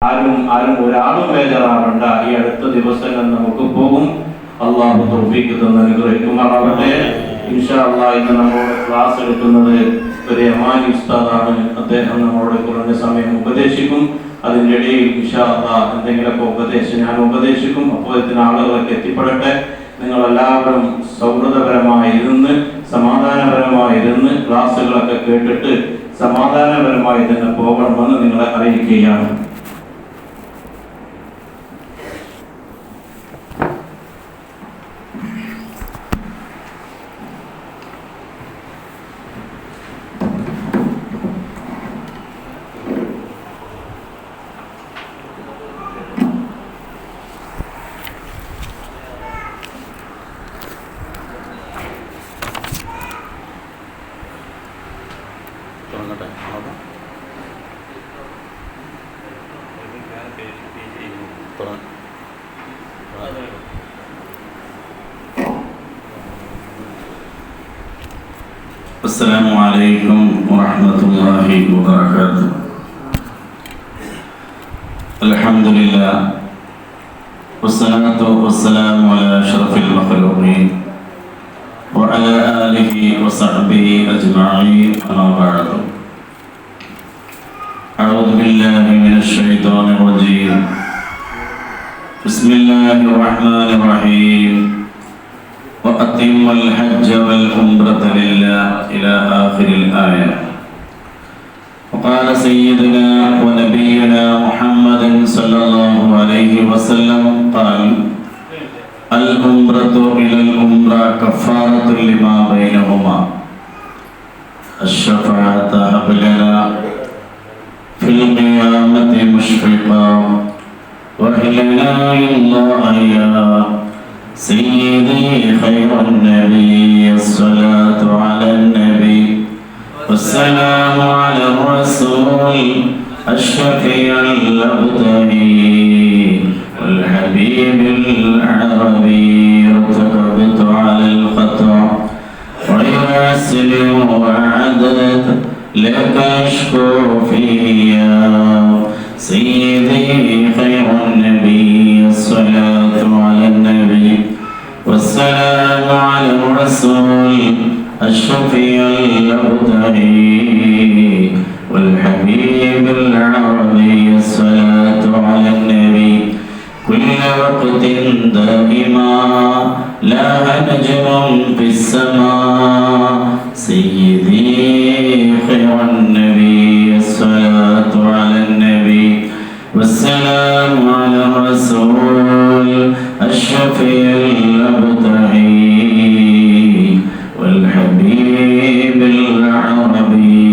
ആരും ഒരാളും ബേജാറാവണ്ട. ഈ അടുത്ത ദിവസങ്ങൾ നമുക്ക് പോകും. അള്ളാഹു തൗഫീഖ് തന്ന് അനുഗ്രഹിക്കുമാറാവട്ടെ. ഇൻഷാ അല്ലാഹ് ഇന്ന് നമ്മളോട് ക്ലാസ് എടുക്കുന്നത് ഒരു യമാനി ഉസ്താദാണ്. അദ്ദേഹം നമ്മളോട് കുറഞ്ഞ സമയം ഉപദേശിക്കും. അതിൻ്റെ ഇടയിൽ ഇൻഷാ അല്ലാഹ് എന്തെങ്കിലുമൊക്കെ ഞാൻ ഉപദേശിക്കും. അപ്പോഴത്തിന് ആളുകളൊക്കെ എത്തിപ്പെടട്ടെ. നിങ്ങളെല്ലാവരും സൗഹൃദപരമായി ഇരുന്ന് സമാധാനപരമായി ഇരുന്ന് ക്ലാസ്സുകളൊക്കെ കേട്ടിട്ട് സമാധാനപരമായി തന്നെ പോകണമെന്ന് നിങ്ങളെ അറിയിക്കുകയാണ്. السلام عليكم ورحمة الله وبركاته. الحمد لله والصلاة والسلام على أشرف المخلوقين وعلى آله وصحبه أجمعين. أما بعد، أعوذ بالله من الشيطان الرجيم. بسم الله الرحمن الرحيم. وأتم الحج والعمرة لله إلى آخر الآية. وقال سيدنا ونبينا محمد صلى الله عليه وسلم قال: العمرة إلى العمرة كفارة لما بينهما. الشفاعة هب لنا في القيامة مشفقا وإلنا الله يا سيدي خير النبي. الصلاة على النبي والسلام على الرسول الشفيع الأبتهي والحبيب العربي. ارتكبت على الخطأ غير سلم وعدد لك أشكو فيه يا سيدي خير النبي. الصلاة على النبي والسلام على الرسول الشفيع الأبتهي والحبيب العربي. الصلاة على النبي كل وقت دائما لا نجم في السماء. سيدي خير النبي. الصلاة على النبي والسلام على الرسول الشفيع الأبتهي والحبيب العربي.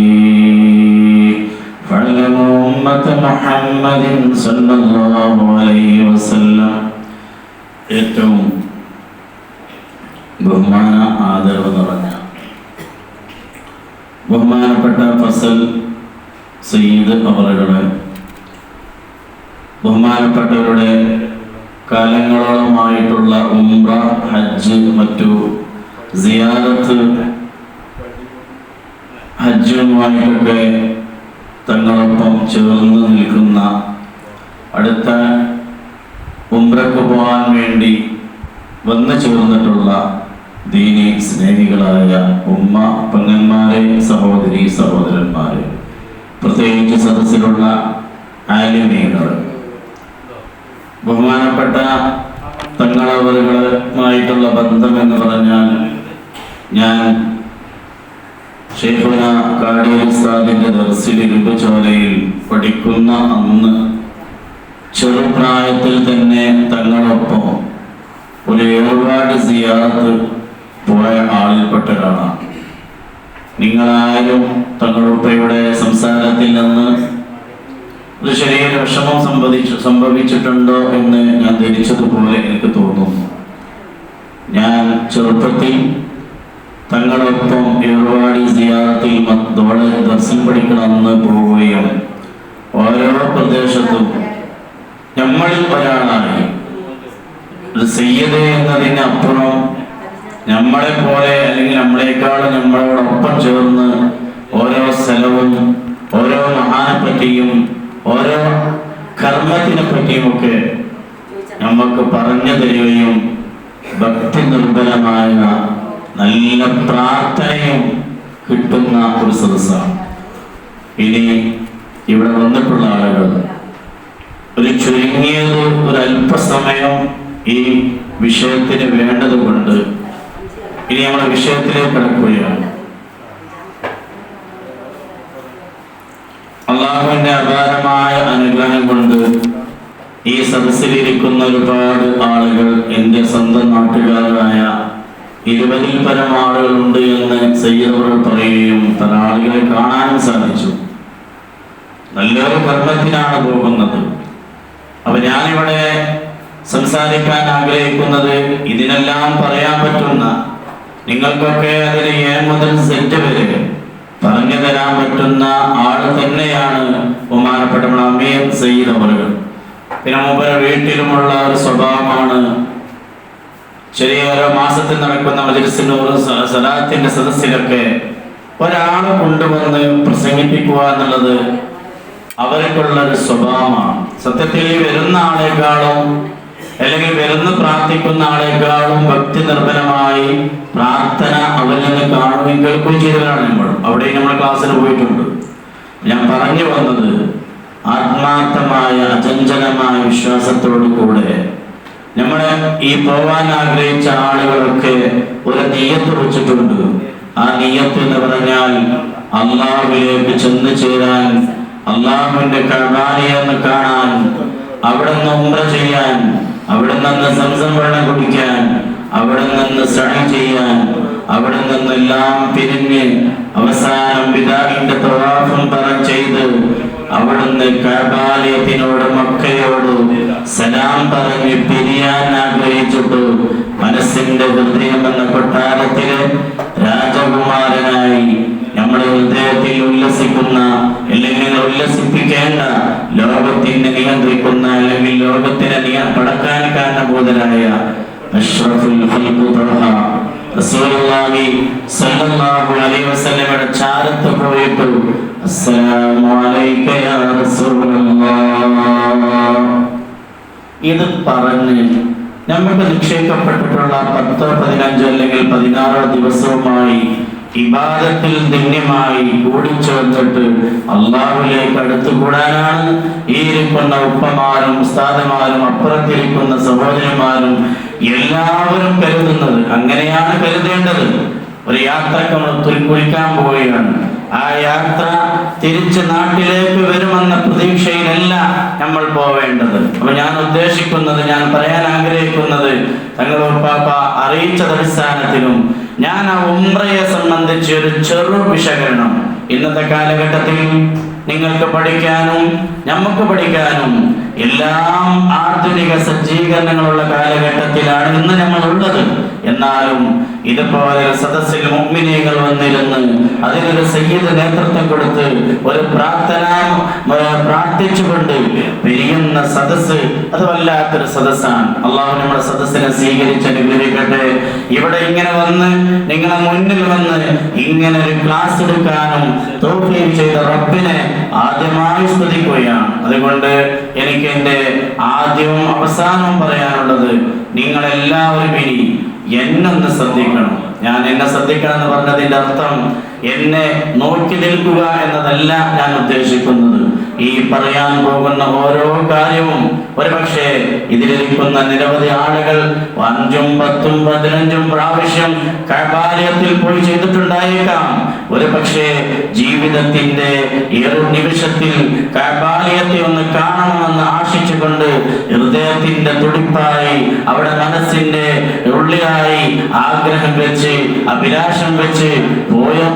فاعلموا أمة محمد صلى الله عليه وسلم. ഏറ്റവും ബഹുമാന ആദരവ് നിറഞ്ഞ ബഹുമാനപ്പെട്ട ഫസൽ സയ്യിദ് അവറുകളെ, ബഹുമാനപ്പെട്ടവരുടെ കാലങ്ങളോളമായിട്ടുള്ള ഉംറ, ഹജ്ജ്, മറ്റു സിയാറത്ത്, ഹജ്ജുമായിട്ടൊക്കെ തങ്ങളൊപ്പം ചേർന്ന് നിൽക്കുന്ന, അടുത്ത ഉംറക്ക് പോകാൻ വേണ്ടി വന്നു ചേർന്നിട്ടുള്ള ദീനി സ്നേഹികളായ ഉമ്മ പെങ്ങന്മാരെ, സഹോദരി സഹോദരന്മാരെ, പ്രത്യേകിച്ച് സദസ്സിലുള്ള ആലിമീങ്ങൾ, ബഹുമാനപ്പെട്ട തങ്ങളവരുകളുമായിട്ടുള്ള ബന്ധം എന്ന് പറഞ്ഞാൽ, ഞാൻ ശൈഖുന കാടിയൽ ഉസ്താദിന്റെ ദർസിൽ ഇരുമ്പുചോലയിൽ പഠിക്കുന്ന അന്ന് ചെറുപ്രായത്തിൽ തന്നെ തങ്ങളൊപ്പം ഒരു ഒരുപാട് സിയാറത്ത് പോയ ആളിൽപ്പെട്ട ഒരാളാണ്. നിങ്ങളാരും തങ്ങളുപ്പയുടെ സംസാരത്തിൽ നിന്ന് ഒരു ചെറിയ വിഷമം സംഭവിച്ചിട്ടുണ്ടോ എന്ന് ഞാൻ ധരിച്ചതുപോലെ എനിക്ക് തോന്നുന്നു. ഞാൻ ചെറുപ്പത്തിൽ തങ്ങളൊപ്പം ഏർവാടി സിയാറത്തിൽ ദർശനം പഠിക്കണമെന്ന് പോവുകയും ഓരോ പ്രദേശത്തും നമ്മളിൽ ഒരാളായി ഒരു സയ്യിദ് എന്നതിനപ്പുറം നമ്മളെ പോലെ അല്ലെങ്കിൽ നമ്മളെക്കാൾ നമ്മളോടൊപ്പം ചേർന്ന് ഓരോ സ്ഥലവും ഓരോ മഹാനെ പറ്റിയും ഓരോ കർമ്മത്തിനെ പറ്റിയുമൊക്കെ നമുക്ക് പറഞ്ഞു തരികയും ഭക്തി നിർഭരമായ നല്ല പ്രാർത്ഥനയും കിട്ടുന്ന ഒരു സദസ്സാണ്. ഇനി ഇവിടെ വന്നിട്ടുള്ള ആളുകൾ ഒരു ചുരുങ്ങിയത് ഒരല്പസമയം ഈ വിഷയത്തിന് വേണ്ടതുകൊണ്ട് ഇനി നമ്മുടെ വിഷയത്തിലേക്ക് കടക്കുകയാണ്. അള്ളാഹുവിന്റെ അപാരമായ അനുഗ്രഹം കൊണ്ട് ഈ സദസ്സിലിരിക്കുന്ന ഒരുപാട് ആളുകൾ എൻ്റെ സ്വന്തം നാട്ടുകാരായ 20-ൽ പരം ആളുകളുണ്ട് എന്ന് സയ്യിദുകൾ പറയുകയും പല ആളുകളെ കാണാനും സാധിച്ചു. നല്ലൊരു കർമ്മത്തിനാണ് പോകുന്നത്. അപ്പൊ ഞാനിവിടെ സംസാരിക്കാൻ ആഗ്രഹിക്കുന്നത് ഇതിനെല്ലാം പറയാൻ പറ്റുന്ന, നിങ്ങൾക്കൊക്കെ അതിന് A മുതൽ Z വരെ പറഞ്ഞു തരാൻ പറ്റുന്ന ആൾ തന്നെയാണ് ബഹുമാനപ്പെട്ട അമീർ സയ്യിദ് അവറുകൾ. പിന്നെ മൂപ്പരെ വീട്ടിലുമുള്ള ഒരു സ്വഭാവമാണ് ചെറിയ ഓരോ മാസത്തിൽ നടക്കുന്ന മജ്‌ലിസിനൂർ സലാത്തിന്റെ സദസ്സിലൊക്കെ ഒരാളെ കൊണ്ടുവന്ന് പ്രസംഗിപ്പിക്കുക എന്നുള്ളത് അവർക്കുള്ള ഒരു സ്വഭാവമാണ്. സത്യത്തിൽ ഈ വരുന്ന ആളെക്കാളും അല്ലെങ്കിൽ വരുന്ന പ്രാർത്ഥിക്കുന്ന ആളെക്കാളും ഭക്തി നിർഭരമായി പ്രാർത്ഥന അവരിൽ നിന്ന് കാണുകയും കേൾക്കുകയും ചെയ്തവരാണ് നമ്മൾ. അവിടെ നമ്മൾ ക്ലാസ്സിന് പോയിട്ടുണ്ട്. ഞാൻ പറഞ്ഞു വന്നത് ആത്മാർത്ഥമായ അചഞ്ചലമായ വിശ്വാസത്തോടു കൂടെ നമ്മളെ ഈ പോവാൻ ആഗ്രഹിച്ച ആളുകളൊക്കെ ഒരു നിയ്യത്ത് വെച്ചിട്ടുണ്ട്. ആ നിയ്യത്ത് എന്ന് പറഞ്ഞാൽ അള്ളാഹുവിലേക്ക് ചെന്ന് ചേരാൻ, അള്ളാഹുവിന്റെ കഅബയെ കാണാൻ, അവിടെ നിന്ന് ഉംറ ചെയ്യാൻ, അവിടെ നിന്ന് സംസം വെള്ളം കുടിക്കാൻ, അവിടെ നിന്ന് സഅയ് ചെയ്യാൻ, അവിടെ നിന്നെല്ലാം പിരിഞ്ഞ് അവസാനം വിദാഇന്റെ തവാഫും ചെയ്ത് അവിടുന്ന് കഅബാലയത്തിനോട് മക്കയോട് സലാം പറഞ്ഞ് പിരിയാൻ ആഗ്രഹിച്ചിട്ട് മനസ്സിന്റെ ഹൃദയം എന്ന കൊട്ടാരത്തിലെ രാജകുമാരനായി നമ്മുടെ ഹൃദയത്തിൽ ഉല്ലസിക്കുന്ന, അല്ലെങ്കിൽ ഉല്ലസിപ്പിക്കേണ്ട, ലോകത്തിനെ നിയന്ത്രിക്കുന്ന, അല്ലെങ്കിൽ ലോകത്തിനെ പടക്കാൻ കാരണബോധനായ അഷ്റഫുൽ ഖൽഖ് തഹ റസൂലുള്ളാഹി സ്വല്ലല്ലാഹു അലൈഹി വസല്ലമയുടെ ചാരത്ത് പോയിട്ട് അസ്സലാമു അലൈക യാ റസൂലല്ലാഹ് ഇത് പറഞ്ഞ് നമുക്ക് നിക്ഷേപിക്കപ്പെട്ടിട്ടുള്ള 10, 15 അല്ലെങ്കിൽ 16 ദിവസവുമായി ഇബാദത്തിൽ ധന്യമായി കൂടിച്ചേർന്നിട്ട് അള്ളാഹുവിലേക്ക് അടുത്തുകൂടാനാണ് ഈ ഇരിക്കുന്ന ഉപ്പമാരും ഉസ്താദുമാരും അപ്പുറത്തിരിക്കുന്ന സഹോദരന്മാരും എല്ലാവരും കരുതുന്നത്. അങ്ങനെയാണ് കരുതേണ്ടത്. ഒരു യാത്രക്ക് നമ്മൾ കുളിക്കാൻ പോവുകയാണ്. ആ യാത്ര തിരിച്ച് നാട്ടിലേക്ക് വരുമെന്ന പ്രതീക്ഷയിലല്ല നമ്മൾ പോവേണ്ടത്. അപ്പൊ ഞാൻ ഉദ്ദേശിക്കുന്നത്, ഞാൻ പറയാൻ ആഗ്രഹിക്കുന്നത്, തങ്ങളുടെ ഉപ്പാപ്പ അറിയിച്ച അടിസ്ഥാനത്തിലും ഞാൻ ആ ഉംറയെ സംബന്ധിച്ച് ഒരു ചെറു വിശകലനം, ഇന്നത്തെ കാലഘട്ടത്തിൽ നിങ്ങൾക്ക് പഠിക്കാനും നമുക്ക് പഠിക്കാനും എല്ലാം ആധുനിക സജ്ജീകരണങ്ങളുള്ള കാലഘട്ടത്തിലാണ് ഇന്ന് നമ്മൾ ഉള്ളത്. എന്നാലും ഇതുപോലെ സദസ്സിൽ മുഅ്മിനീങ്ങൾ വന്നിരുന്ന് അതിനൊരു സയ്യിദ് നേതൃത്വം കൊടുത്ത് ഒരു പ്രാർത്ഥിച്ചുകൊണ്ട് പിരിയുന്ന സദസ്സ് അത് വല്ലാത്തൊരു സദസ്സാണ്. അള്ളാഹു നമ്മുടെ സദസ്സിനെ സ്വീകരിച്ച് അനുഗ്രഹിക്കട്ടെ. ഇവിടെ ഇങ്ങനെ വന്ന് നിങ്ങളെ മുന്നിൽ വന്ന് ഇങ്ങനെ ഒരു ക്ലാസ് എടുക്കാനും തൗഫീഖ് ചെയ്ത റബ്ബിനെ ആദ്യമായി സ്തുതിക്കുകയാണ്. അതുകൊണ്ട് എനിക്ക് എൻ്റെ ആദ്യവും അവസാനവും പറയാനുള്ളത്, നിങ്ങളെല്ലാവരും ഇനി എന്നൊന്ന് ശ്രദ്ധിക്കണം. ഞാൻ എന്നെ ശ്രദ്ധിക്കണം എന്ന് പറഞ്ഞതിന്റെ അർത്ഥം എന്നെ നോക്കി നിൽക്കുക എന്നതല്ല ഞാൻ ഉദ്ദേശിക്കുന്നത്. ഈ പറയാൻ പോകുന്ന ഓരോ കാര്യവും ഒരുപക്ഷെ ഇതിലിരിക്കുന്ന നിരവധി ആളുകൾ 5, 10, 15 പ്രാവശ്യം കഅബാലയത്തിൽ പോയി ചെയ്തിട്ടുണ്ടായേക്കാം. ഒരുപക്ഷെ ജീവിതത്തിന്റെ ഈ ഒരു നിമിഷത്തിൽ കഅബാലയത്തെ ഒന്ന് കാണണമെന്ന് ആശിച്ചുകൊണ്ട് ഹൃദയത്തിന്റെ തുടിപ്പായി അവിടെ മനസ്സിന്റെ ഉള്ളിലായി ആഗ്രഹം വെച്ച് അഭിലാഷം വെച്ച്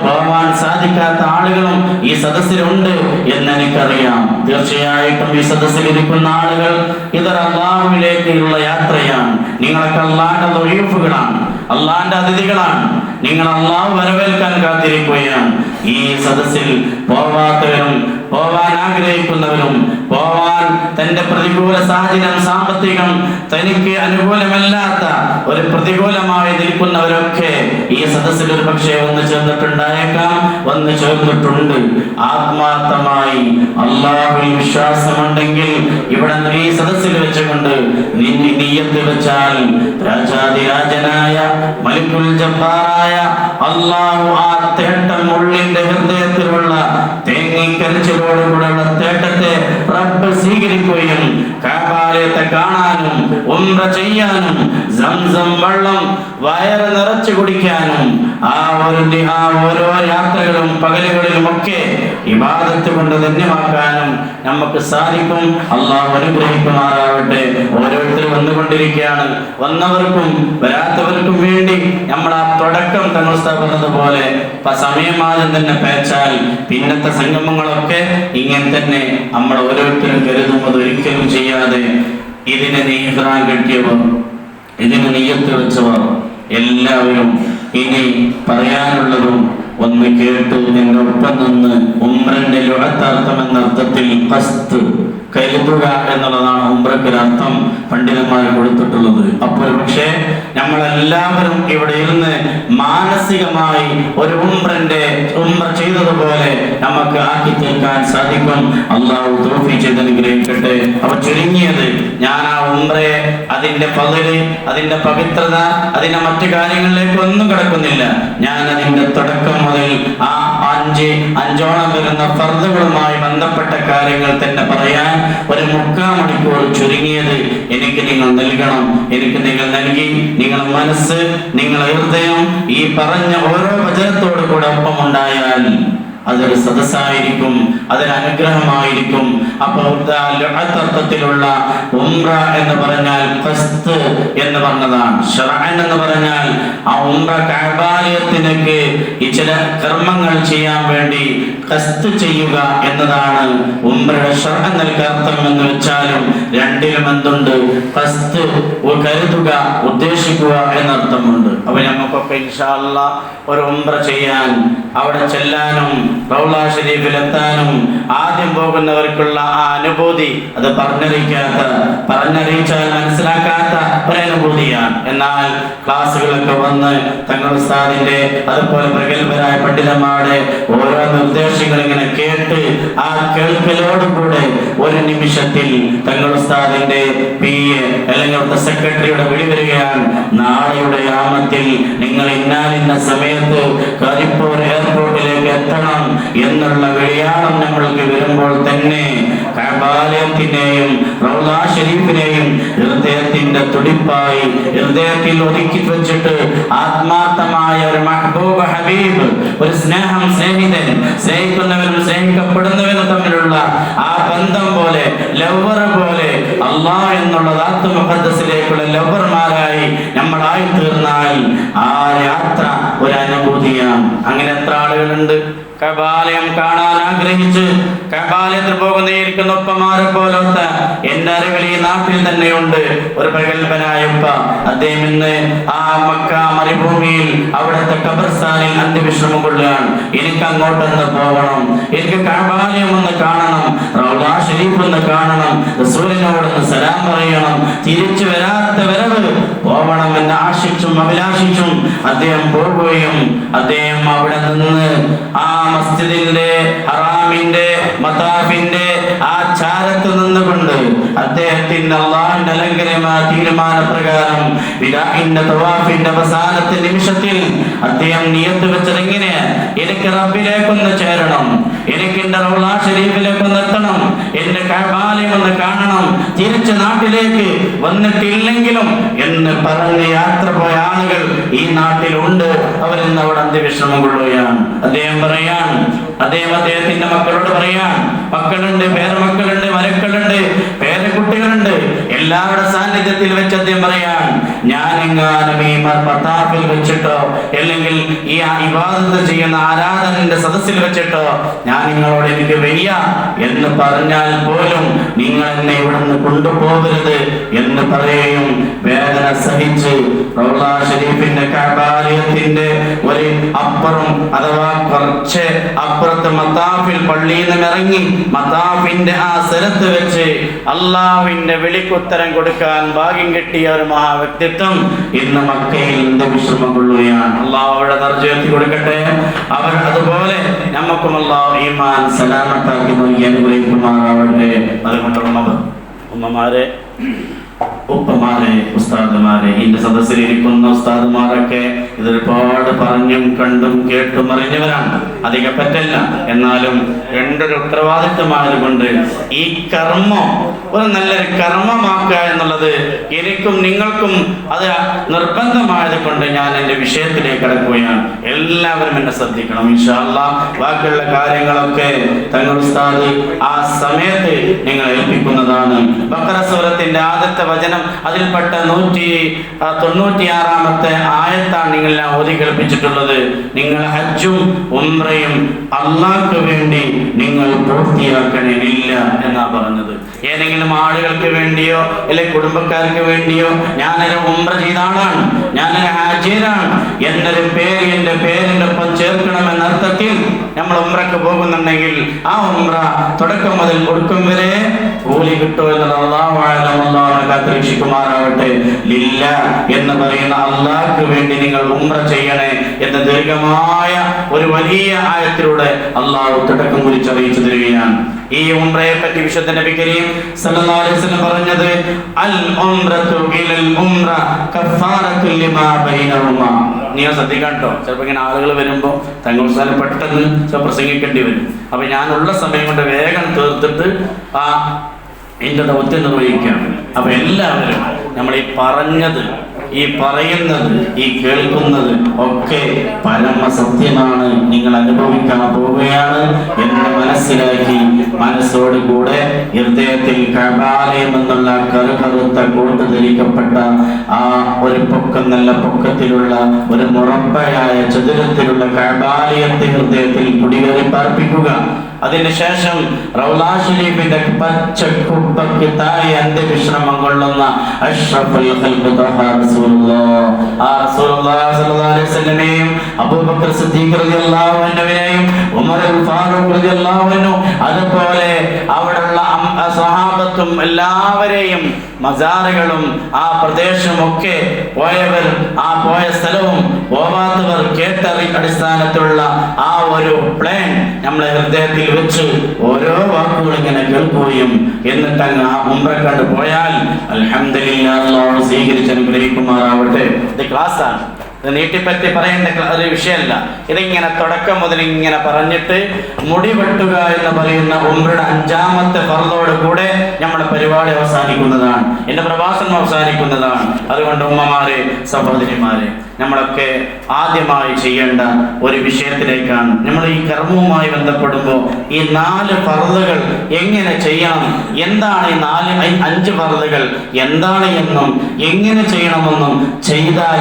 പോവാൻ സാധിക്കാത്ത ആളുകളും ഈ സദസ്സിലുണ്ട് എന്ന് എനിക്കറിയാം. തീർച്ചയായിട്ടും ഈ സദസ്സിലിരിക്കുന്ന ആളുകൾ ഇതൊരു അല്ലാഹുവിലേക്കുള്ള യാത്രയാണ്. നിങ്ങളൊക്കെ അല്ലാഹുവിന്റെ ദുആഫുകളാണ്, അല്ലാഹുവിന്റെ അതിഥികളാണ്. നിങ്ങൾ അല്ലാഹു വരവേൽക്കാൻ കാത്തിരിക്കുകയാണ്. ഈ സദസ്സിൽ പോവാത്തവരും പോവാൻ ആഗ്രഹിക്കുന്നവരും പോവാൻ തന്റെ പ്രതികൂല സാഹചര്യം സാമ്പത്തികം തനിക്ക് അനുകൂലമല്ലാത്ത ഒരു പ്രതികൂലമായി നിൽക്കുന്നവരൊക്കെ ഈ സദസ്സിൽ ഒരു പക്ഷേ വന്ന് ചേർന്നിട്ടുണ്ടായേക്കാം, വന്ന് ചേർന്നിട്ടുണ്ട്. ആത്മാർത്ഥമായി അല്ലാഹുവിൽ വിശ്വാസമുണ്ടെങ്കിൽ ഇവിടെ ഈ സദസ്സിൽ വെച്ചുകൊണ്ട് നിയ്യത്ത് വെച്ചാൽ രാജാതിരാജനായ മലിക്കുൽ ജബ്ബാറായ അല്ലാഹു ആ തേട്ടം ഉള്ളിന്റെ ഹൃദയത്തിലുള്ള തേങ്ങിക്കരച്ചിലോടുകൂടെയുള്ള തേട്ടത്തെ റബ്ബ് സ്വീകരിക്കുകയും കഅബാലയത്തെ കാണാനും ഉംറ ചെയ്യാനും സംസം വെള്ളം വയറ് നിറച്ചു കുടിക്കാനും ആ ഓരോ യാത്രകളും പകലുകളിലുമൊക്കെ ഇബാദത്ത് കൊണ്ട് ധന്യമാക്കാനും നമുക്ക് സാധിക്കും. അല്ലാഹു അനുഗ്രഹിക്കുമാറാവട്ടെ. ഓരോരുത്തരും വന്നുകൊണ്ടിരിക്കുകയാണ്. വന്നവർക്കും വരാത്തവർക്കും വേണ്ടി നമ്മൾ ആ തുടക്കം തങ്ങൾ പറഞ്ഞതുപോലെ സമയമാദ്യം തന്നെ പേച്ചാൽ പിന്നത്തെ സംഗമങ്ങളൊക്കെ ഇങ്ങനെ തന്നെ നമ്മൾ ഓരോരുത്തരും കരുതുന്നത് ഒരിക്കലും ചെയ്യാതെ ഇതിനെ നീഹ്റാൻ കിട്ടിയവർ, ഇതിന് നെയ്യത്ത് വെച്ചവർ എല്ലാവരും ഇനി പറയാനുള്ളതും ഒന്ന് കേട്ട് നിന്റെ ഒപ്പം നിന്ന് ഉംറന്റെ ലുഅത്താർത്ഥം എന്ന അർത്ഥത്തിൽ ഖസ്ത് കരുതുക എന്നുള്ളതാണ് ഉംറക്കൊരർത്ഥം പണ്ഡിതന്മാർ കൊടുത്തിട്ടുള്ളത്. അപ്പോൾ പക്ഷേ നമ്മളെല്ലാവരും ഇവിടെ ഇരുന്ന് മാനസികമായി ഒരു ഉംറ ചെയ്തതുപോലെ നമുക്ക് ആക്കി തീർക്കാൻ സാധിക്കും. അല്ലാഹു തൗഫീഖ് ചെയ്ത് അനുഗ്രഹിക്കട്ടെ. അപ്പോൾ ചുരുങ്ങിയത് ഞാൻ ആ ഉംറയെ അതിന്റെ ഫള്, അതിന്റെ പവിത്രത, അതിന്റെ മറ്റു കാര്യങ്ങളിലേക്ക് ഒന്നും കിടക്കുന്നില്ല. ഞാൻ അതിന്റെ തുടക്കം മുതൽ ആ അഞ്ചോളം വരുന്ന ഫർദുകളുമായി ബന്ധപ്പെട്ട കാര്യങ്ങൾ തന്നെ പറയാൻ ഒരു 3/4 മണിക്കൂർ ചുരുങ്ങിയത് എനിക്ക് നിങ്ങൾ നൽകണം. എനിക്ക് നിങ്ങൾ നൽകി നിങ്ങളുടെ മനസ്സ്, നിങ്ങളുടെ ഹൃദയം ഈ പറഞ്ഞ ഓരോ വചനത്തോടു കൂടെ ഒപ്പമുണ്ടായാൽ അതൊരു സദസ്സായിരിക്കും, അതൊരു അനുഗ്രഹമായിരിക്കും. അപ്പോൾ അർത്ഥത്തിലുള്ള ഉംറ എന്ന് പറഞ്ഞാൽ ഖസ്ത് എന്ന് പറഞ്ഞതാണ്. ശറഅൻ എന്ന് പറഞ്ഞാൽ ആ ഉംറ കഅബാലയത്തിലേക്ക് ഈ ചില കർമ്മങ്ങൾ ചെയ്യാൻ വേണ്ടി ഖസ്ത് ചെയ്യുക എന്നതാണ് ഉംറയുടെ ശറഅൻ അർത്ഥം എന്ന് വെച്ചാലും രണ്ടിലും എന്തുണ്ട്? ഖസ്ത് കരുതുക, ഉദ്ദേശിക്കുക എന്നർത്ഥമുണ്ട്. അപ്പൊ നമുക്കൊക്കെ ഇൻഷാ അല്ലാഹ് ഒരു ഉംറ ചെയ്യാൻ, അവിടെ ചെല്ലാനും റൗള ശരീഫിലെത്താനും ആദ്യം പോകുന്നവർക്കുള്ള ആ അനുഭൂതി അത് പറഞ്ഞറിയിച്ചാൽ മനസ്സിലാക്കാത്ത ഒരനുഭൂതിയാണ്. എന്നാൽ ക്ലാസ്സുകളൊക്കെ വന്ന് തങ്ങൾ ഉസ്താദിന്റെ അതുപോലെ പ്രഗത്ഭരായ പണ്ഡിതന്മാരുടെ ഓരോ നിർദ്ദേശങ്ങൾ ഇങ്ങനെ കേട്ട് ആ കേൾക്കലോടുകൂടെ ഒരു നിമിഷത്തിൽ തങ്ങൾ ഉസ്താദിന്റെ PA അല്ലെങ്കിൽ അവിടുത്തെ സെക്രട്ടറിയുടെ വിളി വരികയാണ്. നാളെയുടെ യാമത്തിൽ നിങ്ങൾ ഇന്ന സമയത്ത് കരിപ്പൂർ എയർപോർട്ടിലേക്ക് എത്തണം എന്നുള്ള വിളിയാളം നമ്മൾക്ക് വരുമ്പോൾ തന്നെ കഅബാലയത്തിനെയും റൗള ഷരീഫിനെയും ഹൃദയത്തിന്റെ തുടിപ്പായി ഹൃദയത്തിൽ ഒതുക്കി വെച്ചിട്ട് ആത്മാർത്ഥമായ ഒരു മഹബൂബ് ഹബീബ്, ഒരു സ്നേഹിതൻ, സ്നേഹിക്കുന്നവരും സ്നേഹിക്കപ്പെടുന്നവരും തമ്മിലുള്ള ആ ബന്ധം പോലെ, ലവ്വർ പോലെ അല്ലാഹ് എന്നുള്ള ദാത്ത് മുഖദ്ദസിലേക്കുള്ള ലവ്വർമാരായി നമ്മളായി തീർന്നാൽ ആ യാത്ര ഒരു അനുഭൂതിയാണ്. അങ്ങനെ എത്ര ആളുകളുണ്ട് കഅബാലയം കാണാൻ ആഗ്രഹിച്ച് കഅബാലയത്തിൽ പോകുന്നേരിക്കുന്ന ഉപ്പമാരെ പോലത്തെ എന്റെ അറിവിൽ ഈ നാട്ടിൽ തന്നെയുണ്ട് ഒരു പ്രഗത്ഭനായ ഉപ്പ. അദ്ദേഹം ഇന്ന് ആ മക്ക മരുഭൂമിയിൽ അവിടുത്തെ ഖബർസ്ഥാനിൽ അന്ത്യവിശ്രമം കൊള്ളുകയാണ്. എനിക്ക് അങ്ങോട്ടൊന്ന് പോകണം, എനിക്ക് കഅബാലയം ഒന്ന് കാണണം, റൗള ഷരീഫ് ഒന്ന് കാണണം, റസൂലിനോടൊന്ന് സലാം പറയണം, തിരിച്ചു വരാത്ത വരവ് പോകണമെന്ന് ആശിച്ചും അഭിലാഷിച്ചും അദ്ദേഹം പോകുകയും അദ്ദേഹം അവിടെ നിന്ന് ആ മസ്ജിദിന്റെ ഹറാമിന്റെ മതാഫിന്റെ ആ ചാരത്ത് നിന്നുകൊണ്ട് അദ്ദേഹത്തിന്റെ അല്ലാഹുവിന്റെ അലങ്കരമായ തീരുമാനപ്രകാരം വിദാഇന്റെ തവാഫിന്റെ അവസാനത്തെ നിമിഷത്തിൽ അദ്ദേഹം നിയത്ത് വെച്ചത് എങ്ങനെ? എനിക്ക് റബ്ബിലേക്കൊന്ന് ചേരണം, എനിക്ക് എന്റെ റൗള ഷരീഫിലേക്കൊന്ന് എത്തണം, എന്റെ കഅബാലയം ഒന്ന് കാണണം, തിരിച്ച് നാട്ടിലേക്ക് വന്നിട്ടില്ലെങ്കിലും എന്ന് പറഞ്ഞ് യാത്ര പോയ ആളുകൾ ഈ നാട്ടിലുണ്ട്. അവരിന്ന് അവിടെ അന്ത്യവിശ്രമം കൊള്ളുകയാണ്. അദ്ദേഹം അദ്ദേഹത്തിന്റെ മക്കളോട് പറയാൻ, മക്കളുണ്ട്, പേരമക്കളുണ്ട്, മരക്കളുണ്ട്, പേരക്കുട്ടികളുണ്ട്, എല്ലാവരുടെ സാന്നിധ്യത്തിൽ വെച്ച് അദ്ദേഹം പറയാൻ, ഞാനെങ്ങാനും ഈ മത്താഫിൽ വെച്ചിട്ടോ അല്ലെങ്കിൽ ഈ ഇബാദത്ത് ചെയ്യുന്ന ആരാധനന്റെ സദസ്സിൽ വെച്ചിട്ടോ ഞാൻ നിങ്ങളോട് എനിക്ക് വയ്യ എന്ന് പറഞ്ഞാൽ പോലും നിങ്ങൾ എന്നെ ഇവിടുന്ന് കൊണ്ടുപോകരുത് എന്ന് പറയുകയും വേദന സഹിച്ച് റൗള ഷരീഫിന്റെ കഅബാലയത്തിന്റെ ഒരു അപ്പുറം അഥവാ കുറച്ച് അപ്പുറത്ത് മത്താഫിൽ പള്ളിയിൽ നിന്ന് ഇറങ്ങി മത്താഫിന്റെ ആ സ്ഥലത്ത് വെച്ച് അള്ളാഹുവിന്റെ വിളിക്കുത്തരം കൊടുക്കാൻ ഭാഗ്യം കിട്ടിയ ഒരു മഹാവ്യക്തിത്വം ഇന്ന് മക്കയിൽ നിന്ന് വിശ്രമം കൊള്ളുകയാണ്. അള്ളാഹു അവരുടെ ദർജ ഉയർത്തി കൊടുക്കട്ടെ. അവർ അതുപോലെ നമുക്കും അള്ളാഹു ഈമാൻ സലാമത്താക്കി നൽകി അനുഗ്രഹിക്കുമാറാവട്ടെ. അതുകൊണ്ട് ഉമ്മമാരെ, ഉപ്പമാരെ, ഉസ്താദുമാരെ, ഇതിന്റെ സദസ്സിൽ ഇരിക്കുന്ന ഉസ്താദുമാരൊക്കെ ഇതൊരുപാട് പറഞ്ഞും കണ്ടും കേട്ടും അറിഞ്ഞവരാണ്. അധികം പറ്റില്ല, എന്നാലും രണ്ടൊരു ഉത്തരവാദിത്വമായത് കൊണ്ട് ഈ കർമ്മം ഒരു നല്ലൊരു കർമ്മമാക്കുക എന്നുള്ളത് എനിക്കും നിങ്ങൾക്കും അത് നിർബന്ധമായത് കൊണ്ട് ഞാൻ എൻ്റെ വിഷയത്തിലേക്ക് കടക്കുകയാണ്. എല്ലാവരും എന്നെ ശ്രദ്ധിക്കണം. ഇൻഷാ അല്ലാഹ് ബാക്കിയുള്ള കാര്യങ്ങളൊക്കെ തങ്ങൾ ഉസ്താദ് ആ സമയത്ത് നിങ്ങൾ ഏൽപ്പിക്കുന്നതാണ്. ബഖറ സൂറത്തിന്റെ ആദ്യത്തെ വചനം അതിൽപ്പെട്ട 196-ാമത്തെ ആയത്താണ് നിങ്ങൾ ഓതി കേൾപ്പിച്ചിട്ടുള്ളത്. നിങ്ങൾ ഹജ്ജും ഉംറയും അള്ളാഹ്ക്ക് വേണ്ടി നിങ്ങൾ പൂർത്തിയാക്കണില്ല എന്നാ പറഞ്ഞത്. ഏതെങ്കിലും ആളുകൾക്ക് വേണ്ടിയോ അല്ലെങ്കിൽ കുടുംബക്കാർക്ക് വേണ്ടിയോ ഞാനൊരു ഉംറ ചെയ്ത ആളാണ്, ഞാനൊരു ഹാജിറാണ് എന്നൊരു പേര് എൻ്റെ പേരിൻ്റെ ഒപ്പം ചേർക്കണമെന്ന അർത്ഥത്തിൽ നമ്മൾ ഉംറക്ക് പോകുന്നുണ്ടെങ്കിൽ ആ ഉംറ തുടക്കം മുതൽ ഒടുക്കം വരെ കൂലി കിട്ടുമോ എന്നത് അല്ലാഹുവിനെ കാത്തുരക്ഷിക്കുമാറാവട്ടെ. ലില്ല എന്ന് പറയുന്ന അള്ളാഹ്ക്ക് വേണ്ടി നിങ്ങൾ ഉംറ ചെയ്യണേ എന്ന ദീർഘമായ ഒരു വലിയ ആയത്തിലൂടെ അള്ളാഹു തുടക്കം കുറിച്ചറിയിച്ചു തരികയാണ്. ഈ ഉംറയെ പറ്റി വിശുദ്ധ നബി കരീം സല്ലല്ലാഹു അലൈഹി വസല്ലം പറഞ്ഞത് അൽ ഉംറതു ഇലൽ ഉംറ കഫാറത്തുൽ ലിമാ ബൈനഹുമാ. നീ ശ്രദ്ധിക്കണം കേട്ടോ. ചിലപ്പോൾ ഇങ്ങനെ ആളുകൾ വരുമ്പോൾ തങ്ങൾ സ്ഥലം പെട്ടെന്ന് പ്രസംഗിക്കേണ്ടി വരും. അപ്പൊ ഞാനുള്ള സമയം കൊണ്ട് വേഗം തീർത്തിട്ട് ആ എൻ്റെ ദൗത്യം നിർവഹിക്കുകയാണ്. അപ്പൊ എല്ലാവരും നമ്മൾ ഈ പറഞ്ഞത്, ഈ പറയുന്നത്, ഈ കേൾക്കുന്നത് ഒക്കെ പരമസത്യമാണ്, നിങ്ങൾ അനുഭവിക്കാൻ പോവുകയാണ് എന്ന് മനസ്സിലാക്കി മനസ്സോട് കൂടെ ഹൃദയത്തിൽ കഅബാലയം എന്നുള്ള കറുകറുത്ത കോട്ട് ധരിക്കപ്പെട്ട ആ ഒരു പൊക്കം, നല്ല പൊക്കത്തിലുള്ള ഒരു മുറബയായ ചതുരത്തിലുള്ള കഅബാലയത്തെ ഹൃദയത്തിൽ കുടികേറി പാർപ്പിക്കുക. അതിനുശേഷം റൗള ഷരീഫിന്റെ പച്ച കുബ്ബയ്ക്ക് താഴെ അന്ത്യവിശ്രമം കൊള്ളുന്ന അഷ്റഫുൽ ഖൽഖ് തഹ റസൂലുള്ളാഹ്, ആ റസൂലുള്ളാഹി സ്വല്ലല്ലാഹു അലൈഹി വസല്ലമയെയും അബൂബക്കർ സിദ്ദീഖ് റളിയല്ലാഹു അൻഹുവിനെയും ഉമർ അൽ ഫാറൂഖ് റളിയല്ലാഹു അൻഹു അതുപോലെ അവിടെയുള്ള സ്വഹാബത്തും എല്ലാവരെയും മസാറുകളും ആ പ്രദേശമൊക്കെ പോയവർ, ആ പോയ സ്ഥലവും പോവാത്തവർ കേട്ടറി അടിസ്ഥാനത്തിലുള്ള ആ ഒരു പ്ലാൻ നമ്മളെ ഹൃദയത്തിൽ വെച്ച് ഓരോ വാക്കുകൾ ഇങ്ങനെ കേൾക്കുകയും എന്നിട്ട് അങ്ങ് ആ ഉംറ കണ്ടു പോയാൽ അൽഹംദുലില്ലാഹ് അല്ലാഹു സ്വീകരിച്ച് അനുഗ്രഹിക്കുമാറാവട്ടെ. ഇത് ക്ലാസ്സാണ്, ഇത് നീട്ടിപ്പറ്റി പറയേണ്ട ഒരു വിഷയമല്ല. ഇതിങ്ങനെ തുടക്കം മുതൽ ഇങ്ങനെ പറഞ്ഞിട്ട് മുടി വെട്ടുക എന്ന് പറയുന്ന ഉംറയുടെ 5ാമത്തെ ഫർളോട് കൂടെ നമ്മുടെ പരിപാടി അവസാനിക്കുന്നതാണ്, എൻ്റെ പ്രഭാഷണം അവസാനിക്കുന്നതാണ്. അതുകൊണ്ട് ഉമ്മമാരെ, സഹോദരിമാരെ, നമ്മളൊക്കെ ആദ്യമായി ചെയ്യേണ്ട ഒരു വിഷയത്തിലേക്കാണ്. നമ്മൾ ഈ കർമ്മവുമായി ബന്ധപ്പെടുമ്പോൾ ഈ 4 ഫർളുകൾ എങ്ങനെ ചെയ്യണം, എന്താണ് ഈ 5 ഫർളുകൾ എന്താണ് എന്നും എങ്ങനെ ചെയ്യണമെന്നും ചെയ്താൽ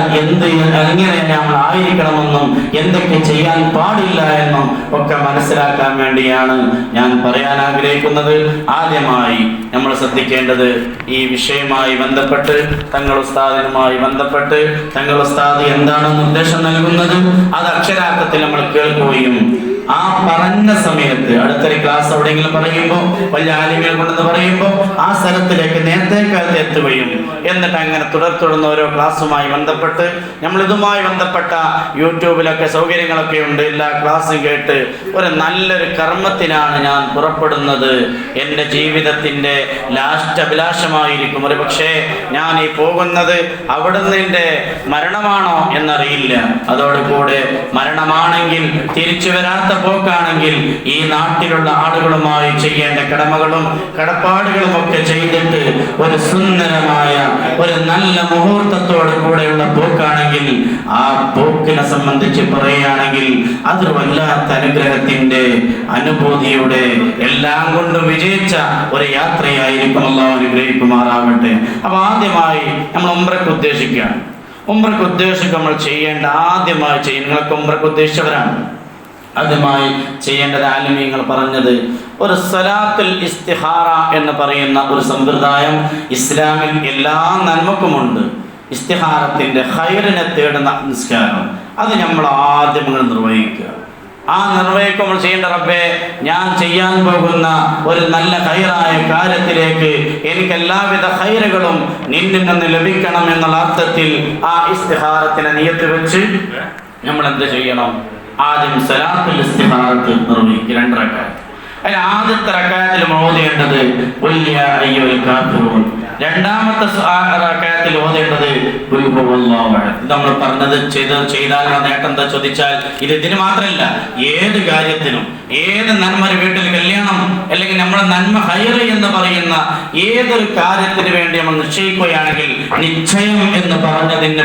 എങ്ങനെ നമ്മൾ ആയിരിക്കണമെന്നും എന്തൊക്കെ ചെയ്യാൻ പാടില്ല എന്നും ഒക്കെ മനസ്സിലാക്കാൻ വേണ്ടിയാണ് ഞാൻ പറയാൻ ആഗ്രഹിക്കുന്നത്. ആദ്യമായി നമ്മൾ ശ്രദ്ധിക്കേണ്ടത് ഈ വിഷയവുമായി ബന്ധപ്പെട്ട് തങ്ങൾ ഉസ്താദിനുമായി ബന്ധപ്പെട്ട് തങ്ങൾ ഉസ്താദ് എന്താണ് നിർദ്ദേശം നൽകുന്നത് അത് അക്ഷരാർത്ഥത്തിൽ നമ്മൾ കേൾക്കുകയും ആ പറഞ്ഞ സമയത്ത് അടുത്തൊരു ക്ലാസ് എവിടെയെങ്കിലും പറയുമ്പോൾ വലിയ ആലിമ്യങ്ങൾ കൊണ്ടെന്ന് പറയുമ്പോൾ ആ സ്ഥലത്തിലേക്ക് നേരത്തെ കാലത്ത് എത്തുകയും എന്നിട്ട് അങ്ങനെ തുടർന്ന് ഓരോ ക്ലാസ്സുമായി ബന്ധപ്പെട്ട് നമ്മൾ ഇതുമായി ബന്ധപ്പെട്ട യൂട്യൂബിലൊക്കെ സൗകര്യങ്ങളൊക്കെ ഉണ്ട്. എല്ലാ ക്ലാസ്സും കേട്ട് ഒരു നല്ലൊരു കർമ്മത്തിനാണ് ഞാൻ പുറപ്പെടുന്നത്. എൻ്റെ ജീവിതത്തിൻ്റെ ലാസ്റ്റ് അഭിലാഷമായിരിക്കും ഒരു പക്ഷേ ഞാൻ ഈ പോകുന്നത് അവിടുന്ന് എൻ്റെ മരണമാണോ എന്നറിയില്ല. അതോടുകൂടെ മരണമാണെങ്കിൽ തിരിച്ചു വരാത്ത പോക്കാണെങ്കിൽ ഈ നാട്ടിലുള്ള ആളുകളുമായി ചെയ്യേണ്ട കടമകളും കടപ്പാടുകളും ഒക്കെ ചെയ്തിട്ട് ഒരു സുന്ദരമായ ഒരു നല്ല മുഹൂർത്തത്തോട് കൂടെയുള്ള പോക്കാണെങ്കിൽ ആ പോക്കിനെ സംബന്ധിച്ച് പറയുകയാണെങ്കിൽ അതൊരു വല്ലാത്ത അനുഗ്രഹത്തിന്റെ അനുഭൂതിയുടെ എല്ലാം കൊണ്ടും വിജയിച്ച ഒരു യാത്രയായിരിക്കും. അല്ലാഹു അനുഗ്രഹിക്കുമാറാവട്ടെ. അപ്പൊ ആദ്യമായി നമ്മൾ ഉംറയ്ക്ക് ഉദ്ദേശിക്കുകയാണ്. ഉംറയ്ക്ക് ഉദ്ദേശിച്ച് നമ്മൾ ചെയ്യേണ്ട ആദ്യമായി നിങ്ങളൊക്കെ ഉംറയ്ക്ക് ഉദ്ദേശിച്ചവരാണ്. ആദ്യമായി ചെയ്യേണ്ടത് ആലിമീങ്ങൾ പറഞ്ഞത് ഒരു സലാത്തുൽ ഇസ്തിഖാറ എന്ന് പറയുന്ന ഒരു സമ്പ്രദായം ഇസ്ലാമിൽ എല്ലാ നന്മക്കുമുണ്ട്. ഇസ്തിഖാറത്തിന്റെ ഖൈറിനെ തേടുന്ന നിസ്കാരം അത് നമ്മൾ ആദ്യം നിർവഹിക്കുക. ആ നിർവഹിക്കുമ്പോൾ ചെയ്യേണ്ട റബ്ബേ, ഞാൻ ചെയ്യാൻ പോകുന്ന ഒരു നല്ല ഖൈറായ കാര്യത്തിലേക്ക് എനിക്ക് എല്ലാവിധ ഖൈറുകളും നിന്നിൽ നിന്ന് ലഭിക്കണം എന്നുള്ള അർത്ഥത്തിൽ ആ ഇസ്തിഖാറത്തിനെ നിയത്ത് വെച്ച് നമ്മൾ എന്ത് ചെയ്യണം? ആദ്യം സലാത്തുൽ ഇസ്തിഖാറത്ത് നിർവഹിക്കുക. 2 റക്അത്ത്. അതിൽ ആദ്യത്തെ റക്അത്തിൽ ഓതേണ്ടത് ഖുൽ യാ അയ്യുൽ കാഫിറൂൻ. രണ്ടാമത്തെ റക്അത്തിൽ ഓതേണ്ടത് ഖുൽ ഹുവല്ലാഹു അഹദ്. നമ്മൾ പറഞ്ഞത് ചെയ്താലുള്ള നേട്ടം എന്താ ചോദിച്ചാൽ ഇതിന് മാത്രമല്ല, ഏത് കാര്യത്തിനും, ഏത് നന്മ, വീട്ടിൽ കല്യാണം അല്ലെങ്കിൽ നമ്മളെ നന്മ ഹൈർ എന്ന് പറയുന്ന ഏതൊരു കാര്യത്തിന് വേണ്ടി നമ്മൾ നിശ്ചയിക്കുകയാണെങ്കിൽ നിശ്ചയം എന്ന് പറഞ്ഞതിന്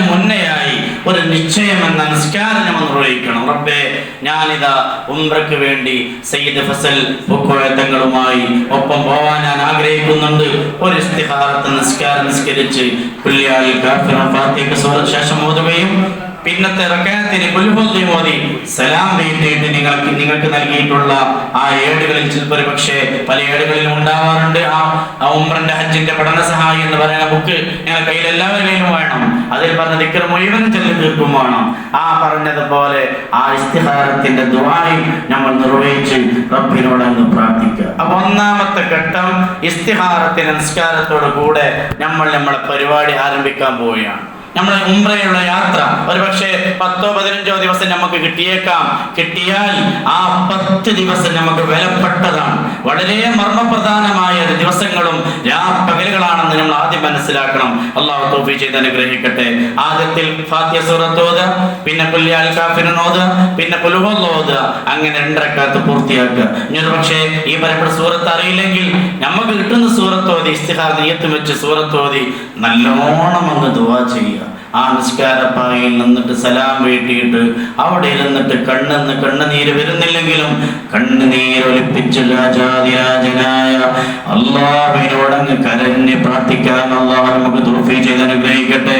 മുന്നേയായി ഒരു നിശ്ചയം എന്ന നിസ്കാരം നമ്മൾ നിർവഹിക്കണം. റബ്ബേ, ഞാനിതാ ഉംറയ്ക്ക് വേണ്ടി സയ്യിദ് ഫസൽ തങ്ങളുമായി ഒപ്പം പോവാൻ ഞാൻ ആഗ്രഹിക്കുന്നുണ്ട്. ഒരു ഇസ്തിഖാറത്ത് നിസ്കാരം നിസ്കരിച്ച് കുല്യാൽ കാഫിറൂൻ ഫാത്തിഹയ്ക്ക് ശേഷം ഓതുകയും പിന്നത്തെ റക്അത്തിന് ഖുൽ ഹുവല്ലാഹു ഓതി സലാം വീട്ടിയിട്ട് നിങ്ങൾക്ക് നൽകിയിട്ടുള്ള ആ ഏടുകളിൽ ചിലപ്പോൾ പക്ഷേ പല ഏടുകളിലും ഉണ്ടാവാറുണ്ട്. ആ ഉംറന്റെ ഹജ്ജിന്റെ പഠന സഹായി എന്ന് പറയുന്ന ബുക്ക് ഞങ്ങളുടെ കയ്യിൽ എല്ലാവരുടെ കയ്യിലും വേണം. അതിൽ പറഞ്ഞ ദിക്ർ മുഴുവനും ചൊല്ലി തീർക്കും വേണം. ആ പറഞ്ഞതുപോലെ ആ ഇസ്തിഖാറത്തിന്റെ ദുആയും നമ്മൾ നിർവഹിച്ച് റബ്ബിനോടൊന്ന് പ്രാർത്ഥിക്കുക. അപ്പൊ ഒന്നാമത്തെ ഘട്ടം ഇസ്തിഖാറത്തിന്റെ നിസ്കാരത്തോടു കൂടെ നമ്മളെ പരിപാടി ആരംഭിക്കാൻ പോവുകയാണ്. നമ്മുടെ ഉംറയുള്ള യാത്ര ഒരു പക്ഷേ 10-15 ദിവസം നമുക്ക് കിട്ടിയേക്കാം. കിട്ടിയാൽ ആ 10 ദിവസം നമുക്ക് വിലപ്പെട്ടതാണ്. വളരെ മർമ്മപ്രധാനമായ ദിവസങ്ങളും പകലുകളാണെന്ന് നമ്മൾ ആദ്യം മനസ്സിലാക്കണം. അല്ലാഹു തൗഫീഖ് ചെയ്ത് അനുഗ്രഹിക്കട്ടെ. ആദ്യത്തിൽ ഫാത്തിഹ സൂറത്ത് ഓതുക, പിന്നെ ഖുൽ യാ അയ്യുൽ കാഫിറൂൻ ഓതുക, പിന്നെ ഖുൽ ഹുവല്ലാഹു ഓതുക. അങ്ങനെ 2 റക്അത്ത് പൂർത്തിയാക്കുക. ഇനി പക്ഷേ ഈ പറയപ്പെട്ട സൂറത്ത് അറിയില്ലെങ്കിൽ നമുക്ക് കിട്ടുന്ന സൂറത്ത് ഓതി ഇസ്തിഖാറ നിയത്ത് വെച്ച് സൂറത്ത് ഓതി നല്ലോണം ഒന്ന് ദുആ ചെയ്യുക. ആ നിസ്കാരപ്പായിൽ നിന്നിട്ട് സലാം വീട്ടിയിട്ട് അവിടെ ഇരുന്നിട്ട് കണ്ണുനീര് വരുന്നില്ലെങ്കിലും കണ്ണുനീരൊലിപ്പിച്ച് രാജാതിരാജനായ അല്ലാഹുവിനോടങ്ങ് കരഞ്ഞ് പ്രാർത്ഥിക്കാൻ അല്ലാഹു നമുക്ക് തൗഫീഖ് ചെയ്ത് അനുഗ്രഹിക്കട്ടെ.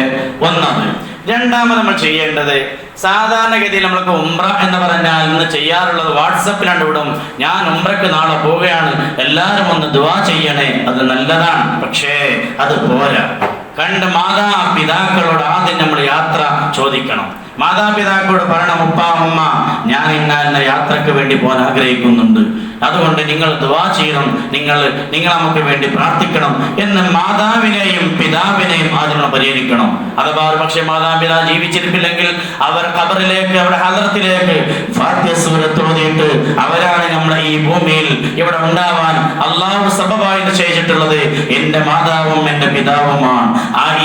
ഒന്നാമത്. രണ്ടാമത് നമ്മൾ ചെയ്യേണ്ടത്, സാധാരണഗതിയിൽ നമ്മൾക്ക് ഉംറ എന്ന് പറഞ്ഞാൽ ഇന്ന് ചെയ്യാറുള്ളത് വാട്സപ്പിലാണ് വിടും, ഞാൻ ഉംറയ്ക്ക് നാളെ പോവുകയാണ്, എല്ലാവരും ഒന്ന് ദുആ ചെയ്യണേ. അത് നല്ലതാണ്, പക്ഷേ അത് പോരാ. മാതാപിതാക്കളോട് ആദ്യം നമ്മൾ യാത്ര ചോദിക്കണം. മാതാപിതാക്കളോട് പറയണം, ഉപ്പ ഉമ്മ, ഞാൻ ഇന്ന യാത്രക്ക് വേണ്ടി പോകാൻ ആഗ്രഹിക്കുന്നുണ്ട്, അതുകൊണ്ട് നിങ്ങൾ ദുആ ചെയ്യണം, നിങ്ങൾ നമുക്ക് വേണ്ടി പ്രാർത്ഥിക്കണം എന്ന് മാതാവിനെയും പിതാവിനെയും ആദ്യം പരിഹരിക്കണം. അഥവാ ഒരു പക്ഷേ മാതാപിതാ ജീവിച്ചിരിപ്പില്ലെങ്കിൽ അവർ ഖബറിലേക്ക്, അവരുടെ ഹദറത്തിലേക്ക് ഫാത്തിഹ സൂറത്ത് ഓതിയിട്ട് അവരാണ് നമ്മളെ ഈ ഭൂമിയിൽ ഇവിടെ ഉണ്ടാവാൻ അല്ലാഹു സബബായി നിശ്ചയിച്ചിട്ടുള്ളത്. എന്റെ മാതാവും എന്റെ പിതാവുമാണ്.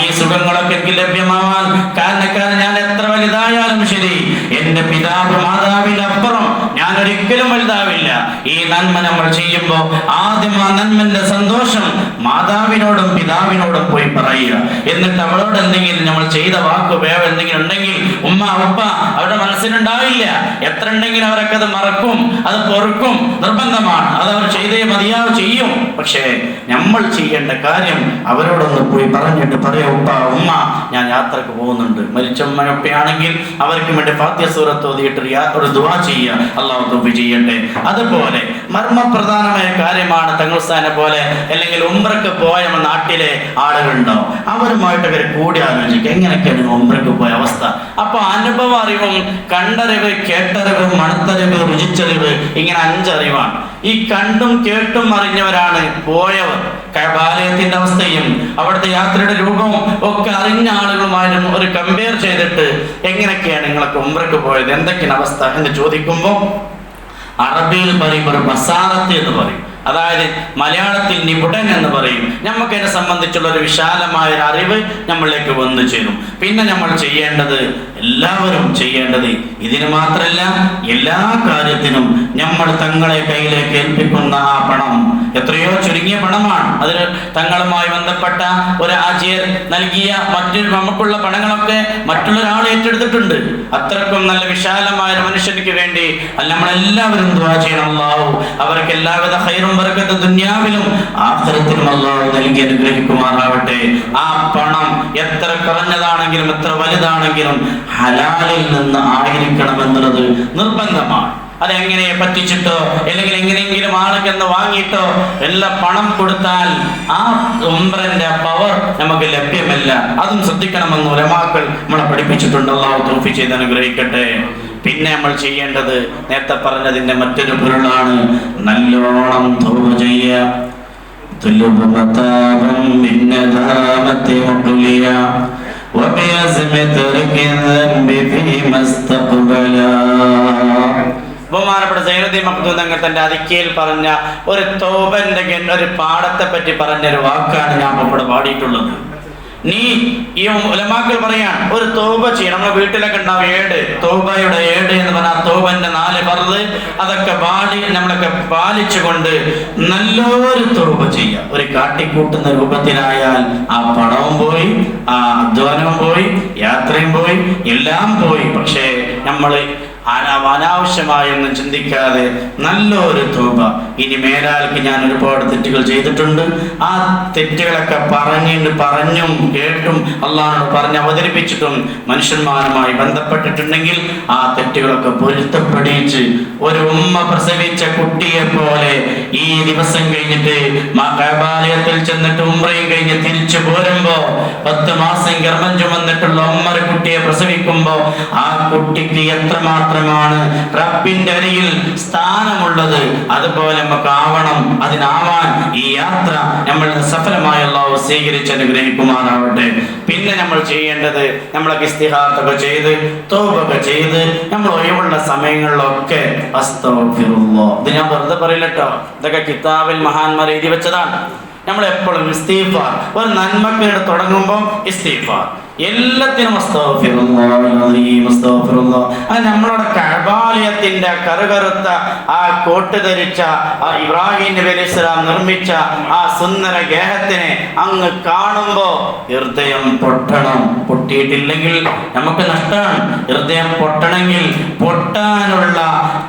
ഈ സുഖങ്ങളൊക്കെ എനിക്ക് ലഭ്യമാവാൻ കാരണക്കാരൻ ഞാൻ എത്ര വലുതായാലും ശരി, എന്റെ പിതാവ് മാതാവിനപ്പുറം ഞാൻ ഒരിക്കലും വലുതാവില്ല. ഈ നന്മ നമ്മൾ ചെയ്യുമ്പോൾ ആദ്യം ആ നന്മന്റെ സന്തോഷം മാതാവിനോടും പിതാവിനോടും പോയി പറയുക. എന്നിട്ട് അവളോട് എന്തെങ്കിലും നമ്മൾ ചെയ്ത വാക്ക് എന്തെങ്കിലും ഉണ്ടെങ്കിൽ ഉമ്മ ഉപ്പ അവരുടെ മനസ്സിലുണ്ടാവില്ല. എത്ര ഉണ്ടെങ്കിലും അവരൊക്കെ അത് മറക്കും, അത് പൊറുക്കും, നിർബന്ധമാണ്. അത് അവർ ചെയ്തേ മതിയാവും, ചെയ്യും. പക്ഷേ നമ്മൾ ചെയ്യേണ്ട കാര്യം അവരോടൊന്ന് പോയി പറഞ്ഞിട്ട് പറയാം, ഉപ്പ ഉമ്മ ഞാൻ യാത്രക്ക് പോകുന്നുണ്ട്. മരിച്ചമ്മയൊക്കെയാണെങ്കിൽ അവർക്ക് വേണ്ടി ഫാത്തിഹ സൂറത്ത് ഓതിയിട്ട് ഒരു ദുആ ചെയ്യുക. അല്ലാഹു തൗഫീഖ് ചെയ്യട്ടെ. അതുപോലെ മർമ്മപ്രധാനമായ കാര്യമാണ് തങ്ങളുസ്ഥാനെ പോലെ അല്ലെങ്കിൽ ഉംറയ്ക്ക് പോയ നാട്ടിലെ ആളുകളുണ്ടാവും, അവരുമായിട്ട് അവർ കൂടി ആലോചിക്കുക എങ്ങനെയൊക്കെയാണ് ഉംറയ്ക്ക് പോയ അവസ്ഥ. അപ്പൊ അനുഭവ അറിവും, കണ്ടറിവ്, കേട്ടറിവ്, മണത്തറിവ്, രുചിച്ചറിവ്, ഇങ്ങനെ 5 അറിവാണ്. ഈ കണ്ടും കേട്ടും അറിഞ്ഞവരാണ് പോയവർ. കഅബാലയത്തിന്റെ അവസ്ഥയും അവിടുത്തെ യാത്രയുടെ രൂപവും ഒക്കെ അറിഞ്ഞ ആളുകളുമായും ഒരു കമ്പയർ ചെയ്തിട്ട് എങ്ങനെയൊക്കെയാണ് നിങ്ങളൊക്കെ ഉംറയ്ക്ക് പോയത്, എന്തൊക്കെയാണ് അവസ്ഥ എന്ന് ചോദിക്കുമ്പോൾ അറബിയിൽ പറയും ഒരു ബസാറത്ത് എന്ന് പറയും. അതായത് മലയാളത്തിൽ നിപുണൻ എന്ന് പറയും. നമുക്കതിനെ സംബന്ധിച്ചുള്ള ഒരു വിശാലമായ ഒരു അറിവ് നമ്മളിലേക്ക് വന്നു ചേരും. പിന്നെ നമ്മൾ ചെയ്യേണ്ടത്, എല്ലാവരും ചെയ്യേണ്ടത്, ഇതിന് മാത്രമല്ല എല്ലാ കാര്യത്തിനും നമ്മൾ തങ്ങളെ കയ്യിലേക്ക് ഏൽപ്പിക്കുന്ന ആ പണം എത്രയോ ചുരുങ്ങിയ പണമാണ്. അതിന് തങ്ങളുമായി ബന്ധപ്പെട്ട ഒരു ആചാര്യർ നൽകിയ നമുക്കുള്ള പണങ്ങളൊക്കെ മറ്റുള്ള ഒരാൾ ഏറ്റെടുത്തിട്ടുണ്ട്. അത്രക്കും നല്ല വിശാലമായ ഒരു മനുഷ്യർക്ക് വേണ്ടി നമ്മളെല്ലാവരും ദുആ ചെയ്യണം. അല്ലാഹു അവർക്ക് എല്ലാവിധ ഖൈറും ബറക്കത്തും ദുനിയാവിലും ആഖിറത്തിലും അല്ലാഹു നൽകി അനുഗ്രഹിക്കുമാറാവട്ടെ. ആ പണം എത്ര കുറഞ്ഞതാണെങ്കിലും എത്ര വലുതാണെങ്കിലും ഹലാലിൽ നിന്ന് ആയിരിക്കണം എന്നുള്ളത് നിർബന്ധമാണ്. അതെങ്ങനെ പറ്റിച്ചിട്ടോ അല്ലെങ്കിൽ എങ്ങനെയെങ്കിലും ആളുകെന്ന് വാങ്ങിയിട്ടോ എല്ലാം പണം കൊടുത്താൽ ആ ഉംറന്റെ പവർ നമുക്ക് ലഭ്യമല്ല. അതും ശ്രദ്ധിക്കണമെന്ന് ഉലമാക്കൾ നമ്മളെ പഠിപ്പിച്ചിട്ടുണ്ട്. അല്ലാഹു തൗഫീഖ് ചെയ്ത് അനുഗ്രഹിക്കട്ടെ. പിന്നെ നമ്മൾ ചെയ്യേണ്ടത് നേരത്തെ പറഞ്ഞതിന്റെ മറ്റൊരു പൊരുളാണ് നല്ലോണം തൗബ ചെയ്യുക. ബഹുമാനപ്പെട്ട സൈനുദ്ദീൻ മഖ്ദൂം തങ്ങൾ തന്റെ അതിക്കയിൽ പറഞ്ഞ ഒരു തൗബന്റെ ഒരു പാഠത്തെ പറ്റി പറഞ്ഞൊരു വാക്കാണ് ഞാൻ ഇവിടെ പാടിയിട്ടുള്ളത്. നീ ഈ ഉലമാക്കൾ പറയാൻ ഒരു തൗബ ചെയ്യണം. നമ്മുടെ വീട്ടിലൊക്കെ ഉണ്ടാവും ഏട്, തൗബയുടെ ഏട് എന്ന് പറഞ്ഞാൽ തൗബന്റെ 4 ഫർദ് അതൊക്കെ നമ്മളൊക്കെ പാലിച്ചുകൊണ്ട് നല്ലൊരു തൗബ ചെയ്യുക. ഒരു കാട്ടിക്കൂട്ടുന്ന രൂപത്തിലായാൽ ആ പണവും പോയി, ആ അധ്വാനവും പോയി, യാത്രയും പോയി, എല്ലാം പോയി. പക്ഷേ നമ്മൾ അനാവശ്യമായൊന്നും ചിന്തിക്കാതെ നല്ലൊരു തൗബ. ഇനി മേലാൽക്ക് ഞാൻ ഒരുപാട് തെറ്റുകൾ ചെയ്തിട്ടുണ്ട്. ആ തെറ്റുകളൊക്കെ പറഞ്ഞും കേട്ടും അള്ളാഹുവിനോട് പറഞ്ഞ് അവതരിപ്പിച്ചിട്ടും മനുഷ്യന്മാരുമായി ബന്ധപ്പെട്ടിട്ടുണ്ടെങ്കിൽ ആ തെറ്റുകളൊക്കെ പൊരുത്തപ്പെടിച്ച് ഒരു ഉമ്മ പ്രസവിച്ച കുട്ടിയെ പോലെ ഈ ദിവസം കഴിഞ്ഞിട്ട് കഅബാലയത്തിൽ ചെന്നിട്ട് ഉംറയും കഴിഞ്ഞ് തിരിച്ചു പോരുമ്പോ 10 മാസം ഗർഭം ചുമന്നിട്ടുള്ള ഉമ്മറ കുട്ടിയെ പ്രസവിക്കുമ്പോ ആ കുട്ടിക്ക് എത്രമാത്രം റബ്ബിന്റെ അരികിൽ സ്ഥാനമുള്ളത്, അതുപോലെ നമുക്ക് ആവണം. അതിനാവാൻ ഈ യാത്ര നമ്മൾ സഫലമായി അല്ലാഹു സ്വീകരിച്ച് അനുഗ്രഹിക്കുമാറാവട്ടെ. പിന്നെ നമ്മൾ ചെയ്യേണ്ടത് നമ്മളൊക്കെ ഇസ്തിഹാറൊക്കെ ചെയ്ത് തൗബ ചെയ്ത് നമ്മൾ ഒഴിവുള്ള സമയങ്ങളിലൊക്കെ അസ്തഗ്ഫിറുല്ലാഹ്. ഇത് ഞാൻ വെറുതെ പറയില്ലട്ടോ, ഇതൊക്കെ കിതാബിൽ മഹാന്മാർ എഴുതി വെച്ചതാണ്. നമ്മൾ എപ്പോഴും ഇസ്തിഗ്ഫാർ, ഒരു നന്മക്ക് തുടങ്ങുമ്പോൾ ഇസ്തിഗ്ഫാർ, എല്ലാത്തിനും നമ്മളോട് കഅബാലയത്തിന്റെ കറുകറുത്ത ആ കോട്ട് ധരിച്ച ആ ഇബ്രാഹിം നബി അലൈഹി സ്വലാം നിർമ്മിച്ച ആ സുന്ദര ഗേഹത്തിനെ അങ്ങ് കാണുമ്പോ ഹൃദയം പൊട്ടണം. പൊട്ടിയിട്ടില്ലെങ്കിൽ നമുക്ക് നഷ്ടമാണ്. ഹൃദയം പൊട്ടണമെങ്കിൽ പൊട്ടാനുള്ള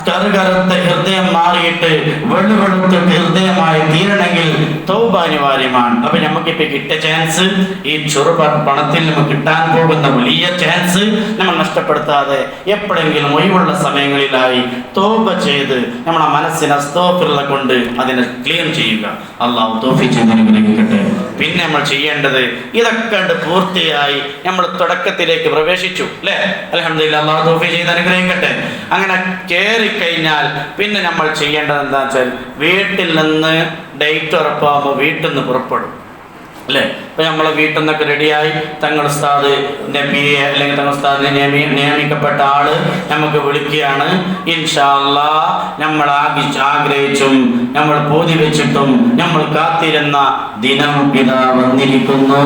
കറുകറുത്ത ഹൃദയം മാറിയിട്ട് വെളുവെളുത്ത ഹൃദയമായി തീരണമെങ്കിൽ തൗബ അനിവാര്യമാണ്. അപ്പൊ നമുക്കിപ്പോ കിട്ടിയ ചാൻസ്, ഈ ചെറു പണത്തിൽ നമുക്ക് കിട്ടാൻ പോകുന്ന വലിയ ചാൻസ് നമ്മൾ നഷ്ടപ്പെടുത്താതെ എപ്പോഴെങ്കിലും ഒഴിവുള്ള സമയങ്ങളിലായി തൗബ ചെയ്ത് നമ്മളെ മനസ്സിനെ അസ്തഗ്ഫിറുല്ലാഹ് കൊണ്ട് അതിനെ ക്ലിയർ ചെയ്യുക. അല്ലാഹു തൗഫീഖ് ചെയ്ത് അനുഗ്രഹിക്കട്ടെ. പിന്നെ നമ്മൾ ചെയ്യേണ്ടത് ഇതൊക്കെ പൂർത്തിയായി നമ്മൾ തുടക്കത്തിലേക്ക് പ്രവേശിച്ചു അല്ലേ? അൽഹംദുലില്ലാഹ്, അല്ലാഹു തൗഫീഖ് ചെയ്ത് അനുഗ്രഹിക്കട്ടെ. അങ്ങനെ കേറി കഴിഞ്ഞാൽ പിന്നെ നമ്മൾ ചെയ്യേണ്ടത് എന്താ വെച്ചാൽ വീട്ടിൽ നിന്ന് ഡേറ്റ് ഉറപ്പാകുമ്പോൾ വീട്ടിൽ നിന്ന് പുറപ്പെടും അല്ലേ? ഇപ്പം നമ്മൾ വീട്ടിൽ നിന്നൊക്കെ റെഡിയായി തങ്ങൾ ഉസ്താദിൻ്റെ PA അല്ലെങ്കിൽ തങ്ങൾ ഉസ്താദിനെ നിയമിക്കപ്പെട്ട ആള് നമുക്ക് വിളിക്കുകയാണ്. ഇൻഷാ അല്ലാഹ് നമ്മൾ ആഗ്രഹിച്ചും നമ്മൾ പൂതി വെച്ചിട്ടും നമ്മൾ കാത്തിരുന്ന ദിനം ഇതാ വന്നിരിക്കുന്നു.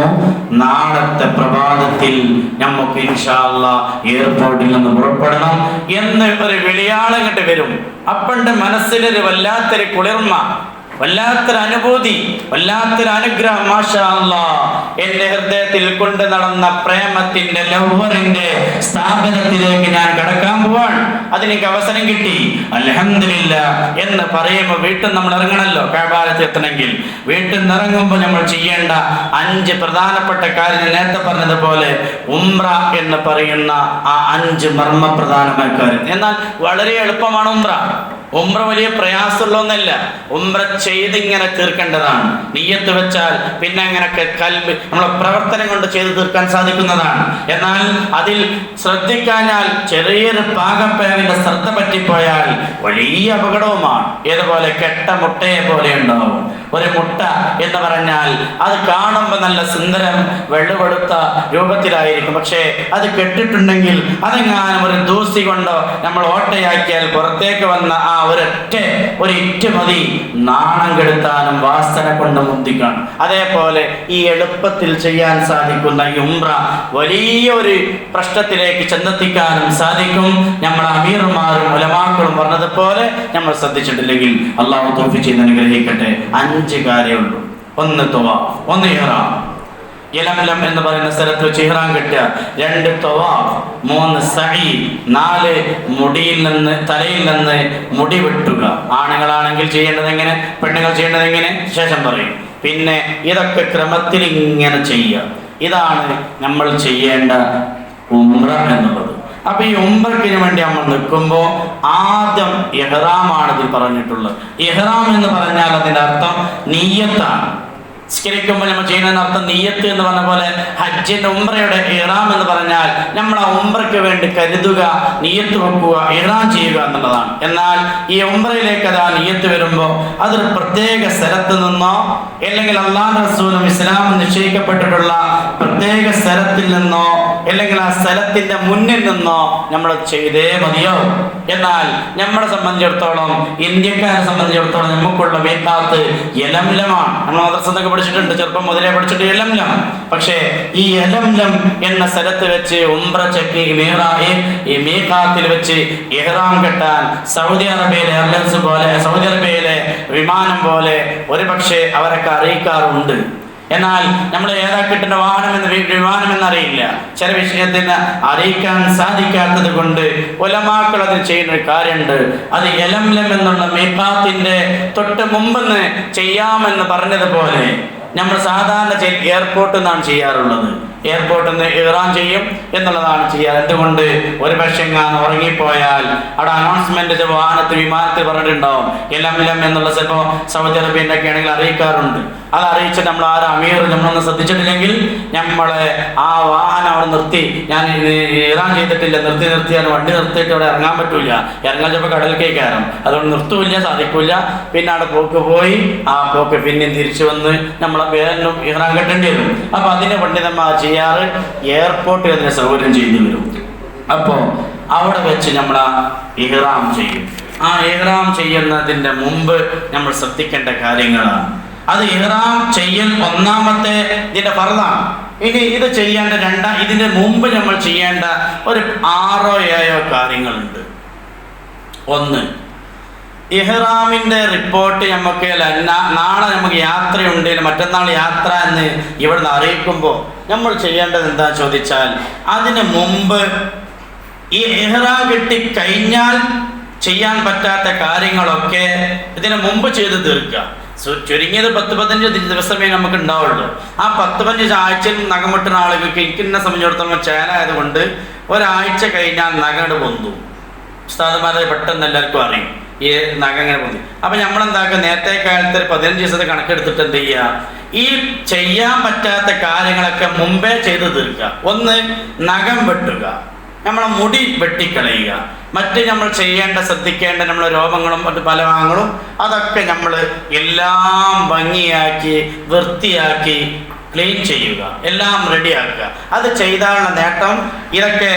നാളത്തെ പ്രഭാതത്തിൽ നമുക്ക് ഇൻഷാ അല്ലാഹ് എയർപോർട്ടിൽ നിന്ന് പുറപ്പെടണം എന്ന് ഒരു വിളിയാളങ്ങട്ട് വരും. അപ്പൻ്റെ മനസ്സിലൊരു വല്ലാത്തൊരു കുളിർമ, വല്ലാത്തൊരു അനുഭൂതി, വല്ലാത്തൊരു അനുഗ്രഹം. മാഷാ അല്ലാഹ്, എന്റെ ഹൃദയത്തിൽ കൊണ്ട് നടന്ന പ്രേമത്തിന്റെ ലൗവറിന്റെ സ്ഥാപനത്തിലേക്ക് ഞാൻ കടക്കാൻ പോവാൻ അതിനെനിക്ക് അവസരം കിട്ടി, അൽഹംദുലില്ലാഹ് എന്ന് പറയുമ്പോൾ വീട്ടിൽ നമ്മൾ ഇറങ്ങണമല്ലോ. കഅബാലയത്തിൽ എത്തണമെങ്കിൽ വീട്ടിൽ നിന്ന് ഇറങ്ങുമ്പോൾ നമ്മൾ ചെയ്യേണ്ട 5 പ്രധാനപ്പെട്ട കാര്യം നേരത്തെ പറഞ്ഞതുപോലെ ഉംറ എന്ന് പറയുന്ന ആ 5 മർമ്മപ്രധാനമായ കാര്യം. എന്നാൽ വളരെ എളുപ്പമാണ് ഉംറ. ഉംറ വലിയ പ്രയാസമുള്ളൊന്നല്ല. ഉംറ ചെയ്തിങ്ങനെ തീർക്കേണ്ടതാണ്. നിയ്യത്ത് വെച്ചാൽ പിന്നെ അങ്ങനെയൊക്കെ നമ്മളെ പ്രവർത്തനം കൊണ്ട് ചെയ്ത് തീർക്കാൻ സാധിക്കുന്നതാണ്. എന്നാൽ അതിൽ ശ്രദ്ധിക്കാഞ്ഞാൽ ചെറിയൊരു പാകപ്പേവിന്റെ ശ്രദ്ധ പറ്റിപ്പോയാൽ വലിയ അപകടവുമാണ്. ഏതുപോലെ കെട്ട മുട്ടയെ പോലെ ഉണ്ടാവും. ഒരു മുട്ട എന്ന് പറഞ്ഞാൽ അത് കാണുമ്പോൾ നല്ല സുന്ദരം വെള്ളുവെളുത്ത രൂപത്തിലായിരിക്കും. പക്ഷേ അത് കെട്ടിട്ടുണ്ടെങ്കിൽ അതെങ്ങാനും ഒരു ദൂസി കൊണ്ടോ നമ്മൾ ഓട്ടയാക്കിയാൽ പുറത്തേക്ക് വന്ന ആ ഒരു ഇറ്റ് മതി നാണം കെടുത്താനും വാസന കൊണ്ട് മുന്തിക്കാനും. അതേപോലെ ഈ എളുപ്പത്തിൽ ചെയ്യാൻ സാധിക്കുന്ന ഈ ഉംറ വലിയൊരു പ്രശ്നത്തിലേക്ക് ചെന്നെത്തിക്കാനും സാധിക്കും. നമ്മൾ അമീർമാരും ഉലമാക്കളും പറഞ്ഞതുപോലെ നമ്മൾ ശ്രദ്ധിച്ചിട്ടില്ലെങ്കിൽ അള്ളാഹു തൗഫീഖ് ചെയ്ത് അനുഗ്രഹിക്കട്ടെ. 5 കാര്യമുള്ളൂ. 1 തവാഫ്, 1 ഇഹ്റാം. യലംലം എന്ന് പറയുന്ന സ്ഥലത്ത് വെച്ച് ഇഹ്റാം കെട്ടുക, 2 തവാഫ്, 3 സഈ, 4 മുടിയിൽ നിന്ന് തലയിൽ നിന്ന് മുടി വെട്ടുക. ആണുങ്ങളാണെങ്കിൽ ചെയ്യേണ്ടത് എങ്ങനെ, പെണ്ണുങ്ങൾ ചെയ്യേണ്ടത് എങ്ങനെ, ശേഷം പറയും. പിന്നെ ഇതൊക്കെ ക്രമത്തിൽ ഇങ്ങനെ ചെയ്യുക. ഇതാണ് നമ്മൾ ചെയ്യേണ്ട ഉംറ എന്നുള്ളത്. അപ്പൊ ഈ ഉംറയ്ക്കിന് വേണ്ടി നമ്മൾ നിൽക്കുമ്പോൾ ആദ്യം ഇഹ്റാമാണ് ഇതിൽ പറഞ്ഞിട്ടുള്ളത്. ഇഹ്റാം എന്ന് പറഞ്ഞാൽ അതിന്റെ അർത്ഥം നിയ്യത്താണ്. നിസ്കരിക്കുമ്പോൾ നമ്മൾ ചെയ്യുന്നതിന് അർത്ഥം നിയ്യത്ത് എന്ന് പറഞ്ഞ പോലെ ഹജ്ജിന്റെ ഉംറയുടെ ഇഹ്റാം എന്ന് പറഞ്ഞാൽ നമ്മൾ ആ ഉംറയ്ക്ക് വേണ്ടി കരുതുക, നിയ്യത്ത് വെക്കുക, ഇഹ്റാം ചെയ്യുക എന്നുള്ളതാണ്. എന്നാൽ ഈ ഉംറയിലേക്ക് അതാ നിയ്യത്ത് വരുമ്പോൾ അതൊരു പ്രത്യേക സ്ഥലത്ത് നിന്നോ അല്ലെങ്കിൽ അല്ലാഹു റസൂലും ഇസ്ലാമും നിശ്ചയിക്കപ്പെട്ടിട്ടുള്ള പ്രത്യേക സ്ഥലത്തിൽ നിന്നോ അല്ലെങ്കിൽ ആ സ്ഥലത്തിന്റെ മുന്നിൽ നിന്നോ നമ്മൾ ചെയ്തേ മതിയോ. എന്നാൽ നമ്മളെ സംബന്ധിച്ചിടത്തോളം, ഇന്ത്യക്കാരെ സംബന്ധിച്ചിടത്തോളം നമുക്കുള്ള മീഖാത്ത് യലംലമാണ്. നമ്മൾ മദ്രസയൊക്കെ പഠിച്ചിട്ടുണ്ട്, ചെറുപ്പം മുതലേ പഠിച്ചിട്ട് യലംലം. പക്ഷേ ഈ യലംലം എന്ന സ്ഥലത്ത് വെച്ച് ഉംറ ചെക്ക് ഈ മീഖാത്തിൽ വെച്ച് ഇഹ്റാം കെട്ടാൻ സൗദി അറേബ്യയിലെ എയർലൈൻസ് പോലെ, സൗദി അറേബ്യയിലെ വിമാനം പോലെ ഒരുപക്ഷെ അവരൊക്കെ അറിയിക്കാറുണ്ട്. എന്നാൽ നമ്മൾ ഏതാ കിട്ടുന്ന വിമാനം എന്നറിയില്ല. ചില വിഷയത്തിന് അറിയിക്കാൻ സാധിക്കാത്തത് കൊണ്ട് ഉലമാക്കൾ അതിൽ ചെയ്യുന്ന കാര്യമുണ്ട്. അത് യലംലം എന്നുള്ള മീഖാത്തിന്റെ തൊട്ട് മുമ്പെന്ന് ചെയ്യാമെന്ന് പറഞ്ഞതുപോലെ നമ്മൾ സാധാരണ എയർപോർട്ടിൽ നിന്നാണ് ചെയ്യാറുള്ളത്. എയർപോർട്ടിൽ നിന്ന് ഇഹ്റാം ചെയ്യും എന്നുള്ളതാണ് ചെയ്യാറ്. എന്തുകൊണ്ട്, ഒരു പക്ഷേ എങ്ങാനും ഉറങ്ങിപ്പോയാൽ അവിടെ അനൗൺസ്മെന്റ് വിമാനത്തിൽ പറഞ്ഞിട്ടുണ്ടാവും യലംലം എന്നുള്ള. ചിലപ്പോൾ സൗദി അറേബ്യൻ്റെ ഒക്കെ ആണെങ്കിൽ അറിയിക്കാറുണ്ട്. അത് അറിയിച്ച് നമ്മൾ അമീർ നമ്മളൊന്ന് ശ്രദ്ധിച്ചിട്ടില്ലെങ്കിൽ നമ്മളെ ആ വാഹനം അവിടെ നിർത്തി, ഞാൻ ഇഹ്റാം ചെയ്തിട്ടില്ല, നിർത്തിയാൽ വണ്ടി നിർത്തിയിട്ട് അവിടെ ഇറങ്ങാൻ പറ്റൂല. ഇറങ്ങാൻ ചിലപ്പോൾ കടലിലേക്ക് കയറും. അതുകൊണ്ട് നിർത്തൂല്ല, സാധിക്കില്ല. പിന്നെ അവിടെ പോക്ക് പോയി ആ പോക്ക് പിന്നെയും തിരിച്ചു വന്ന് നമ്മളെ പേരിനും ഇഹ്റാം കെട്ടേണ്ടി വരും. അപ്പൊ അതിന് പണ്ഡിതന്മാർ ചെയ്യാറ് എയർപോർട്ടിൽ അതിനെ സൗകര്യം ചെയ്തു വരും. അപ്പോൾ അവിടെ വെച്ച് നമ്മൾ ആ ഇഹ്റാം ചെയ്യും. ആ ഇഹ്റാം ചെയ്യുന്നതിൻ്റെ മുമ്പ് നമ്മൾ ശ്രദ്ധിക്കേണ്ട കാര്യങ്ങളാണ്. അത് ഇഹ്റാം ചെയ്യൽ ഒന്നാമത്തെ ഇതിന്റെ ഫർളാണ്. ഇനി ഇത് ചെയ്യേണ്ട ഇതിന്റെ മുമ്പ് നമ്മൾ ചെയ്യേണ്ട ഒരു 6-7 കാര്യങ്ങളുണ്ട്. 1, ഇഹ്റാമിന്റെ റിപ്പോർട്ട് നമുക്ക് നാളെ നമുക്ക് യാത്രയുണ്ട്, മറ്റന്നാൾ യാത്ര എന്ന് ഇവിടുന്ന് അറിയിക്കുമ്പോൾ നമ്മൾ ചെയ്യേണ്ടത് എന്താ ചോദിച്ചാൽ, അതിന് മുമ്പ് ഈ ഇഹ്റാം കിട്ടി കഴിഞ്ഞാൽ ചെയ്യാൻ പറ്റാത്ത കാര്യങ്ങളൊക്കെ ഇതിന് മുമ്പ് ചെയ്ത് തീർക്കുക. ചുരുങ്ങിയത് 10-15 ദിവസമേ നമുക്ക് ഉണ്ടാവുള്ളൂ. ആ 10-15 ആഴ്ചയിൽ നഖം വെട്ടുന്ന ആളുകൾക്ക് എനിക്കിന്നെ സംബന്ധിച്ചിടത്തോളം ചേലായതുകൊണ്ട് ഒരാഴ്ച കഴിഞ്ഞാൽ നഖം പൊന്തു. ഉസ്താദുമാരെ പെട്ടെന്ന് എല്ലാവർക്കും അറിയും ഈ നഖം ഇങ്ങനെ പൊന്തി. അപ്പം നമ്മളെന്താക്കുക, നേരത്തെ കാലത്ത് ഒരു 15 ദിവസത്തെ കണക്കെടുത്തിട്ട് എന്ത് ചെയ്യുക, ഈ ചെയ്യാൻ പറ്റാത്ത കാര്യങ്ങളൊക്കെ മുമ്പേ ചെയ്ത് തീർക്കുക. 1, നഖം വെട്ടുക, നമ്മളെ മുടി വെട്ടിക്കളയുക. മറ്റ് നമ്മൾ ശ്രദ്ധിക്കേണ്ട നമ്മളെ രോമങ്ങളും മറ്റ് പല ഭാഗങ്ങളും അതൊക്കെ നമ്മൾ എല്ലാം ഭംഗിയാക്കി വൃത്തിയാക്കി ക്ലീൻ ചെയ്യുക, എല്ലാം റെഡിയാക്കുക. അത് ചെയ്താലുള്ള നേട്ടം ഇതൊക്കെ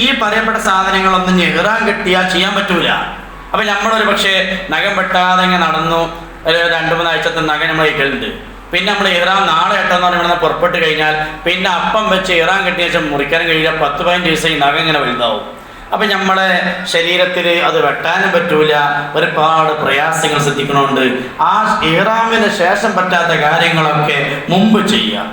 ഈ പറയപ്പെട്ട സാധനങ്ങളൊന്നും ഇഹ്റാം കിട്ടിയാൽ ചെയ്യാൻ പറ്റൂല. അപ്പം നമ്മളൊരു പക്ഷേ നഖം വെട്ടാതെ ഇങ്ങനെ നടന്നു, ഒരു 2-3 ആഴ്ചത്തെ നഖം നമ്മൾ കഴിക്കലുണ്ട്. പിന്നെ നമ്മൾ ഇഹ്റാം നാളെ എട്ടെന്ന് പറഞ്ഞാൽ പുറപ്പെട്ട് കഴിഞ്ഞാൽ പിന്നെ അപ്പം വെച്ച് ഇഹ്റാം കെട്ടിയ ശേഷം മുറിക്കാനും കഴിയില്ല. 10-15 ദിവസം ഈ നഖം ഇങ്ങനെ വലുതാവും. അപ്പം നമ്മളെ ശരീരത്തിൽ അത് വെട്ടാനും പറ്റൂല. ഒരുപാട് പ്രയാസങ്ങൾ ശ്രദ്ധിക്കണമുണ്ട്. ആ ഇഹ്റാമിന് ശേഷം പറ്റാത്ത കാര്യങ്ങളൊക്കെ മുമ്പ് ചെയ്യാം.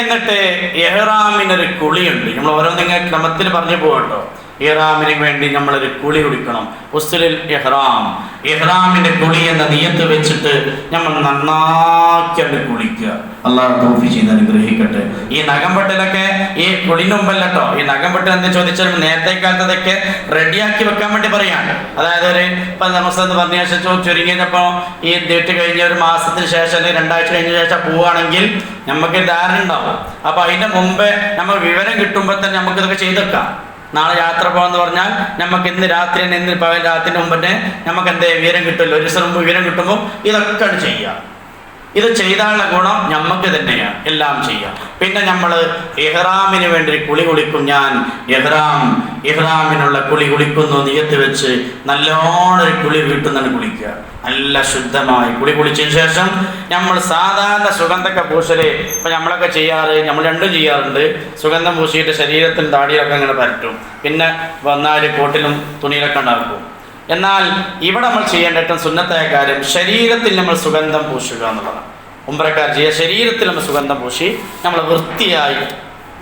എന്നിട്ട് ഇഹ്റാമിനൊരു കുളിയുണ്ട്. നമ്മൾ ഓരോന്നിങ്ങനെ ക്രമത്തിൽ പറഞ്ഞു പോകട്ടോ. ഇഹ്റാമിന് വേണ്ടി നമ്മളൊരു കുളി കുടിക്കണം. ഉസ്തുലിൽ ഇഹ്റാം, ഇഹ്റാമിന്റെ കുളി എന്ന നിയത്ത് വെച്ചിട്ട് നമ്മൾ നന്നാക്കി കുളിക്കുക. അല്ലാഹു തൗഫീഖ് ചെയ്ത് അനുഗ്രഹിക്കട്ടെ. ഈ നഖം വെട്ടലൊക്കെ ഈ കുളിന് മുമ്പല്ലോ. ഈ നഖം വെട്ടൽ എന്ന് ചോദിച്ചാൽ നേരത്തെ കാലത്തതൊക്കെ റെഡിയാക്കി വെക്കാൻ വേണ്ടി പറയാണ്. അതായത് ഇപ്പം നമസ്തെന്ന് പറഞ്ഞ ശേഷം ചുരുങ്ങിയപ്പോൾ ഈ ഡേറ്റ് കഴിഞ്ഞ ഒരു മാസത്തിന് ശേഷം അല്ലെങ്കിൽ 2 ആഴ്ച കഴിഞ്ഞ ശേഷം പോവുകയാണെങ്കിൽ നമുക്ക് ധാരണ ഉണ്ടാവും. അപ്പോൾ അതിൻ്റെ മുമ്പേ നമ്മൾ വിവരം കിട്ടുമ്പോൾ തന്നെ നമുക്കിതൊക്കെ ചെയ്തെക്കാം. നാളെ യാത്ര പോകാന്ന് പറഞ്ഞാൽ നമുക്ക് ഇന്ന് രാത്രി തന്നെ, ഇന്ന് പകൽ രാത്രിന് മുമ്പ് തന്നെ നമുക്ക് എന്തേ വിവരം കിട്ടുമല്ലോ. ഒരു ദിവസം മുമ്പ് വിവരം കിട്ടുമ്പോൾ ഇതൊക്കെ ചെയ്യാം. ഇത് ചെയ്താലുള്ള ഗുണം നമുക്ക് തന്നെയാണ്, എല്ലാം ചെയ്യാം. പിന്നെ നമ്മൾ ഇഹ്റാമിന് വേണ്ടി കുളി കുളിക്കും. ഞാൻ ഇഹ്റാമിനുള്ള കുളി കുളിക്കുന്നു നിയത്ത് വെച്ച് നല്ലോണം ഒരു കുളി വീട്ടിൽ നിന്ന് കുളിക്കുക. നല്ല ശുദ്ധമായി കുളി കുളിച്ചതിന് ശേഷം നമ്മൾ സാധാരണ സുഗന്ധമൊക്കെ പൂശല് ഇപ്പം നമ്മളൊക്കെ ചെയ്യാറ്, നമ്മൾ രണ്ടും ചെയ്യാറുണ്ട്. സുഗന്ധം പൂശിയിട്ട് ശരീരത്തിൽ താടിയിലൊക്കെ അങ്ങനെ പരട്ടും, പിന്നെ വന്നാൽ കോട്ടിലും തുണിയിലൊക്കെ ഉണ്ടാക്കും. എന്നാൽ ഇവിടെ നമ്മൾ ചെയ്യേണ്ട ഏറ്റവും സുന്നത്തായ കാര്യം ശരീരത്തിൽ നമ്മൾ സുഗന്ധം പൂശുക എന്നുള്ളതാണ്. ഉംറക്കാർ ചെയ്യുക, ശരീരത്തിൽ നമ്മൾ സുഗന്ധം പൂശി നമ്മൾ വൃത്തിയായി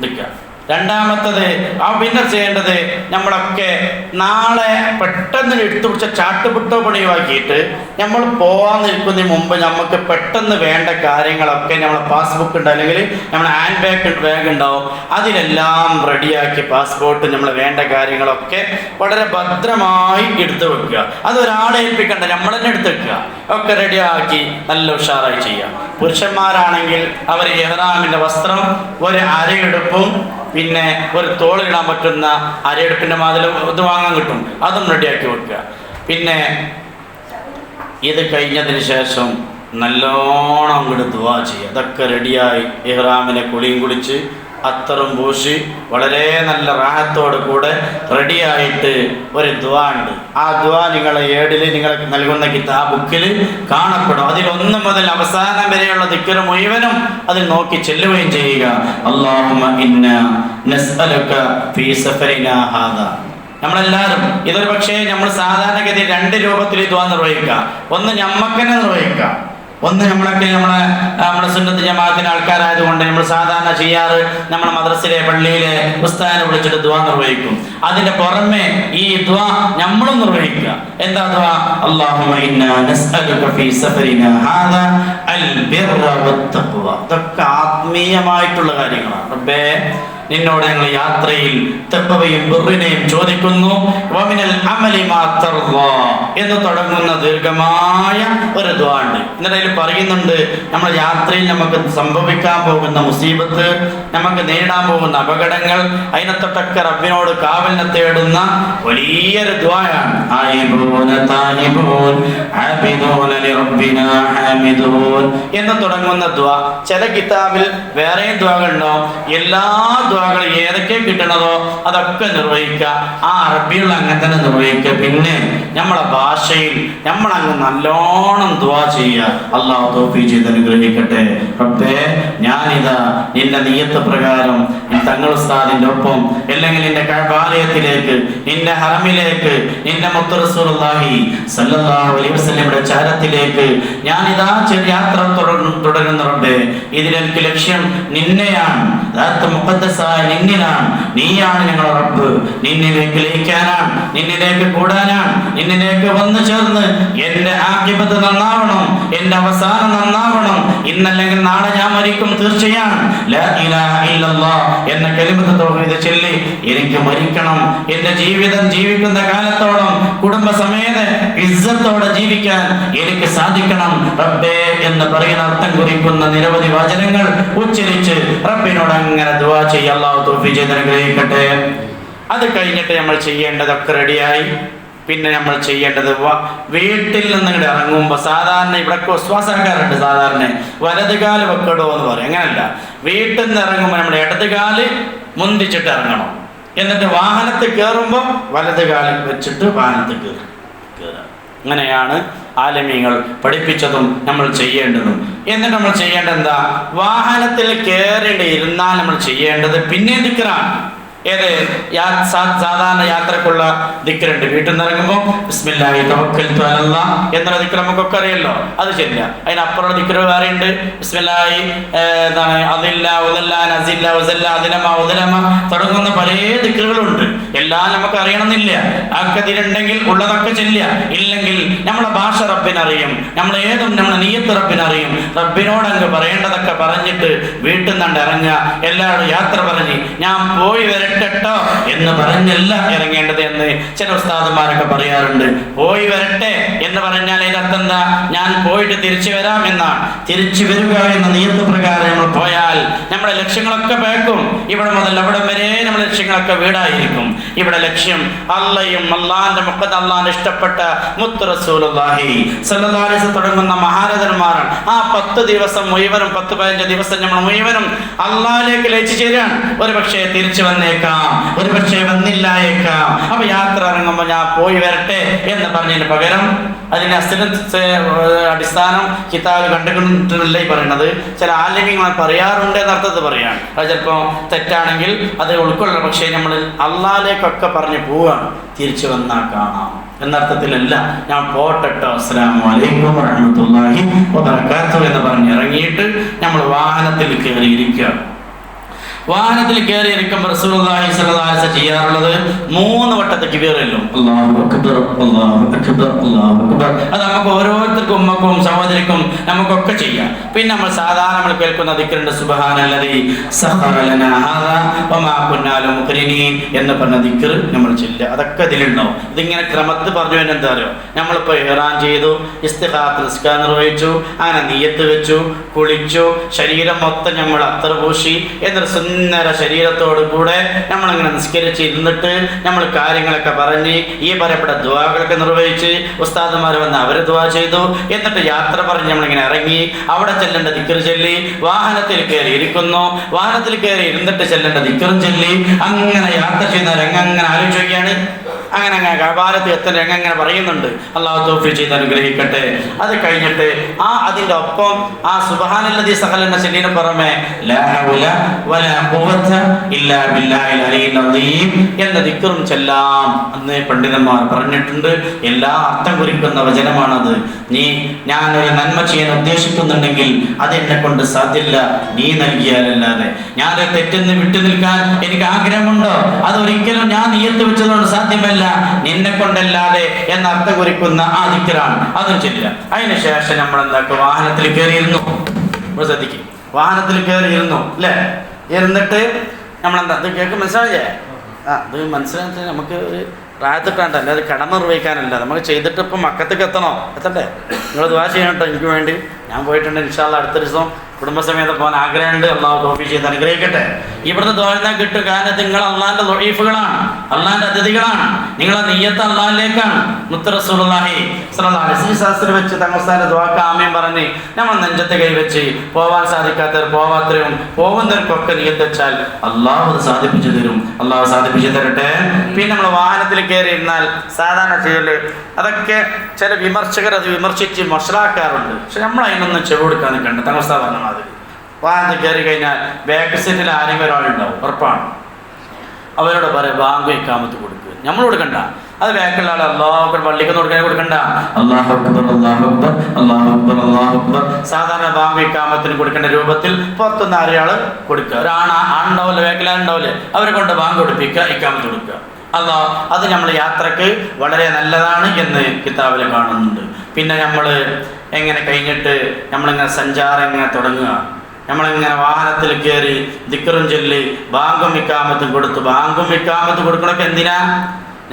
നിൽക്കുക. രണ്ടാമത്തത് പിന്നെ ചെയ്യേണ്ടത്, നമ്മളൊക്കെ നാളെ പെട്ടെന്ന് എടുത്തു പിടിച്ച ചാട്ടുപുട്ടോ പണിയാക്കിയിട്ട് നമ്മൾ പോകാൻ നിൽക്കുന്നതിന് മുമ്പ് നമുക്ക് പെട്ടെന്ന് വേണ്ട കാര്യങ്ങളൊക്കെ നമ്മളെ പാസ്ബുക്ക് ഉണ്ട്, അല്ലെങ്കിൽ നമ്മുടെ ഹാൻഡ് ബാഗ് ഉണ്ടാവും, അതിലെല്ലാം റെഡിയാക്കി പാസ്പോർട്ട് നമ്മൾ വേണ്ട കാര്യങ്ങളൊക്കെ വളരെ ഭദ്രമായി എടുത്തു വെക്കുക. അതൊരാളെ ഏൽപ്പിക്കണ്ട, നമ്മൾ തന്നെ എടുത്ത് വെക്കുക. ഒക്കെ റെഡിയാക്കി നല്ല ഉഷാറായി ചെയ്യാം. പുരുഷന്മാരാണെങ്കിൽ അവർ ഇഹ്റാമിൻ്റെ വസ്ത്രം ഒരു അരയെടുപ്പും പിന്നെ ഒരു തോളിലിടാൻ പറ്റുന്ന അരയെടുപ്പിൻ്റെ മാതിരി ഇത് വാങ്ങാൻ കിട്ടും, അതും റെഡിയാക്കി വെക്കുക. പിന്നെ ഇത് കഴിഞ്ഞതിന് ശേഷം നല്ലോണം അങ്ങോട്ട് ദുആ ചെയ്യുക. അതൊക്കെ റെഡിയായി ഇഹ്റാമിനെ കുളിയും കുളിച്ച് അത്തറും പൂശി വളരെ നല്ല റാഹത്തോട് കൂടെ റെഡിയായിട്ട് ഒരു ദുആ ഉണ്ട്. ആ ദുആ നിങ്ങളെ ഏടിൽ നിങ്ങൾ നൽകുന്ന ബുക്കിൽ കാണപ്പെടും. അതിൽ 1 മുതൽ അവസാനം വരെയുള്ള ദിക്ർ മുഴുവനും അതിൽ നോക്കി ചെല്ലുകയും ചെയ്യുക. അല്ലാഹുമ്മ ഇന്നാ നസ്അലുക ഫീ സഫരിനാ ഹാദാ. നമ്മളെല്ലാവരും ഇതൊരു പക്ഷേ നമ്മൾ സാധാരണഗതി 2 രൂപത്തിൽ ദുആ നിർവഹിക്കുക. ഒന്ന് ഞമ്മക്കന്നെ നിർവഹിക്കുക, ഒന്ന് നമ്മളെ സുന്നത്ത് ജമാഅത്തിന്റെ ആൾക്കാരായതുകൊണ്ട് നമ്മൾ സാധാരണ ചെയ്യാറ് നമ്മളെ മദ്രസയിലെ പള്ളിയിലെ ഉസ്താദിനെ വിളിച്ചിട്ട് ദുആ നിർവഹിക്കും. അതിന്റെ പുറമെ ഈ ദുആ നമ്മളും നിർവഹിക്കുക. എന്താ ദുആ? അല്ലാഹുമ്മ ഇന്നാ നസ്അലുക ഫീ സഫരിനാ ഹാദാ അൽ ബിർറ വത്തഖ്വ. ഇതൊക്കെ ആത്മീയമായിട്ടുള്ള കാര്യങ്ങളാണ്. റബ്ബേ, നിന്നോട് ഞങ്ങൾ യാത്രയിൽ തഖ്വയും ബിർറിനെയും ചോദിക്കുന്നു. വമിനൽ അമലി മാ തർദാ എന്ന് തുടങ്ങുന്ന ദീർഘമായ ഒരു ദുആ ഉണ്ട്. എന്നിട്ട് പറയുന്നുണ്ട്, നമ്മുടെ യാത്രയിൽ നമുക്ക് സംഭവിക്കാൻ പോകുന്ന മുസീബത്ത്, നമുക്ക് നേരിടാൻ പോകുന്ന അപകടങ്ങൾ, അതിനെ തൊട്ടൊക്കെ റബ്ബിനോട് കാവലിനെ തേടുന്ന വലിയൊരു ദുആയാണ്. എന്ന് തുടങ്ങുന്ന ദുആ. ചില കിതാബിൽ വേറെയും ദുആകളുണ്ടാവും. എല്ലാ ദുആകളും ഏതൊക്കെ കിട്ടണതോ അതൊക്കെ നിർവഹിക്കുക. ആ അറബികൾ അങ്ങനെ തന്നെ നിർവഹിക്കുക. പിന്നെ നമ്മളെ ഭാഷയിൽ നമ്മളങ്ങ് നല്ലോണം ദുആ ചെയ്യുക. അല്ലാഹു തൗഫീഖ് ചെയ്ത് അനുഗ്രഹിക്കട്ടെ. റബ്ബേ, ഞാനിതാ നിന്റെ നിയ്യത്ത് പ്രകാരം തങ്ങൾ ഉസ്താദിന്റെ ഒപ്പം, അല്ലെങ്കിൽ നിന്റെ കഅബാലയത്തിലേക്ക്, നിന്റെ ഹറമിലേക്ക്, നിന്റെ മുത്ത് റസൂലുള്ളാഹി സ്വല്ലല്ലാഹു അലൈഹി വസല്ലമയുടെ ചാരത്തിലേക്ക് ഞാനിതാ യാത്ര തുടരുന്ന റബ്ബേ, ഇതിലെനിക്ക് ലക്ഷ്യം നിന്നെയാണ്, ദാത്ത് മുഖദ്ദസായ നിന്നിലാണ്. നീയാണ് ഞങ്ങളുടെ റബ്ബ്. നിന്നിലേക്ക് ലയിക്കാനാണ്, നിന്നിലേക്ക് കൂടാനാണ്, നിന്നിലേക്ക് വന്നു ചേർന്ന് എന്റെ ആഖിബത്ത് നന്നാവണം, എന്റെ അവസാനം നന്നാവണം. ഇന്നല്ലെങ്കിൽ നാളെ ഞാൻ മരിക്കും തീർച്ചയാണ്. ലാ ഇലാഹ ഇല്ലല്ലാഹ് എന്ന കലിമത്ത് തൗഹീദ് ചൊല്ലി എനിക്ക് മരിക്കണം. എന്റെ ജീവിതം ജീവിക്കുന്ന കാലത്തോളം കുടുംബസമേത ഇസ്സത്തോടെ ജീവിക്കാൻ എനിക്ക് സാധിക്കണം റബ്ബേ എന്ന് പറയുന്ന അർത്ഥം കുറിക്കുന്ന നിരവധി വചനങ്ങൾ ഉച്ചരിച്ച് റബ്ബിനോട് അങ്ങനെ ദുആ ചെയ്യുക. അല്ലാഹു തൗഫീഖ് ചെയ്ത് അനുഗ്രഹിക്കട്ടെ. അത് കഴിഞ്ഞിട്ട് നമ്മൾ ചെയ്യേണ്ടതൊക്കെ റെഡിയായി. പിന്നെ നമ്മൾ ചെയ്യേണ്ടത് വീട്ടിൽ നിന്ന് ഇവിടെ ഇറങ്ങുമ്പോൾ സാധാരണ ഇവിടെ വിശ്വാസക്കാരുണ്ട്, സാധാരണ വലതുകാല് വെക്കടോ എന്ന് പറയും. അങ്ങനല്ല, വീട്ടിൽ നിന്ന് ഇറങ്ങുമ്പോൾ നമ്മൾ ഇടതുകാല് മുന്തിച്ചിട്ട് ഇറങ്ങണം. എന്നിട്ട് വാഹനത്തിൽ കയറുമ്പോൾ വലതുകാല് വെച്ചിട്ട് വാഹനത്തിൽ കയറുക. അങ്ങനെയാണ് ആലിമീങ്ങൾ പഠിപ്പിച്ചതും നമ്മൾ ചെയ്യേണ്ടതും. എന്നിട്ട് നമ്മൾ ചെയ്യേണ്ടത് എന്താ? വാഹനത്തിൽ കയറേണ്ടി ഇരുന്നാൽ നമ്മൾ ചെയ്യേണ്ടത് പിന്നെ ദിക്റാണ്. ഏത് സാധാരണ യാത്രക്കുള്ള ദിക്റുണ്ട്. വീട്ടിൽ നിന്ന് ഇറങ്ങുമ്പോൾ ബിസ്മില്ലാഹി തവക്കൽതു അലല്ലാഹ് എന്നുള്ള ദിക്ർ നമുക്കൊക്കെ അറിയല്ലോ, അത് ശരിയാ. അതിനപ്പുറം ദിക്ർ വേറെ ഉണ്ട്. ബിസ്മില്ലാഹി അതില്ല ഉദല്ല നസില്ല ഉസല്ല അതിലമ ഉദലമ തുടങ്ങുന്ന പല ദിക്റുകളുണ്ട്. എല്ലാം നമുക്ക് അറിയണമെന്നില്ല. ആക്കതിലുണ്ടെങ്കിൽ ഉള്ളതൊക്കെ ചെല്ലുക, ഇല്ലെങ്കിൽ അല്ലെങ്കിൽ നമ്മളെ ഭാഷ റബ്ബിനറിയും, നമ്മൾ ഏതും നമ്മളെ നിയ്യത്ത് റബ്ബിനറിയും. റബ്ബിനോടങ്ങ് പറയേണ്ടതൊക്കെ പറഞ്ഞിട്ട് വീട്ടിൽ നിന്നുണ്ട് ഇറങ്ങുക. എല്ലാവരും യാത്ര പറഞ്ഞ് ഞാൻ പോയി വരട്ടെട്ടോ എന്ന് പറഞ്ഞല്ല ഇറങ്ങേണ്ടത് എന്ന് ചില ഉസ്താദുമാരൊക്കെ പറയാറുണ്ട്. പോയി വരട്ടെ എന്ന് പറഞ്ഞാൽ ഇതിനർത്ഥം എന്താ? ഞാൻ പോയിട്ട് തിരിച്ചു വരാം എന്നാണ്. തിരിച്ചു വരിക എന്ന നിയത്ത് പ്രകാരം നമ്മൾ പോയാൽ നമ്മുടെ ലക്ഷ്യങ്ങളൊക്കെ പേക്കും. ഇവിടെ മുതൽ അവിടെ വരെ നമ്മുടെ ലക്ഷ്യങ്ങളൊക്കെ വീടായിരിക്കും. ഇവിടെ ലക്ഷ്യം അള്ളയും അള്ളാന്റെ മുഖത്ത് അള്ളാന്റെ ഇഷ്ടപ്പെട്ട മുത്ത് റസൂലുള്ളാഹി സ്വല്ലല്ലാഹു അലൈഹി വസല്ലം തുടങ്ങുന്ന മഹാരഥന്മാരാണ്. ആ 10 ദിവസം മുഴുവനും 10-15 ദിവസം നമ്മൾ മുഴുവനും അള്ളാഹിലേക്ക് ലയിച്ചു ചേരാൻ. ഒരു പക്ഷേ തിരിച്ചു വന്നേക്കാം, ഒരു പക്ഷേ വന്നില്ലായേക്കാം. അപ്പൊ യാത്ര ഇറങ്ങുമ്പോൾ ഞാൻ പോയി വരട്ടെ എന്ന് പറഞ്ഞതിന് പകരം അതിന് അടിസ്ഥാനം കിതാബ് കണ്ടുകൊണ്ടില്ല ഈ പറയുന്നത്. ചില ആലിമ്യങ്ങൾ പറയാറുണ്ട് എന്നർത്ഥത്തിൽ പറയാണ്. അത് ചിലപ്പോൾ തെറ്റാണെങ്കിൽ അത് ഉൾക്കൊള്ളണം. പക്ഷേ നമ്മൾ അള്ളാഹിലേക്കൊക്കെ പറഞ്ഞ് പോവുകയാണ്. തിരിച്ചു വന്നാൽ കാണാം എന്നർത്ഥത്തിലല്ല. ഞാൻ പോട്ടെട്ടോ, അസ്സലാമു അലൈക്കും വറഹ്മത്തുള്ളാഹി വബറകാതുഹു എന്ന് പറഞ്ഞ് ഇറങ്ങിയിട്ട് നമ്മൾ വാഹനത്തിൽ കയറിയിരിക്കുക. വാഹനത്തിൽ കയറിയിരിക്കുമ്പോൾ റസൂലുള്ളാഹി സ്വല്ലല്ലാഹു അലൈഹി വസല്ലം ചെയ്യാറുള്ളത് 3 വട്ടം തക്ബീറല്ലോ. അല്ലാഹു അക്ബർ, അല്ലാഹു അക്ബർ, അല്ലാഹു അക്ബർ. അത് നമുക്ക് ഓരോരുത്തർക്കും, ഉമ്മക്കും സഹോദരിക്കും നമുക്കൊക്കെ ചെയ്യാം. പിന്നെ നമ്മൾ സാധാരണ നമ്മൾ കേൾക്കുന്ന ദിക്റുണ്ട്, സുബ്ഹാനല്ലദീ സഖറ ലനാ ഹാദാ വമാ കുന്നാ ലഹു മുഖ്രിനീൻ എന്ന് പറഞ്ഞ ദിക്ർ നമ്മൾ ചൊല്ലുക. അതൊക്കെ ഇതിലുണ്ടാവും. ഇതിങ്ങനെ ക്രമത്തിൽ പറഞ്ഞു തന്നെ എന്താ അറിയോ? നമ്മളിപ്പോൾ ഇഹ്റാം ചെയ്തു, ഇസ്തിഖാത്ത് നിസ്കാരം നിർവഹിച്ചു, അങ്ങനെ നിയ്യത്ത് വെച്ചു, കുളിച്ചു, ശരീരം മൊത്തം നമ്മൾ അത്തർ പൂശി, എന്നിട്ട് സുന്ദര ശരീരത്തോടു കൂടെ നമ്മളിങ്ങനെ നിസ്കരിച്ച് ഇരുന്നിട്ട് നമ്മൾ കാര്യങ്ങളൊക്കെ പറഞ്ഞ് ഈ പറയപ്പെട്ട ദുആകളൊക്കെ നിർവഹിച്ച് ഉസ്താദുമാർ വന്ന് അവർ ദുആ ചെയ്തു. എന്നിട്ട് യാത്ര പറഞ്ഞ് നമ്മളിങ്ങനെ ഇറങ്ങി അവിടെ ചെല്ലേണ്ട ദിക്ർ ചൊല്ലി, വാഹനത്തിൽ കയറി ഇരിക്കുന്നു, വാഹനത്തിൽ കയറി ഇരുന്നിട്ട് ചെല്ലേണ്ട ദിക്റും ചൊല്ലി, അങ്ങനെ യാത്ര ചെയ്യുന്ന രംഗം അങ്ങനെ ആലോചിക്കുകയാണ്. അങ്ങനെ കഅബാലത്ത് എത്തുന്ന രംഗം അങ്ങനെ പറയുന്നുണ്ട്. അല്ലാഹു തൗഫീഖ് ചെയ്ത് അനുഗ്രഹിക്കട്ടെ. അത് കഴിഞ്ഞിട്ട് അതിൻ്റെ ഒപ്പം ആ സുബ്ഹാനല്ലദീ സഖറ എന്ന ചൊല്ലിന് പുറമെ ലാ ഹൗല വലാ ഖുവത ഇല്ലാ ബില്ലാഹിൽ അലിയിൽ അദീം എന്ന ദിക്റും ചൊല്ലാം എന്ന് പണ്ഡിതന്മാർ പറഞ്ഞിട്ടുണ്ട്. എല്ലാ അർത്ഥം കുറിക്കുന്ന വചനമാണത്. ഞാനൊരു നന്മ ചെയ്യാൻ ഉദ്ദേശിക്കുന്നുണ്ടെങ്കിൽ അത് എന്നെ കൊണ്ട് സാധ്യല്ല, നീ നൽകിയാലല്ലാതെ. ഞാനൊരു തെറ്റെന്ന് വിട്ടു നിൽക്കാൻ എനിക്ക് ആഗ്രഹമുണ്ടോ? അതൊരിക്കലും ഞാൻ നിയ്യത്ത് വെച്ചതുകൊണ്ട് സാധ്യമല്ല, നിന്നെ കൊണ്ടല്ലാതെ എന്ന അർത്ഥം കുറിക്കുന്ന ആ ദിക്റാണ്. അതും ചെല്ലുക. അതിന് ശേഷം നമ്മൾ എന്താക്കുക? വാഹനത്തിൽ കയറിയിരുന്നു. ശ്രദ്ധിക്കും, വാഹനത്തിൽ കയറിയിരുന്നു അല്ലേ? ഇരുന്നിട്ട് നമ്മളെന്താ ഇത് കേൾക്ക് മനസ്സിലായില്ലേ? അത് മനസ്സിലാക്കി നമുക്ക് ഒരു പ്രായത്തിട്ടാണ്ടല്ല, അത് കടമ നിർവഹിക്കാനല്ല, നമുക്ക് ചെയ്തിട്ട് ഇപ്പം മക്കത്തേക്ക് എത്തണ്ടേ? നിങ്ങൾ ദുആ ചെയ്യണം കേട്ടോ എനിക്ക് വേണ്ടി. ഞാൻ പോയിട്ടുണ്ട്, ഇൻഷാ അല്ലാഹ് അടുത്ത ദിവസം കുടുംബസമേതം പോകാൻ ആഗ്രഹമുണ്ട്. അള്ളാഹു തൗഫീഖ് ചെയ്ത് അനുഗ്രഹിക്കട്ടെ. ഇവിടുന്ന് ദുആ കിട്ടും. കാരണം നിങ്ങൾ അള്ളാഹിന്റെ ദഈഫുകളാണ്, അള്ളാഹിന്റെ അതിഥികളാണ്. നിങ്ങളെ നിയ്യത്ത് അള്ളാഹിലേക്കാണ്. മുത്ത് റസൂലുള്ളാഹി സ്വല്ലല്ലാഹു അലൈഹി വസല്ലം വെച്ച് തങ്ങളുടെ ദുആക്ക് ആമീൻ പറഞ്ഞ് നമ്മൾ നെഞ്ചത്തെ കൈവച്ച് പോവാൻ സാധിക്കാത്തവർ പോവാത്തവരും പോകുന്നവർക്കൊക്കെ നിയ്യത്ത് വെച്ചാൽ അള്ളാഹു അത് സാധിപ്പിച്ചു തരും. അള്ളാഹു സാധിപ്പിച്ചു തരട്ടെ. പിന്നെ നമ്മൾ വാഹനത്തിൽ കയറി ഇരുന്നാൽ സാധാരണ ചെയ്യല് അതൊക്കെ ചില വിമർശകർ അത് വിമർശിച്ച് മൊഷറാക്കാറുണ്ട്. പക്ഷെ നമ്മൾ അതിനൊന്നും ചെവി കൊടുക്കാൻ നിൽക്കണ്ട. തങ്ങസ്ത പറഞ്ഞ മാതിരി വാഹനത്തിൽ കയറി കഴിഞ്ഞാൽ ബാക്ക് സീറ്റിൽ ആരെങ്കിലും ഒരാളുണ്ടാവും, ഉറപ്പാണ്. അവരോട് പറയാം ബാങ്ക് ഇഖാമത്ത് കൊടുക്കുക. നമ്മൾ കൊടുക്കണ്ട, അത് ബാക്കിലുള്ള ആൾ അല്ലാഹു അക്ബർ പള്ളിക്കൊന്നും കൊടുക്കണ്ട. അല്ലാഹു അക്ബർ, അല്ലാഹു അക്ബർ, അല്ലാഹു അക്ബർ, അല്ലാഹു അക്ബർ. സാധാരണ ബാങ്ക് ഇഖാമത്തിന് കൊടുക്കേണ്ട രൂപത്തിൽ പുറത്തുനിന്ന് ആരെയാൾ കൊടുക്കുക. ആണുണ്ടാവില്ല, ബാക്കിലാളുണ്ടാവില്ലേ, അവരെ കൊണ്ട് ബാങ്ക് കൊടുപ്പിക്കുക, ഇഖാമത്ത് കൊടുക്കുക. അല്ലാഹ് അത് നമ്മൾ യാത്രക്ക് വളരെ നല്ലതാണ് എന്ന് കിതാബിൽ കാണുന്നുണ്ട്. പിന്നെ നമ്മൾ എങ്ങനെ കഴിഞ്ഞിട്ട് നമ്മളിങ്ങനെ സഞ്ചാരം ഇങ്ങനെ തുടങ്ങുക. നമ്മളിങ്ങനെ വാഹനത്തിൽ കയറി ദിക്റും ചൊല്ലി ബാങ്കും ഇഖാമത്തും കൊടുത്തു. ബാങ്കും ഇഖാമത്ത് കൊടുക്കണൊക്കെ എന്തിനാ?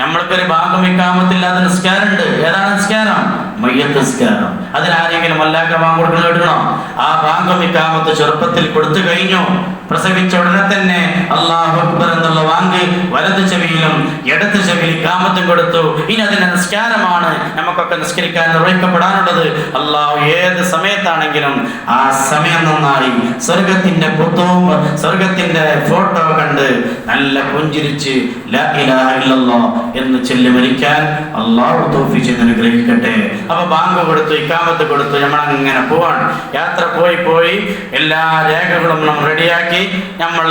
നമ്മൾക്കൊരു ബാങ്കും ഇഖാമത്തില്ലാത്ത നിസ്കാരമുണ്ട്. ഏതാണ് നിസ്കാരം? മയ്യത്ത് നിസ്കാരം. അതിനാരെങ്കിലും അല്ലാഹ് ബാങ്ക് കൊടുക്കണം എടുക്കണോ? ആ ബാങ്കും ഇഖാമത്ത് ചെറുപ്പത്തിൽ കൊടുത്തു കഴിഞ്ഞു. പ്രസവിച്ച ഉടനെ തന്നെ അല്ലാഹു അക്ബർ എന്നുള്ള വാങ്ക് വലത് ചെവിയിലും ഇടത് ചെവിയിൽ ഇഖാമത്തും കൊടുത്തു. ഇനി അതിന്റെ നിസ്കാരമാണ് നമുക്കൊക്കെ നിസ്കരിക്കാൻ നിർവഹിക്കപ്പെടാനുള്ളത്. അല്ലാഹു ഏത് സമയത്താണെങ്കിലും ആ സമയം നന്നായി സ്വർഗത്തിന്റെ പുത്തവും സ്വർഗത്തിന്റെ ഫോട്ടോ കണ്ട് നല്ല പുഞ്ചിരിച്ച് ലാ ഇലാഹ ഇല്ലല്ലാഹ് എന്ന് ചൊല്ലി മരിക്കാൻ അല്ലാഹു തൗഫീഖ് ചെയ്ത് അനുഗ്രഹിക്കട്ടെ. അപ്പൊ ബാങ്ക് കൊടുത്തു, ഇഖാമത്ത് കൊടുത്തു, നമ്മളങ്ങനെ പോവാണ്. യാത്ര പോയി എല്ലാ രേഖകളും നമ്മൾ റെഡിയാക്കി നമ്മൾ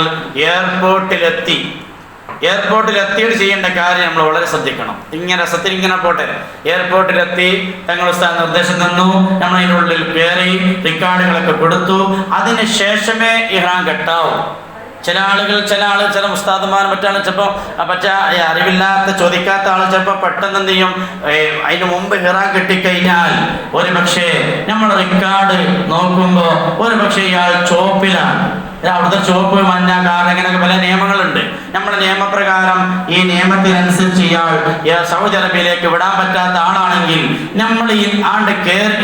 എയർപോർട്ടിലെത്തിയിട്ട് ചെയ്യേണ്ട കാര്യം നമ്മൾ വളരെ ശ്രദ്ധിക്കണം. ഇങ്ങനെ പോട്ടെ. എയർപോർട്ടിലെത്തി തങ്ങൾ ഉസ്താദ് നിർദ്ദേശം തന്നു. നമ്മൾ അതിനുള്ളിൽ കയറി റിക്കാർഡുകളൊക്കെ കൊടുത്തു. അതിന് ശേഷമേ ഇഹ്റാം കെട്ടാവൂ. ചില ഉസ്താദുമാർ മറ്റാണ് ചിലപ്പോൾ അറിവില്ലാത്ത ചോദിക്കാത്ത ആൾ ചിലപ്പോൾ പെട്ടെന്ന് എന്ത് ചെയ്യും, അതിന് മുമ്പ് ഹിറാൻ കിട്ടിക്കഴിഞ്ഞാൽ ഒരു പക്ഷേ നമ്മൾ റെക്കോർഡ് നോക്കുമ്പോൾ ഒരു പക്ഷേ ഇയാൾ ചോപ്പിലാണ്, അവിടുത്തെ ചോപ്പ് മഞ്ഞ കാറ് അങ്ങനെയൊക്കെ പല നിയമങ്ങളുണ്ട്. നമ്മുടെ നിയമപ്രകാരം ഈ നിയമത്തിനനുസരിച്ച് ഇയാൾ സൗദി അറേബ്യയിലേക്ക് വിടാൻ പറ്റാത്ത ആളാണെങ്കിൽ നമ്മൾ ഈ ആണ്ട്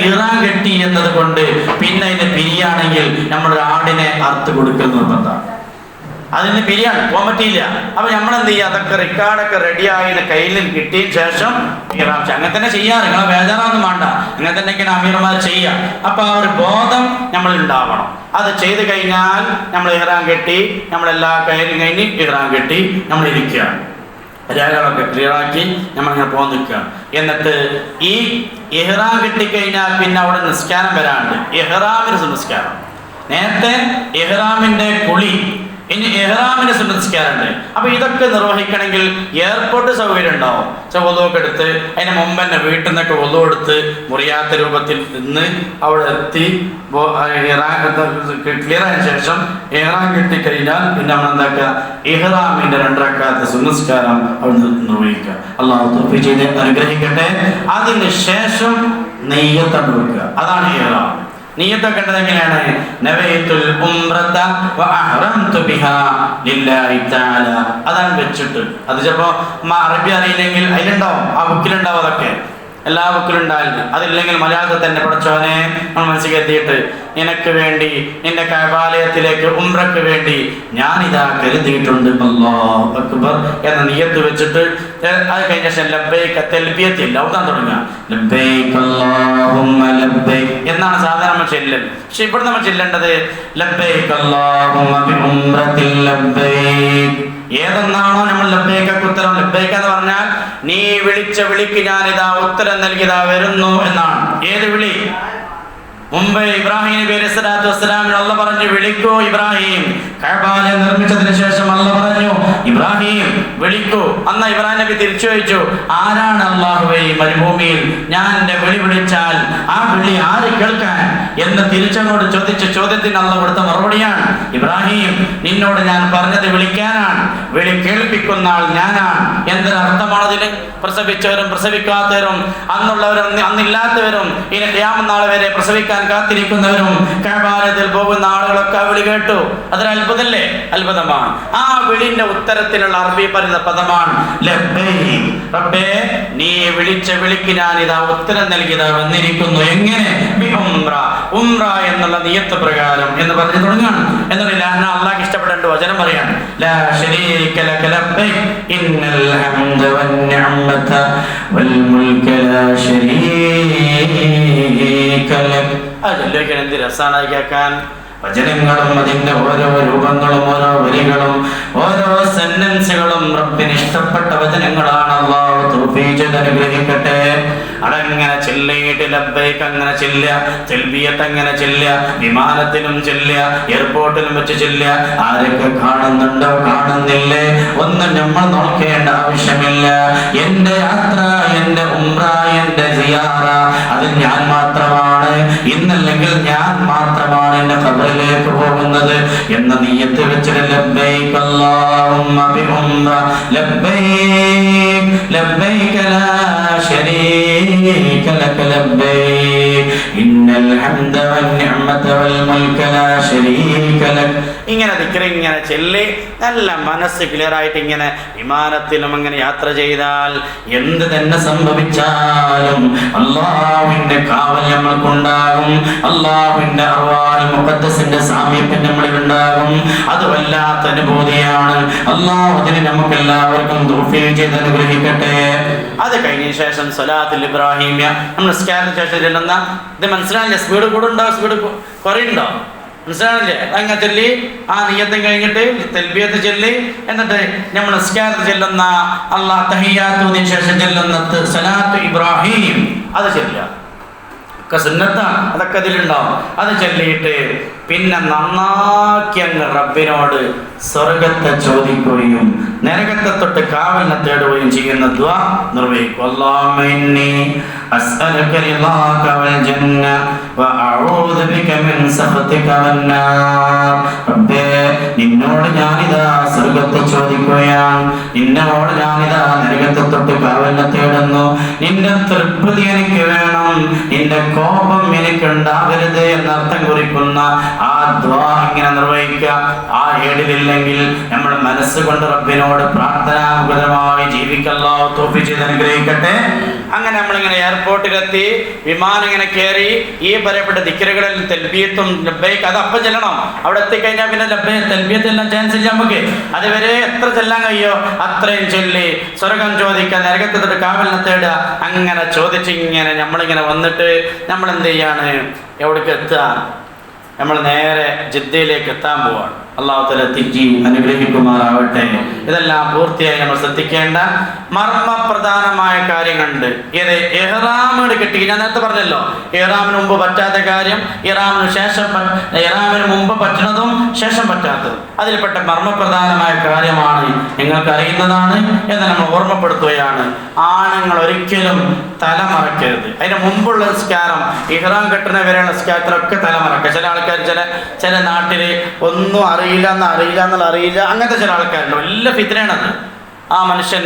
ഇറാൻ കെട്ടി എന്നത് കൊണ്ട് പിന്നെ അതിന് പിരിയാണെങ്കിൽ നമ്മൾ ആടിനെ അറുത്ത് കൊടുക്കുന്ന നിർബന്ധമാണ്. അതിന് പിരിയാൻ പോകാൻ പറ്റിയില്ല. അപ്പൊ നമ്മളെന്ത് ചെയ്യുക, അതൊക്കെ റെക്കോർഡൊക്കെ റെഡിയായി കയ്യിൽ കിട്ടിയ ശേഷം ഇറാം അങ്ങനെ തന്നെ ചെയ്യാറ്. നിങ്ങളെ ബേജാറൊന്നും വേണ്ട, അങ്ങനെ തന്നെ അമീർമാർ ചെയ്യുക. അപ്പൊ ആ ഒരു ബോധം നമ്മൾ ഉണ്ടാവണം. അത് ചെയ്ത് കഴിഞ്ഞാൽ നമ്മൾ ഇഹ്റാം കെട്ടി, നമ്മളെല്ലാ കാര്യം കഴിഞ്ഞ് ഇഹ്റാം കെട്ടി നമ്മൾ ഇരിക്കുക, രേഖകളൊക്കെ ക്ലിയറാക്കി നമ്മളിങ്ങനെ പോകാൻ നിൽക്കുക. എന്നിട്ട് ഈ ഇഹ്റാം കെട്ടിക്കഴിഞ്ഞാൽ പിന്നെ അവിടെ നിസ്കാരം വരാണ്ട് ഇഹ്റാമിന് നിസ്കാരം. നേരത്തെ ഇഹ്റാമിന്റെ കുളി, ഇനി ഇഹ്റാമിന് നിസ്കാരമുണ്ട്. അപ്പൊ ഇതൊക്കെ നിർവഹിക്കണമെങ്കിൽ എയർപോർട്ട് സൗകര്യം ഉണ്ടാവും. വൊളുവൊക്കെ എടുത്ത് അതിന് മുമ്പ് തന്നെ വീട്ടിൽ നിന്നൊക്കെ വൊളു എടുത്ത് മുറിയാത്ത രൂപത്തിൽ നിന്ന് അവിടെ എത്തി ക്ലിയർ ആയതിനു ശേഷം ഇഹ്റാം കിട്ടിക്കഴിഞ്ഞാൽ പിന്നെ നമ്മൾ എന്താക്കുക, ഇഹ്റാമിന്റെ 2 റക്അത്ത് സുന്നസ്കാരം അവിടെ നിർവഹിക്കുക. അല്ലാഹു തൗഫീഖ് ചെയ്ത് അനുഗ്രഹിക്കട്ടെ. അതിന് ശേഷം നെയ്യത്ത് വെക്കുക. അതാണ് ഇഹ്റാം. നിയ്യത്തൊക്കെ എങ്ങനെയാണ്? നവൈതുൽ ഉംറത വഅഹ്റംതു ബിഹാ ലില്ലാഹി തആല. അതാണ് വെച്ചിട്ട്. അത് ചിലപ്പോൾ അറബി അറിയില്ലെങ്കിൽ അതിലുണ്ടാവും, ആ ബുക്കിലുണ്ടാവും. അതൊക്കെ എല്ലാ ബുക്കിലും ഉണ്ടാവില്ല. അതില്ലെങ്കിൽ മലയാളത്തിൽ തന്നെ പഠിച്ചവനെ നമ്മൾ മനസ്സിൽ കരുതിയിട്ട് നിനക്ക് വേണ്ടി നിന്റെ കഅബാലയത്തിലേക്ക് ഉംറയ്ക്ക് വേണ്ടി ഞാനിതാ കരുതിയിട്ടുണ്ട്, അല്ലാഹു അക്ബർ എന്ന നിയ്യത്ത് വെച്ചിട്ട് അത് കഴിഞ്ഞ ശേഷം ലബ്ബൈക തൽബിയത്തിൽ ഔതാൻ തുടങ്ങുക. ലബ്ബൈക അല്ലാഹുമ്മ ലബ്ബൈക എന്നാണ് സാധാരണ നമ്മൾ ചെല്ലൽ. പക്ഷെ ഇവിടെ നമ്മൾ ചെല്ലേണ്ടത് ലബ്ബൈക അല്ലാഹുമ്മ ബിഉംറത്തിൽ ലബ്ബൈക. ഏതെന്നാണോ നമ്മൾ ലബ്ബൈക്ക് ഉത്തരം, ലബ്ബൈക്ക് എന്ന് പറഞ്ഞാൽ നീ വിളിച്ച വിളിക്ക് ഞാനിതാ ഉത്തരം നൽകിയതാ വരുന്നു എന്നാണ്. ഏത് വിളി? മുമ്പ് ഇബ്രാഹിം നബി അലൈഹി സ്വലാത്തു വസ്സലാമിന് അല്ലാഹു പറഞ്ഞു, വിളിക്കൂ ഇബ്രാഹിം. കഅബാലയം നിർമ്മിച്ചതിന് ശേഷം അല്ലാഹു പറഞ്ഞു, ഇബ്രാഹിം വിളിക്കൂ. അന്ന് ഇബ്രാഹിം നബി തിരിച്ചു ചോദിച്ചു, ആരാണ് അല്ലാഹുവേ മരുഭൂമിയിൽ ഞാൻ എൻ്റെ വിളി വിളിച്ചാൽ ആ വിളി ആര് കേൾക്കാൻ എന്ന് തിരിച്ചങ്ങോട്ട് ചോദിച്ച ചോദ്യത്തിന് അല്ലാഹു കൊടുത്ത മറുപടിയാണ്, ഇബ്രാഹിം നിന്നോട് ഞാൻ പറഞ്ഞത് വിളിക്കാനാണ്, വിളി കേൾപ്പിക്കുന്ന ആൾ ഞാനാണ്. എന്തൊരർത്ഥമാണ് അതിന്? പ്രസവിച്ചവരും പ്രസവിക്കാത്തവരും അന്നുള്ളവരും അന്നില്ലാത്തവരും ഇനി ഖിയാമത്ത് നാൾ വരെ പ്രസവിക്കാൻ കാത്തിരിക്കുന്നവരും കഅബാലയത്തിൽ പോകുന്ന ആളുകളൊക്കെ ആ വിളി കേട്ടു. അതൊരു അത്ഭുതമല്ലേ? അത്ഭുതമാണ്. ആ വിളിന്റെ ഉത്തരത്തിലുള്ള അറബി പറയുന്ന പദമാണ് ലബ്ബൈക്. റബ്ബേ നീ വിളിച്ച വിളിക്ക് ഞാൻ ഇതാ ഉത്തരം നൽകിയതാ വന്നിരിക്കുന്നു. എങ്ങനെ? ബിഉംറ, ഉംറ എന്നുള്ള നിയത്ത് പ്രകാരം എന്ന് പറഞ്ഞു തുടങ്ങുകയാണ്. എന്നിട്ട് അല്ലാഹ് ഇഷ്ടപ്പെടേണ്ട വചനം പറയാണ്, ലാ ശരീക ലക ലബ്ബൈക് ഇന്നൽ ഹംദ വന്നിഅമത വൽ മുൽക ലാ ശരീക ലക. അതിലേക്ക് എന്ത് രസാണ് കേൾക്കാൻ. വചനങ്ങളും അതിന്റെ ഓരോ രൂപങ്ങളും ഓരോ വരികളും ഓരോ സെന്റൻസുകളും റബ്ബിന് ഇഷ്ടപ്പെട്ട വചനങ്ങളാണ്. അല്ലാഹു തൗഫീഖ് ചെയ്ത് അനുഗ്രഹിക്കട്ടെ. അതങ്ങനെ ചെല്ലിയിട്ട് ലബ്ബൈക്ക് അങ്ങനെ ചെല്ലുക, തൽബിയത്ത് അങ്ങനെ ചെല്ലുക, വിമാനത്തിലും ചെല്ലുക, എയർപോർട്ടിലും വെച്ച് ചെല്ലുക. ആരൊക്കെ കാണുന്നുണ്ടോ കാണുന്നില്ലേ ഒന്നും നമ്മൾ നോക്കേണ്ട ആവശ്യമില്ല. എന്റെ യാത്ര, എന്റെ ഉംറ, എന്റെ സിയാറ അത് ഞാൻ മാത്രമാണ്. ഇന്നല്ലെങ്കിൽ ഞാൻ മാത്രമാണ് എന്റെ ഖബറിലേക്ക് പോകുന്നത് എന്ന നിയ്യത്ത് വെച്ചിട്ട് ലബ്ബൈക അല്ലാഹുമ്മ ബിഉംറ ലബ്ബൈക ലബ്ബൈക ലാ ശരീക ലക ലബ്ബൈക ഇന്നൽ ഹംദ വന്നിഅമത വൽ മുൽക ലാ ശരീക ലക. ഇങ്ങനെ ദിക്ർ ഇങ്ങനെ ചൊല്ലി നല്ല മനസ്സ് ക്ലിയർ ആയിട്ട് ഇങ്ങനെ വിമാനത്തിലും അങ്ങനെ യാത്ര ചെയ്താൽ എന്ത് തന്നെ സംഭവിച്ചാലും അല്ലാഹുവിന്റെ കാവൽ നമ്മൾക്കുണ്ടാകും. അല്ലാഹുവിന്റെ അർവാഹുൽ മുഖദ്ദസിന്റെ സാമീപ്യം നമ്മളിൽ ഉണ്ടാകും. അത് വല്ലാത്ത അനുഭൂതിയാണ്. അല്ലാഹു അതിനെ നമുക്ക് എല്ലാവർക്കും തൗഫീഖ് ചെയ്ത് അനുഗ്രഹിക്കട്ടെ. അത് കഴിഞ്ഞ ശേഷം സ്വലാത്തുൽ ഇബ്രാഹിമിയ നമ്മൾ നിസ്കാരത്തിന് ശേഷം ചെല്ലുന്ന ഇത് മനസ്സിലായില്ലേ? സ്പീഡ് കൂടുണ്ടോ സ്പീഡ് കുറയുണ്ടോ? മനസ്സിലാണില്ലേ? അങ്ങനെ ചൊല്ലി ആ നിയ്യത്തും കഴിഞ്ഞിട്ട് തൽബിയത്ത് ചൊല്ലി എന്നിട്ട് നമ്മൾ നിസ്കാരത്തിൽ ചെല്ലുന്ന അല്ലാഹ് തഹിയ്യാത്തുവിന് ശേഷം ചെല്ലുന്ന സ്വലാത്തു ഇബ്രാഹിം അത് ചൊല്ലുക. ഒക്കെ സുന്നത്താണ്, അതൊക്കെ അതിലുണ്ടാവും. അത് ചൊല്ലിയിട്ട് പിന്നെ നന്നാക്കി അങ്ങ് റബ്ബിനോട് സ്വർഗത്തെ ചോദിക്കുകയും നരകത്തെ തൊട്ട് കാവലിനെ തേടുകയും ചെയ്യുന്ന ദുആ നിർവഹിക്കും. അല്ലാഹുമ്മ ഇന്നി അസ്അലുക റിളാക വൽ ജന്ന വഅഊദു ബിക മിൻ സഖതിക വന്നാർ. റബ്ബേ നിന്നോട് ഞാൻ ചോദിക്കുകയാണ്, നിന്നോട് ഞാനിതാ നരകത്തെ തൊട്ട് കാവലിനെ തേടുന്നു, നിന്റെ തൃപ്തി എനിക്ക് വേണം, നിന്റെ കോപം എനിക്ക് ഉണ്ടാകരുത് എന്നർത്ഥം കുറിക്കുന്ന ആ ദുആ ഇങ്ങനെ നിർവഹിക്കുക. ആ ഏടിലില്ലെങ്കിൽ നമ്മൾ മനസ്സുകൊണ്ട് റബ്ബിനോട് പ്രാർത്ഥനാമുഖമായി ജീവിക്കല്ലാഹു തൗഫീഖ് ചെയ്ത് അനുഗ്രഹിക്കട്ടെ. അങ്ങനെ നമ്മളിങ്ങനെ എയർപോർട്ടിലെത്തി, വിമാനം ഇങ്ങനെ കയറി, ഈ പറയപ്പെട്ട ദിക്റുകളിൽ തൽബിയത്തും ലബ്ബൈക്ക് അത് അപ്പം ചെല്ലണം. അവിടെ എത്തിക്കഴിഞ്ഞാൽ പിന്നെ തൽബിയത്ത് എല്ലാം ചാൻസ് ഇല്ല നമുക്ക്. അതുവരെ എത്ര ചെല്ലാൻ കഴിയോ അത്രയും ചൊല്ലി സ്വർഗം ചോദിക്കുക, നരകത്തെ തൊട്ട് കാവലിനെ തേടുക. അങ്ങനെ ചോദിച്ച് ഇങ്ങനെ നമ്മളിങ്ങനെ വന്നിട്ട് നമ്മൾ എന്ത് ചെയ്യാണ്, എവിടേക്ക് എത്തുക, നമ്മൾ നേരെ ജിദ്ദയിലേക്ക് എത്താൻ പോവാണ്. അല്ലാഹു തആല എത്തിച്ച് അനുഗ്രഹിക്കുമാറാവട്ടെ. ഇതെല്ലാം പൂർത്തിയായി നമ്മൾ ശ്രദ്ധിക്കേണ്ട മർമ്മപ്രധാനമായ കാര്യങ്ങളുണ്ട്. ഇത് ഇഹ്റാമിൽ കെട്ടി, ഞാൻ നേരത്തെ പറഞ്ഞല്ലോ, ഇഹ്റാമിന് മുമ്പ് പറ്റാത്ത കാര്യം, ഇഹ്റാമിന് മുമ്പ് പറ്റുന്നതും ശേഷം പറ്റാത്തതും, അതിൽപ്പെട്ട മർമ്മപ്രധാനമായ കാര്യമാണ്, നിങ്ങൾക്ക് അറിയുന്നതാണ് എന്ന് നമ്മൾ ഓർമ്മപ്പെടുത്തുകയാണ്. ആണുങ്ങൾ ഒരിക്കലും തലമറക്കരുത്. അതിന് മുമ്പുള്ള നിസ്കാരം, ഇഹ്റാം കെട്ടുന്ന വരെയുള്ള നിസ്കാരത്തിലൊക്കെ തലമറക്കുക. ചില ആൾക്കാർ ചില നാട്ടിൽ ഒന്നും അറിയില്ല അങ്ങനത്തെ ചില ആൾക്കാരുണ്ട്. വലിയ ഫിത്നയാണത്. ആ മനുഷ്യൻ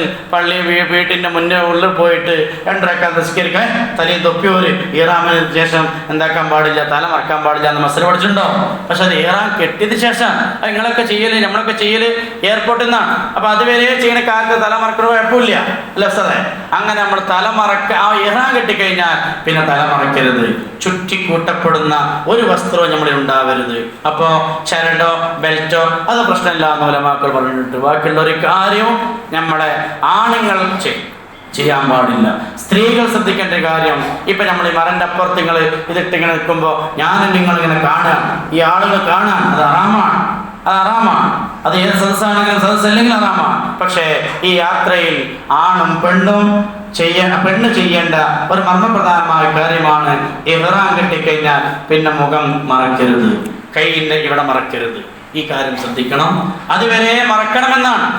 വീട്ടിൻ്റെ മുന്നേ ഉള്ളിൽ പോയിട്ട് 2 റക്അത്ത് നിസ്കരിക്കാൻ തലയിൽ തൊപ്പിയോര് ഇഹ്റാമിന് ശേഷം എന്താക്കാൻ പാടില്ല, തല മറക്കാൻ പാടില്ല എന്ന് മസല പഠിച്ചിട്ടുണ്ടോ? പക്ഷെ അത് ഇഹ്റാം കെട്ടിയതിന് ശേഷം നിങ്ങളൊക്കെ ചെയ്യല്, നമ്മളൊക്കെ ചെയ്യല് എയർപോർട്ടിൽ നിന്നാണ്. അപ്പോൾ അതുവരെ ചെയ്യുന്ന കാലത്ത് തല മറക്കുന്ന കുഴപ്പമില്ല അല്ലേ സാറേ? അങ്ങനെ നമ്മൾ ആ ഇഹ്റാം കെട്ടിക്കഴിഞ്ഞാൽ പിന്നെ തല മറക്കരുത്. ചുറ്റിക്കൂട്ടപ്പെടുന്ന ഒരു വസ്ത്രവും നമ്മളിൽ ഉണ്ടാവരുത്. അപ്പോൾ ചരടോ ബെൽറ്റോ അത് പ്രശ്നമില്ല എന്ന് ഉലമാക്കൾ പറഞ്ഞിട്ട്, ബാക്കിയുള്ള ഒരു കാര്യവും നമ്മളെ ആണുങ്ങൾ ചെയ്യാൻ പാടില്ല. സ്ത്രീകൾ ശ്രദ്ധിക്കേണ്ട കാര്യം, ഇപ്പം നമ്മൾ ഈ മരൻ്റെ അപ്പുറത്ത് നിങ്ങൾ ഇതിട്ടിങ്ങനെ നിൽക്കുമ്പോൾ നിങ്ങളിങ്ങനെ കാണാം, ഈ ആളുകൾ കാണാൻ, അത് ഹറാമാണ്. അത് ഏത് സദസ്സാണെങ്കിലും സദസ്സല്ലെങ്കിൽ ഹറാമാണ്. പക്ഷേ ഈ യാത്രയിൽ ആണും പെണ്ണ് ചെയ്യേണ്ട ഒരു മർമ്മപ്രധാനമായ കാര്യമാണ്, ഇഹ്റാം കെട്ടിക്കഴിഞ്ഞാൽ പിന്നെ മുഖം മറക്കരുത്, കൈയിൻ്റെ ഇവിടെ മറക്കരുത്. ഈ കാര്യം ശ്രദ്ധിക്കണം. അതുവരെ മറക്കണമെന്നാണ്.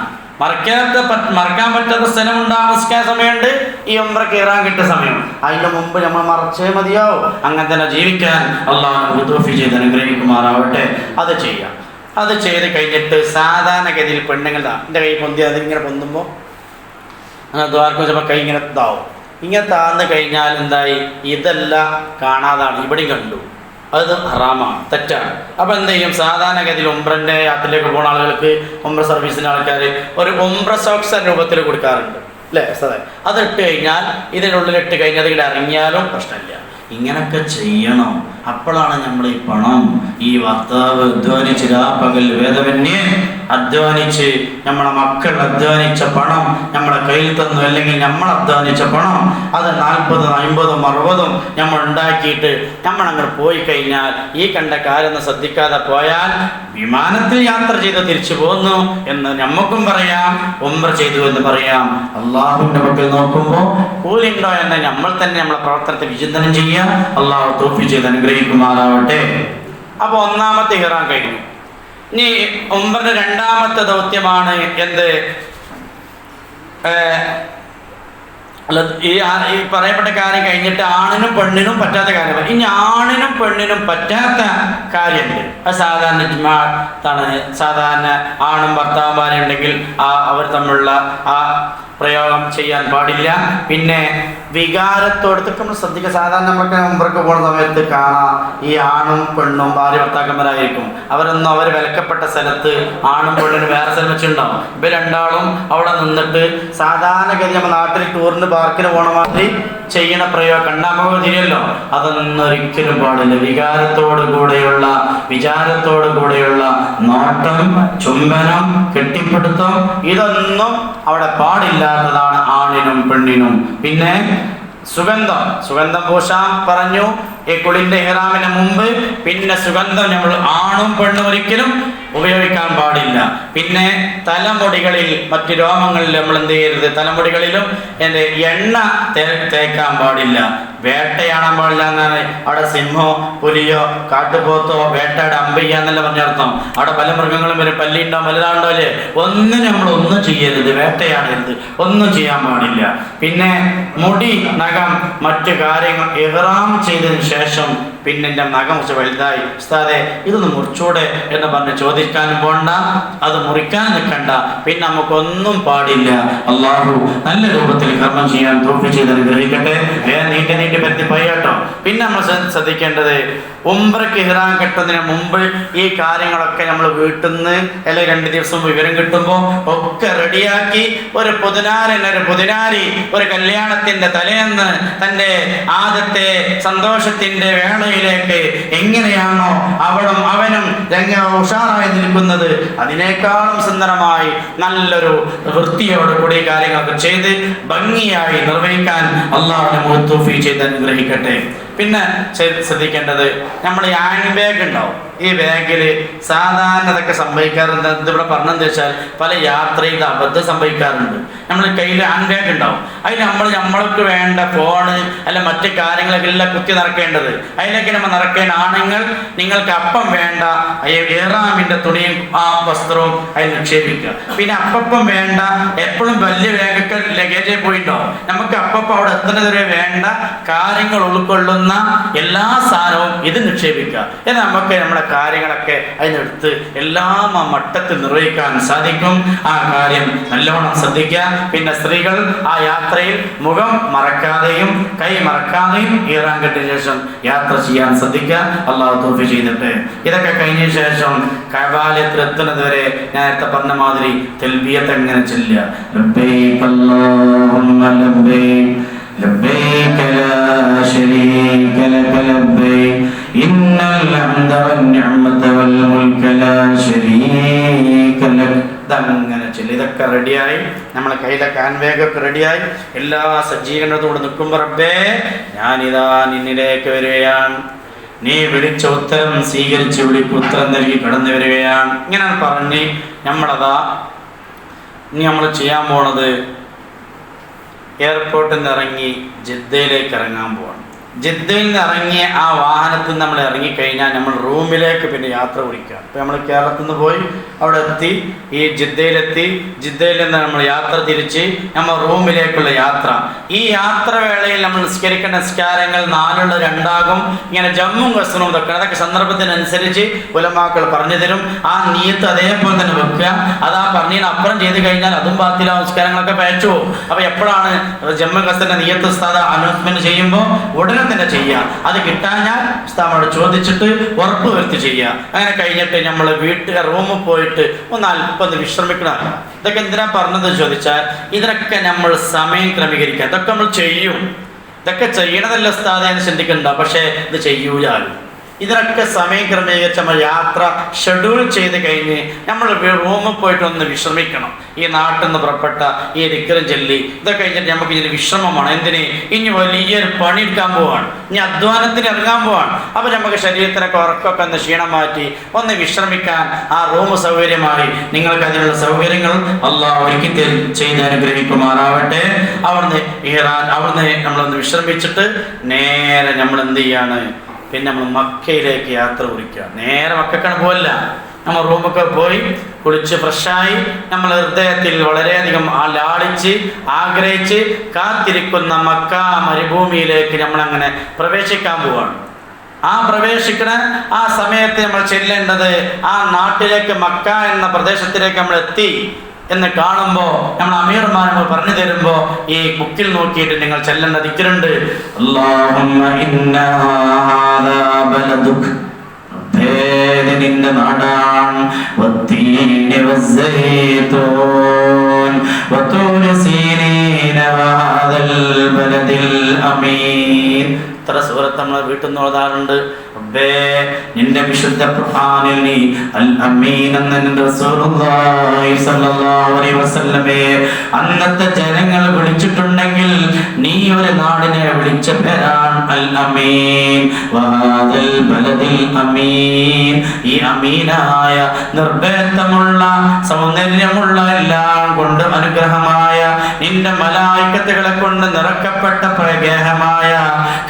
മറക്കാൻ പറ്റാത്ത സ്ഥലമുണ്ട്, താമസിക്കാൻ സമയമുണ്ട്, ഈ ഉംറയ്ക്ക് ഇഹ്റാം കിട്ടിയ സമയം. അതിൻ്റെ മുമ്പ് നമ്മൾ മറച്ചേ മതിയാവും. അങ്ങനെ തന്നെ ജീവിക്കാൻ അല്ലാഹു തൗഫീഖ് ചെയ്ത് അനുഗ്രഹിക്കുമാറാവട്ടെ. അത് ചെയ്യാം. അത് ചെയ്ത് കഴിഞ്ഞിട്ട് സാധാരണഗതിയിൽ പെണ്ണുങ്ങൾ എൻ്റെ കൈ പൊന്തി അതിങ്ങനെ പൊന്തുമ്പോൾ അങ്ങനെ ദ്വാരക്കും ചിലപ്പോൾ കൈ ഇങ്ങനെ ഇതാവും. ഇങ്ങനെ താഴ്ന്നു കഴിഞ്ഞാൽ എന്തായി, ഇതെല്ലാം കാണാതാണ്. ഇവിടെയും കണ്ടു, അത് ഹറാമാണ്, തെറ്റാണ്. അപ്പോൾ എന്ത് ചെയ്യും, സാധാരണഗതിയിൽ ഉംറൻ്റെ യാത്രയിലേക്ക് പോകുന്ന ആളുകൾക്ക്, ഉംറ സർവീസിൻ്റെ ആൾക്കാർ ഒരു ഉംറ സോക്സ് രൂപത്തിൽ കൊടുക്കാറുണ്ട് അല്ലേ സാറേ? അത് ഇട്ട് കഴിഞ്ഞാൽ ഇതിനുള്ളിലിട്ട് കഴിഞ്ഞാൽ അതിൽ ഇറങ്ങിയാലും പ്രശ്നമില്ല. ഇങ്ങനൊക്കെ ചെയ്യണം. അപ്പോഴാണ് നമ്മൾ ഈ പണം, ഈ ഭർത്താവ് അധ്വാനിച്ച് പകൽ വേദവന്യേ അധ്വാനിച്ച്, നമ്മളെ മക്കൾ അധ്വാനിച്ച പണം നമ്മളെ കയ്യിൽ തന്നു, അല്ലെങ്കിൽ നമ്മൾ അധ്വാനിച്ച പണം അത് 40, 50, 60 നമ്മൾ ഉണ്ടാക്കിയിട്ട് നമ്മളങ്ങനെ പോയി കഴിഞ്ഞാൽ, ഈ കണ്ട കാര്യമൊന്നും ശ്രദ്ധിക്കാതെ പോയാൽ വിമാനത്തിൽ യാത്ര ചെയ്ത് തിരിച്ചു പോന്നു എന്ന് നമുക്കും പറയാം, ഉംറ ചെയ്തു എന്ന് പറയാം. അള്ളാഹുവിൻ്റെ പക്കൽ നോക്കുമ്പോൾ കൂലിണ്ടോ എന്ന് നമ്മൾ തന്നെ നമ്മളെ പ്രവർത്തനത്തെ വിചിന്തനം ചെയ്യാം. അള്ളാഹു തൗഫീഖ് ചെയ്ത് അനുഗ്രഹിക്കുമാറാവട്ടെ. അപ്പോൾ ഒന്നാമത്തെ ഇഹ്റാം കഴിഞ്ഞു. ഇനി ഉംറയുടെ 2ാമത്തെ ദൗത്യമാണ് എന്ത്, ഈ പറയപ്പെട്ട കാര്യം കഴിഞ്ഞിട്ട് ആണിനും പെണ്ണിനും പറ്റാത്ത കാര്യം. ഇനി ആണിനും പെണ്ണിനും പറ്റാത്ത കാര്യമുണ്ട്. അത് സാധാരണ ആണും ഭർത്താവുമാരും ഉണ്ടെങ്കിൽ അവർ തമ്മിലുള്ള ആ പ്രയോഗം ചെയ്യാൻ പാടില്ല. പിന്നെ വികാരത്തോടത്തൊക്കെ നമ്മൾ ശ്രദ്ധിക്കുക. സാധാരണ നമുക്ക് ഉംറയ്ക്ക് പോകുന്ന സമയത്ത് കാണാം, ഈ ആണും പെണ്ണും ഭാര്യ ഭർത്താക്കന്മാരായിരിക്കും. അവരൊന്നും അവർ വിലക്കപ്പെട്ട സ്ഥലത്ത് ആണും പെണ്ണിനും വേറെ സ്ഥലം വെച്ചിട്ടുണ്ടാവും. ഇവർ രണ്ടാളും അവിടെ നിന്നിട്ട് സാധാരണഗതി നമ്മുടെ നാട്ടിൽ ടൂറിന് പാർക്കിന് പോകണ മാതിരി ചെയ്യണ പ്രയോഗം കണ്ടാൽ നമുക്ക് തിരിയല്ലോ. അതൊന്നും ഒരിക്കലും പാടില്ല. വികാരത്തോടു കൂടെയുള്ള നോട്ടം, ചുംബനം, കെട്ടിപ്പിടുത്തം ഇതൊന്നും അവിടെ പാടില്ലാത്തതാണ് ആണിനും പെണ്ണിനും. പിന്നെ സുഗന്ധം പൂശാൻ പറഞ്ഞു ഈ കുളിന്റെ ഇഹ്റാമിന് മുമ്പ്. പിന്നെ സുഗന്ധം നമ്മൾ ആണും പെണ്ണും ഒരിക്കലും ഉപയോഗിക്കാൻ പാടില്ല. പിന്നെ തലമുടികളിൽ, മറ്റു രോമങ്ങളിൽ നമ്മൾ എന്ത് ചെയ്യരുത്, തലമുടികളിലും എണ്ണ തേക്കാൻ പാടില്ല. വേട്ടയാടാൻ പാടില്ല എന്നാണ്. അവിടെ സിംഹോ പുലിയോ കാട്ടുപോത്തോ വേട്ടയുടെ അമ്പയ്യ എന്നല്ല പറഞ്ഞർത്ഥം. അവിടെ പല മൃഗങ്ങളും വരും, പല്ലിയുണ്ടോ വലുതാണ്ടോ അല്ലേ, ഒന്നും ചെയ്യരുത്, വേട്ടയാടരുത്, ഒന്നും ചെയ്യാൻ പാടില്ല. പിന്നെ മുടി, നഖം, മറ്റു കാര്യങ്ങൾ ഇഹ്റാം ചെയ്തതിന് ശേഷം പിന്നെ എൻ്റെ നഖം കുറച്ച് വലുതായി, ഉസ്താദേ ഇതൊന്ന് മുറിച്ചൂടെ എന്ന് പറഞ്ഞ് ചോദിക്കാനും പോണ്ട, അത് മുറിക്കാൻ നിൽക്കണ്ട. പിന്നെ നമുക്കൊന്നും പാടില്ല. അള്ളാഹു നല്ല രൂപത്തിൽ കർമ്മം ചെയ്യാൻ തൗഫീഖ് ചെയ്ത് അനുഗ്രഹിക്കട്ടെ. നീട്ടി പറ്റി പോയാട്ടോ. പിന്നെ നമ്മൾ ശ്രദ്ധിക്കേണ്ടത്, ഉംറയ്ക്ക് ഇഹ്റാം കെട്ടുന്നതിന് മുമ്പ് ഈ കാര്യങ്ങളൊക്കെ നമ്മൾ വീട്ടിൽ നിന്ന് അല്ലെങ്കിൽ 2 ദിവസം വിവരം കിട്ടുമ്പോൾ ഒക്കെ റെഡിയാക്കി ഒരു പുതിനാരി ഒരു കല്യാണത്തിന്റെ തലേന്ന് തൻ്റെ ആദ്യത്തെ സന്തോഷത്തിന്റെ വേളയിലേക്ക് എങ്ങനെയാണോ അവനും ഉഷാറായി നിൽക്കുന്നത്, അതിനേക്കാളും സുന്ദരമായി നല്ലൊരു വൃത്തിയോട് കൂടി കാര്യങ്ങളൊക്കെ ചെയ്ത് ഭംഗിയായി നിർവഹിക്കാൻ അള്ളാഹു തൗഫീഖ് ചെയ്ത് അനുഗ്രഹിക്കട്ടെ. പിന്നെ ശ്രദ്ധിക്കേണ്ടത്, നമ്മൾ ഈ ഹാൻഡ് ബാഗ് ഉണ്ടാവും. ഈ ബാഗിൽ സാധാരണ ഇതൊക്കെ സംഭവിക്കാറുണ്ട്. ഇതിവിടെ പറഞ്ഞെന്ന് വെച്ചാൽ പല യാത്രയിൽ അബദ്ധം സംഭവിക്കാറുണ്ട്. നമ്മൾ കയ്യിൽ ഹാൻഡ് ബാഗ് ഉണ്ടാവും. അതിൽ നമ്മൾക്ക് വേണ്ട ഫോണ് അല്ല മറ്റു കാര്യങ്ങളൊക്കെ എല്ലാം കുത്തി നിറക്കേണ്ടത്. അതിലേക്ക് നമ്മൾ നിറക്കേണ്ട ആണുങ്ങൾ, നിങ്ങൾക്ക് അപ്പം വേണ്ട ഇഹ്റാമിന്റെ തുണിയും ആ വസ്ത്രവും അതിൽ നിക്ഷേപിക്കുക. പിന്നെ അപ്പം വേണ്ട, എപ്പോഴും വലിയ ബാഗൊക്കെ ലഗേജിൽ പോയിട്ടുണ്ടാവും. നമുക്ക് അപ്പം അവിടെ എത്തുന്നതുവരെ വേണ്ട കാര്യങ്ങൾ ഉൾക്കൊള്ളുന്ന എല്ലാ സാധനവും ഇത് നിക്ഷേപിക്കുക. എന്നാൽ നമുക്ക് നമ്മുടെ കാര്യങ്ങളൊക്കെ അതിനെടുത്ത് എല്ലാം ആ മട്ടത്തിൽ നിർവഹിക്കാൻ സാധിക്കും. ആ കാര്യം നല്ലോണം ശ്രദ്ധിക്കുക. പിന്നെ സ്ത്രീകൾ ആ യാത്രയിൽ മുഖം മറക്കാതെയും കൈ മറക്കാതെയും ഇഹ്റാം കെട്ടിയ ശേഷം യാത്ര ചെയ്യാൻ ശ്രദ്ധിക്കുക. അള്ളാഹു തൗഫീഖ് ചെയ്തിട്ട് ഇതൊക്കെ കഴിഞ്ഞ ശേഷം കഅബയിൽ എത്തുന്നത് വരെ നേരത്തെ പറഞ്ഞ മാതിരി തൽബിയത്ത് എങ്ങനെ ചൊല്ലുക. ലബ്ബൈക അല്ലാഹുമ്മ ലബ്ബൈക ലബ്ബൈക ലാ ശരീക ലക ലബ്ബൈക ഇന്നൽ ഹംദ വന്നിഅമത വൽ മുൽക ലാ ശരീക ലക. ഇതങ്ങനെ ചൊല്ലി ഇതൊക്കെ റെഡിയായി, നമ്മളെ കയ്യിലെ ഹാൻഡ് റെഡിയായി, എല്ലാ സജ്ജീകരണത്തോടെ നിൽക്കുമ്പോൾ റബ്ബേ ഞാനിതാ നിന്നിലേക്ക് വരികയാണ്, നീ വിളിച്ച ഉത്തരം സ്വീകരിച്ച് ഉത്തരം നൽകി കടന്നു വരികയാണ്. ഇങ്ങനെ പറഞ്ഞ് നമ്മളതാ ഇനി നമ്മൾ ചെയ്യാൻ പോണത് എയർപോർട്ടിൽ നിന്ന് ഇറങ്ങി ജിദ്ദയിലേക്ക് ഇറങ്ങാൻ പോവാണ്. ജിദ്ദയിൽ നിന്ന് ഇറങ്ങിയ ആ വാഹനത്തിൽ നമ്മൾ ഇറങ്ങിക്കഴിഞ്ഞാൽ നമ്മൾ റൂമിലേക്ക് പിന്നെ യാത്ര കുറിക്കുക. ഇപ്പം നമ്മൾ കേരളത്തിൽ നിന്ന് പോയി അവിടെ എത്തി, ഈ ജിദ്ദയിലെത്തി, ജിദ്ദയിൽ നിന്ന് നമ്മൾ യാത്ര തിരിച്ച് നമ്മൾ റൂമിലേക്കുള്ള യാത്ര. ഈ യാത്ര വേളയിൽ നമ്മൾ നിസ്കരിക്കേണ്ട നിസ്കാരങ്ങൾ 4-2 ഇങ്ങനെ ജമ്മും കസറും ഇതൊക്കെ അതൊക്കെ സന്ദർഭത്തിനനുസരിച്ച് ഉലമാക്കൾ പറഞ്ഞു തരും. ആ നിയ്യത്ത് അതേപോലെ തന്നെ വെക്കുക. അതാ പറഞ്ഞതിന് അപ്പുറം ചെയ്ത് കഴിഞ്ഞാൽ അതും ബാത്തില നിസ്കാരങ്ങളൊക്കെ പേച്ചു പോകും. അപ്പോൾ എപ്പോഴാണ് ജമ്മു കസറിന്റെ നിയ്യത്ത് ഉസ്താദ് അനൗൺസ്മെന്റ് ചെയ്യുമ്പോൾ ഉടനെ തന്നെ ചെയ്യുക. അത് കിട്ടാഞ്ഞാൽ ഉസ്താദോട് ചോദിച്ചിട്ട് ഉറപ്പ് വരുത്തി ചെയ്യുക. അങ്ങനെ കഴിഞ്ഞിട്ട് നമ്മൾ റൂമിൽ പോയിട്ട് ഒന്ന് വിശ്രമിക്കണം. ഇതൊക്കെ എന്തിനാ പറഞ്ഞത് ചോദിച്ചാൽ ഇതിനൊക്കെ നമ്മൾ സമയം ക്രമീകരിക്കുക. ഇതൊക്കെ നമ്മൾ ചെയ്യും, ഇതൊക്കെ ചെയ്യണതല്ല ഉസ്താദേ എന്ന് ചിന്തിക്കണ്ട, പക്ഷേ ഇത് ചെയ്യൂലാലും ഇതിനൊക്കെ സമയം ക്രമീകരിച്ച് നമ്മൾ യാത്ര ഷെഡ്യൂൾ ചെയ്ത് കഴിഞ്ഞ് നമ്മൾ റൂമിൽ പോയിട്ട് ഒന്ന് വിശ്രമിക്കണം. ഈ നാട്ടിൽ നിന്ന് പുറപ്പെട്ട ഈ ദിക്റും ചൊല്ലി ഇതൊക്കെ കഴിഞ്ഞിട്ട് നമുക്ക് ഇതിന് വിശ്രമമാണ്. എന്തിന്? ഇനി വലിയൊരു പണി എടുക്കാൻ പോവാണ്, ഇനി അധ്വാനത്തിന് ഇറങ്ങാൻ പോവാണ്. അപ്പോൾ നമുക്ക് ശരീരത്തിനൊക്കെ ഉറക്കമൊക്കെ ഒന്ന് ക്ഷീണം മാറ്റി ഒന്ന് വിശ്രമിക്കാൻ ആ റൂം സൗകര്യമായി. നിങ്ങൾക്ക് അതിനുള്ള സൗകര്യങ്ങൾ അള്ളാഹു ഒരുക്കി ചെയ്ത് അനുഗ്രഹിക്കുമാറാവട്ടെ. അവിടുന്ന് നമ്മളൊന്ന് വിശ്രമിച്ചിട്ട് നേരെ നമ്മൾ എന്ത് ചെയ്യാണ്, പിന്നെ നമ്മൾ മക്കയിലേക്ക് യാത്ര കുറിക്കുക. നേരെ മക്കക്കാണ് പോകല്ല, നമ്മൾ റൂമൊക്കെ പോയി കുളിച്ച് ഫ്രഷായി നമ്മൾ ഹൃദയത്തിൽ വളരെയധികം ലാളിച്ച് ആഗ്രഹിച്ച് കാത്തിരിക്കുന്ന മക്ക മരുഭൂമിയിലേക്ക് നമ്മളങ്ങനെ പ്രവേശിക്കാൻ പോവാണ്. ആ പ്രവേശിക്കുന്ന ആ സമയത്ത് നമ്മൾ ചെല്ലേണ്ടത് ആ നാട്ടിലേക്ക്, മക്ക എന്ന പ്രദേശത്തിലേക്ക് നമ്മൾ എത്തി എന്ന് കാണുമ്പോൾ നമ്മൾ അമീർമാനോട് പറഞ്ഞു തരുമ്പോൾ ഈ ബുക്കിൽ നോക്കിയിട്ട് നിങ്ങൾ ചെല്ലേണ്ട ദിക്റുണ്ട്. അല്ലാഹുമ്മ ഇന്നാ ഹാദാ ബലദുക, നിന്റെ നാടാണ്, വത്തീനി വസ്സൈതൂൻ വതൂരി സീനീന വഹാദൽ ബലദിൽ അമീൻ. ഇത്ര സൂറത്ത് നമ്മൾ വീട്ടിൽ നിന്ന് ഓതാറുണ്ട്. റബ്ബേ നിന്റെ വിശുദ്ധ ഖുർആനിൽ നീ അൽ അമീൻ എന്ന റസൂലുള്ളാഹി സ്വല്ലല്ലാഹു അലൈഹി വസല്ലമയെ അന്നത്തെ ജനങ്ങൾ വിളിച്ചിട്ടുണ്ടെങ്കിൽ നീ ഒരു നാടിനെ വിളിച്ച പേരാണ് അൽ അമീൻ. വഹാദൽ ബലദിൽ അമീൻ, ഈ അമീനായ നിർഭയത്വമുള്ള സൗന്ദര്യമുള്ള എല്ലാം കൊണ്ട് അനുഗ്രഹമായ നിന്റെ മലായികത്തുകളെ കൊണ്ട് നിറക്കപ്പെട്ട പ്രഗേഹമായ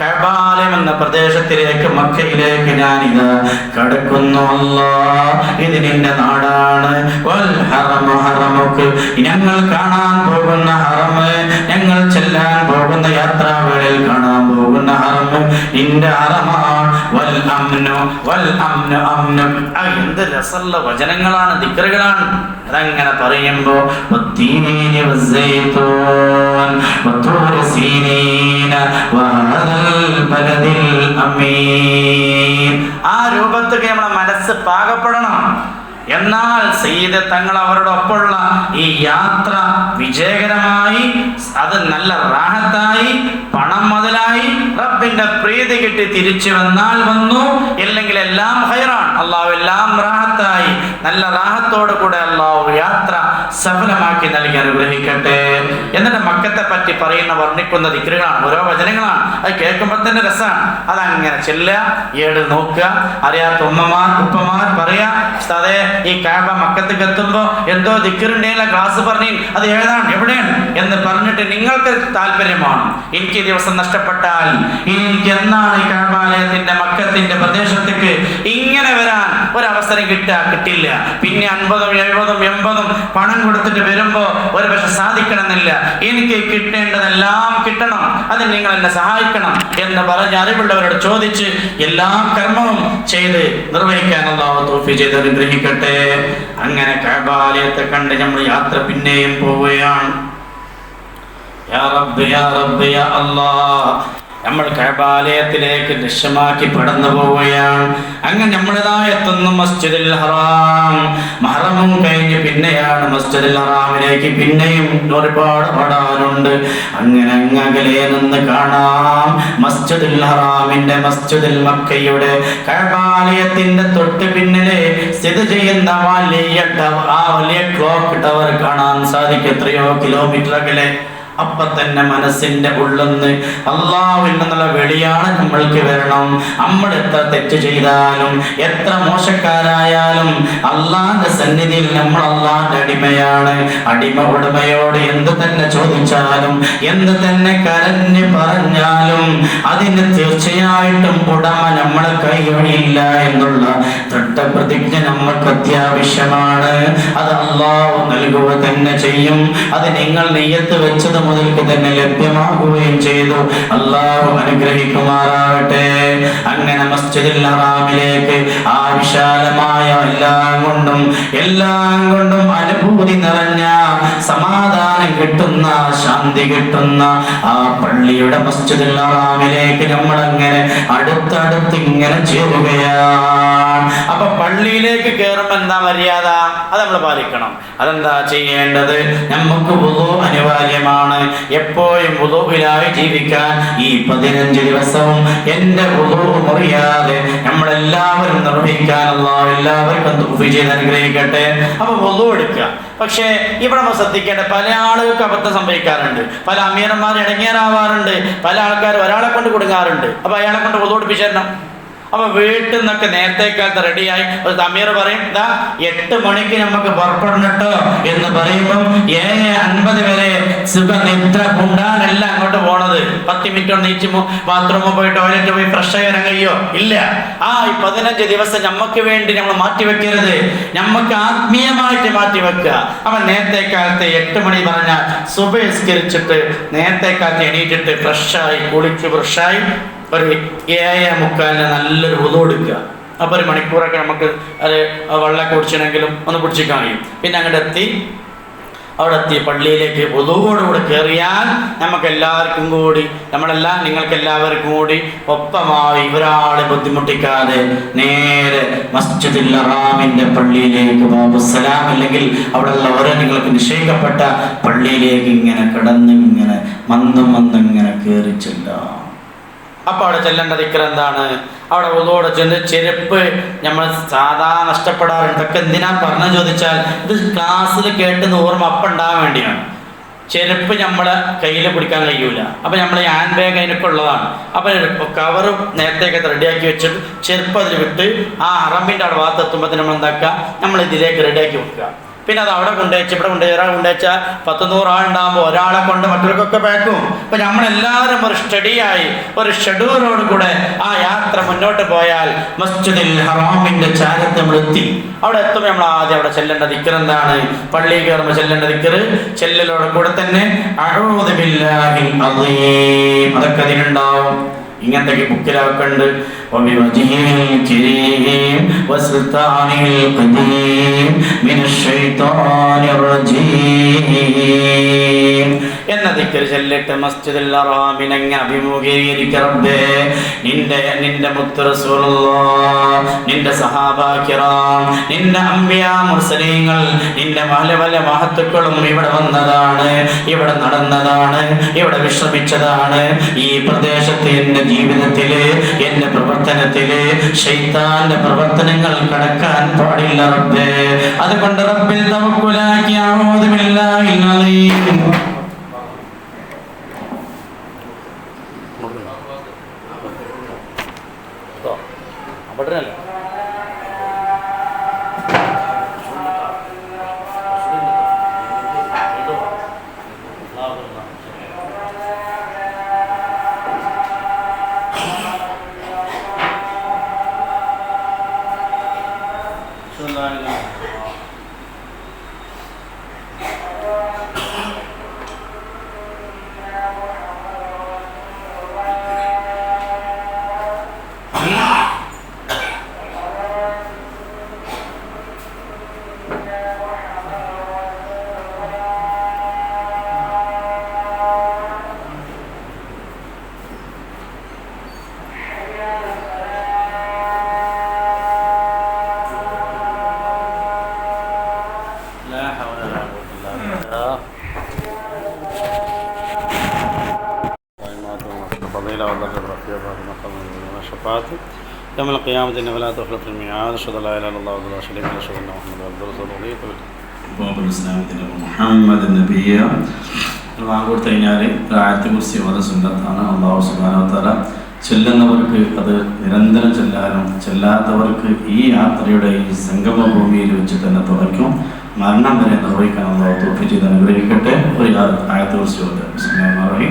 കഅബാലയം എന്ന പ്രദേശത്തിലേക്ക്, മക്കയിലേക്ക് ഞാനിത് കടക്കുന്നു. അല്ലാഹ് ഇത് നിന്റെ നാടാണ്. വൽ ഹറമു ഹറമുക, ഞങ്ങൾ കാണാൻ പോകുന്ന ഹറം, ഞങ്ങൾ ചെല്ലാൻ പോകുന്ന യാത്രാവേളയിൽ കാണാൻ പോകുന്ന നിൽക്കുന്ന ഹറം നിന്റെ ഹറമാണ്. വൽ അംനു അംനു. എന്ത് രസമുള്ള വചനങ്ങളാണ്, ദിക്റുകളാണ്. അതങ്ങനെ പറയുമ്പോ വത്തീനി വസ്സൈതൂൻ വതൂരി സീനീന വഹദൽ ബലദിൽ അമീൻ. ആ രൂപത്തിൽ നമ്മുടെ മനസ്സ് പാകപ്പെടണം. എന്നാൽ സയ്യിദ് തങ്ങൾ അവരുടെ ഒപ്പമുള്ള ഈ യാത്ര വിജയകരമായി, അത് നല്ല റാഹത്തായി, പണം മുതലായി, റബ്ബിന്റെ പ്രീതി കിട്ടി തിരിച്ചു വന്നാൽ വന്നു, ഇല്ലെങ്കിൽ എല്ലാം ഹൈറാണ്. അള്ളാഹു എല്ലാം റാഹത്തായി നല്ല റാഹത്തോടു കൂടെ അള്ളാഹു യാത്ര സഫലമാക്കി നൽകി അനുഗ്രഹിക്കട്ടെ. എന്നിട്ട് മക്കത്തെ പറ്റി പറയുന്ന വർണ്ണിക്കുന്ന ദിക്റുകളാണ്, ഓരോ വചനങ്ങളാണ്. അത് കേൾക്കുമ്പോൾ തന്നെ രസമാണ്. അതങ്ങനെ ചെല്ലുക, ഏട് നോക്കുക. അറിയാത്ത ഉമ്മമാർ ഉപ്പമാർ പറയാ, അതെ ഈ കഅബ മക്കത്തേക്ക് എത്തുമ്പോ എന്തോ ദിക്റുണ്ടേല ക്ലാസ് പറഞ്ഞു, അത് ഏതാണ് എവിടെയാണ് എന്ന് പറഞ്ഞിട്ട് നിങ്ങൾക്ക് താല്പര്യമാണ്. എനിക്ക് ദിവസം നഷ്ടപ്പെട്ടാൽ ഇനി എനിക്ക് എന്നാണ് ഈ കഅബാലയത്തിന്റെ മക്കത്തിന്റെ പ്രദേശത്തേക്ക് ഇങ്ങനെ വരാൻ ഒരവസരം കിട്ടില്ല. പിന്നെ 50, 70, 80 പണം കൊടുത്തിട്ട് വരുമ്പോ ഒരു പക്ഷെ സാധിക്കണമെന്നില്ല. എനിക്ക് കിട്ടേണ്ടതെല്ലാം കിട്ടണം, അതിന് നിങ്ങൾ എന്നെ സഹായിക്കണം എന്ന് പറഞ്ഞ് അറിവുള്ളവരോട് ചോദിച്ച് എല്ലാ കർമ്മവും ചെയ്ത് നിർവഹിക്കാൻ അല്ലാഹു തൗഫീഖ് ചെയ്ത് അനുഗ്രഹിക്കട്ടെ. അങ്ങനെ കഅബാലയത്തെ കണ്ട് നമ്മൾ യാത്ര പിന്നെയും പോവുകയാണ്. യാ റബ്ബ് യാ റബ്ബ് യാ അല്ലാഹ്, നമ്മൾ കഅബാലയത്തിലേക്ക് ലക്ഷ്യമാക്കി കടന്നു പോവുകയാണ്. അങ്ങനെ നമ്മളതായെത്തുന്നു മസ്ജിദുൽ ഹറാം. മഹറമും കഴിഞ്ഞ് പിന്നെയാണ് മസ്ജിദുൽ ഹറാമിലേക്ക് പിന്നെയും ഒരുപാട് പടാനുണ്ട്. അങ്ങനെ അകലെ നിന്ന് കാണാം മസ്ജിദുൽ ഹറാമിന്റെ മസ്ജിദുൽ മക്കയുടെ കഅബാലയത്തിന്റെ തൊട്ട് പിന്നിലെ സ്ഥിതി ചെയ്യുന്ന വലിയ ക്ലോക്ക് ടവർ കാണാൻ സാധിക്കും. എത്രയോ കിലോമീറ്റർ അകലെ. അപ്പൊ തന്നെ മനസ്സിന്റെ ഉള്ളിന്ന് അള്ളാഹുവിൽ നിന്നുള്ള വെളിയാണ് നമ്മൾക്ക് വരണം. നമ്മൾ എത്ര തെറ്റ് ചെയ്താലും എത്ര മോശക്കാരായാലും അള്ളാന്റെ സന്നിധിയിൽ നമ്മൾ അള്ളാന്റെ അടിമയാണ്. അടിമ ഉടമയോട് എന്ത് തന്നെ ചോദിച്ചാലും എന്ത് തന്നെ കരഞ്ഞ് പറഞ്ഞാലും അതിന് തീർച്ചയായിട്ടും ഉടമ നമ്മളെ കൈവഴിയില്ല എന്നുള്ള ദൃഢപ്രതിജ്ഞ നമ്മൾക്ക് അത്യാവശ്യമാണ്. അത് അള്ളാഹു നൽകുക തന്നെ ചെയ്യും. അത് നിങ്ങൾ നെയ്യത്ത് വെച്ചത് മുതൽക്ക് തന്നെ ലഭ്യമാകുകയും ചെയ്തു. അള്ളാഹു അനുഗ്രഹിക്കുമാറാകട്ടെ. അങ്ങനെ മസ്ജിദുൽ ഹറാമിലേക്ക് ആ വിശാലമായ എല്ലാം കൊണ്ടും അനുഭൂതി നിറഞ്ഞ സമാധാനം കിട്ടുന്ന ശാന്തി കിട്ടുന്ന ആ പള്ളിയുടെ മസ്ജിദുൽ ഹറാമിലേക്ക് നമ്മൾ അങ്ങനെ അടുത്തടുത്ത് ഇങ്ങനെ ചേരുകയാണ്. അപ്പൊ പള്ളിയിലേക്ക് കയറുമ്പോ എന്താ മര്യാദ? അത് നമ്മൾ പാലിക്കണം. അതെന്താ ചെയ്യേണ്ടത്? നമുക്ക് വുളു അനിവാര്യമാണ്. എപ്പോഴും വുളുവിലായി ജീവിക്കാൻ ഈ 15 ദിവസവും എന്റെ വുളു മുറിയാതെ നമ്മളെല്ലാവരും നിർവഹിക്കാൻ അല്ലാഹു എല്ലാവർക്കും തൗഫീഖ് ചെയ്ത് അനുഗ്രഹിക്കട്ടെ. അപ്പൊ വുളു എടുക്കുക. പക്ഷേ ഇവിടെ നമ്മൾ ശ്രദ്ധിക്കേണ്ട, പല ആളുകൾക്ക് അബദ്ധം സംഭവിക്കാറുണ്ട്. പല അമീറന്മാർ ഇടങ്ങേറാവാറുണ്ട്. പല ആൾക്കാർ ഒരാളെ കൊണ്ട് കൊടുക്കാറുണ്ട്. അപ്പൊ അയാളെ കൊണ്ട് വുളു എടുപ്പിച്ചിരണം. അപ്പൊ വീട്ടിൽ നിന്നൊക്കെ നേരത്തെ കാലത്ത് റെഡിയായി ഒരു അമീർ പറയും, 8 മണിക്ക് നമുക്ക് പുറപ്പെടണട്ടോ എന്ന് പറയുമ്പം 7:50 വരെ സുഖനിദ്ര കൊണ്ടാണല്ല അങ്ങോട്ട് പോണത്. 10 മിനിറ്റ് കൊണ്ട് നീച്ച് ബാത്റൂമിൽ പോയി ടോയ്ലറ്റ് പോയി ഫ്രഷ് ആയി വരാൻ കഴിയോ? ഇല്ല. ഈ 15 ദിവസം നമുക്ക് വേണ്ടി നമ്മൾ മാറ്റിവെക്കരുത്. നമുക്ക് ആത്മീയമായിട്ട് മാറ്റിവെക്കുക. അപ്പൊ നേരത്തെ കാലത്ത് 8 മണി പറഞ്ഞാൽ സുബഹിസ്കരിച്ചിട്ട് നേരത്തെ കാലത്ത് എണീറ്റിട്ട് ഫ്രഷായി കുളിച്ച് ഫ്രഷായി ഒരു 7:45 നല്ലൊരു വുളു എടുക്കുക. അപ്പോൾ 1 മണിക്കൂറൊക്കെ നമുക്ക് അത് വെള്ളമൊക്കെ കുടിച്ചിട്ടെങ്കിലും ഒന്ന് പിടിച്ചിക്കാൻ കഴിയും. പിന്നെ അങ്ങോട്ട് അവിടെ എത്തി പള്ളിയിലേക്ക് വുളുവോടുകൂടെ കയറിയാൽ നമുക്കെല്ലാവർക്കും കൂടി നിങ്ങൾക്ക് എല്ലാവർക്കും കൂടി ഒപ്പമായി ഒരാളെ ബുദ്ധിമുട്ടിക്കാതെ നേരെ മസ്ജിദുൽ ഹറാമിന്റെ പള്ളിയിലേക്ക് ബാബുസലാം അല്ലെങ്കിൽ അവിടെയുള്ള ഓരോ നിങ്ങൾക്ക് നിശ്ചയിക്കപ്പെട്ട പള്ളിയിലേക്ക് ഇങ്ങനെ കിടന്ന് ഇങ്ങനെ മന്ദിങ്ങനെ കയറി ചെല്ലാം. അപ്പോൾ അവിടെ ചെല്ലേണ്ട ദിക്ർ എന്താണ്? അവിടെ വുളുവോടെ ചെന്ന് ചെരുപ്പ് നമ്മൾ സാധാരണ നഷ്ടപ്പെടാറുണ്ട്. ഇതൊക്കെ എന്തിനാ പറഞ്ഞു ചോദിച്ചാൽ ഇത് ക്ലാസ്സിൽ കേട്ട് ഓർമ്മ അപ്പം ഉണ്ടാകാൻ വേണ്ടിയാണ്. ചെരുപ്പ് നമ്മളെ കയ്യിൽ പിടിക്കാൻ കഴിയൂല. അപ്പം നമ്മൾ ഈ ഹാൻഡ് ബാഗ് അതിനൊക്കെ ഉള്ളതാണ്. അപ്പം കവറ് നേരത്തേക്ക് റെഡിയാക്കി വെച്ചിട്ട് ചെരുപ്പ് അതിൽ വിട്ട് ആ ഹറമിൻ്റെ അവിടെ ഭാഗത്തെത്തുമ്പോൾ നമ്മൾ എന്താക്കുക, നമ്മൾ ഇതിലേക്ക് റെഡിയാക്കി വെക്കുക. പിന്നെ അത് അവിടെ കൊണ്ടുവച്ച് ഇവിടെ ഒരാൾ കൊണ്ടുവച്ചാൽ 100-100 ആളുണ്ടാകുമ്പോൾ ഒരാളെ കൊണ്ട് മറ്റൊരുക്കൊക്കെ പാക്കും. അപ്പം നമ്മളെല്ലാവരും ഒരു സ്റ്റഡിയായി ഒരു ഷെഡ്യൂളോട് കൂടെ ആ യാത്ര മുന്നോട്ട് പോയാൽ മസ്ജിദുൽ ഹറാമിന്റെ ചാരത്ത് നമ്മൾ എത്തി. അവിടെ എത്തുമ്പോൾ നമ്മൾ ആദ്യം അവിടെ ചെല്ലേണ്ട ദിക്ർ എന്താണ്? പള്ളിയിൽ കയറുമ്പോൾ ചെല്ലേണ്ട ദിക്ർ ചെല്ലലോട് കൂടെ തന്നെ അഊദു ബില്ലാഹിൽ അദീം അതൊക്കെ അതിനുണ്ടാവും. ഇങ്ങനത്തെ ബുക്കിലൊക്കെ ഉണ്ട്. എന്ന ദിക്ർ ചൊല്ലിട്ട് മസ്ജിദുൽ ഹറാമിനെ അഭിമുഖീകരിക്കുക റബ്ബേ. നിന്റെ മുത്ത് റസൂലുള്ളാഹ്, നിന്റെ സഹാബാ കിറാം, നിന്റെ അംബിയാ മുർസലീങ്ങൾ, നിന്റെ പല മഹത്തുക്കളും ഇവിടെ വന്നതാണ്, ഇവിടെ നടന്നതാണ്, ഇവിടെ വിശ്രമിച്ചതാണ്. ഈ പ്രദേശത്ത് എന്റെ ജീവിതത്തില്, എന്റെ പ്രവർത്തനത്തില് ശൈത്താന്റെ പ്രവർത്തനങ്ങൾ കടക്കാൻ പാടില്ല റബ്ബേ. അതുകൊണ്ട് റബ്ബിൽ തവക്കുലാക്കി അഊദു ബില്ലാഹിൽ അലീം. അവിടെയല്ല يوم القيامة إنه لا تخلف الميعاد أشهد أن لا إله إلا الله وحده لا شريك له أشهد أن محمدا عبده ورسوله മുഹമ്മദ് നബിയ വാങ്ങോട്ട് കഴിഞ്ഞാൽ ആയത്തെ കുറിച്ച് വളരെ സുന്നത്താണ്. അല്ലാഹു സുബ്ഹാനഹു വ തആല ചെല്ലുന്നവർക്ക് അത് നിരന്തരം ചെല്ലാനും ചെല്ലാത്തവർക്ക് ഈ യാത്രയുടെ ഈ സംഗമ ഭൂമിയിൽ വെച്ച് തന്നെ തുറയ്ക്കും, മരണം വരെ നിർവഹിക്കാൻ അല്ലാഹു തൗഫീഖ് ചെയ്ത് അനുഗ്രഹിക്കട്ടെ. ഒരു ആയത്തെ കുറിച്ച് ബിസ്മില്ലാഹിർ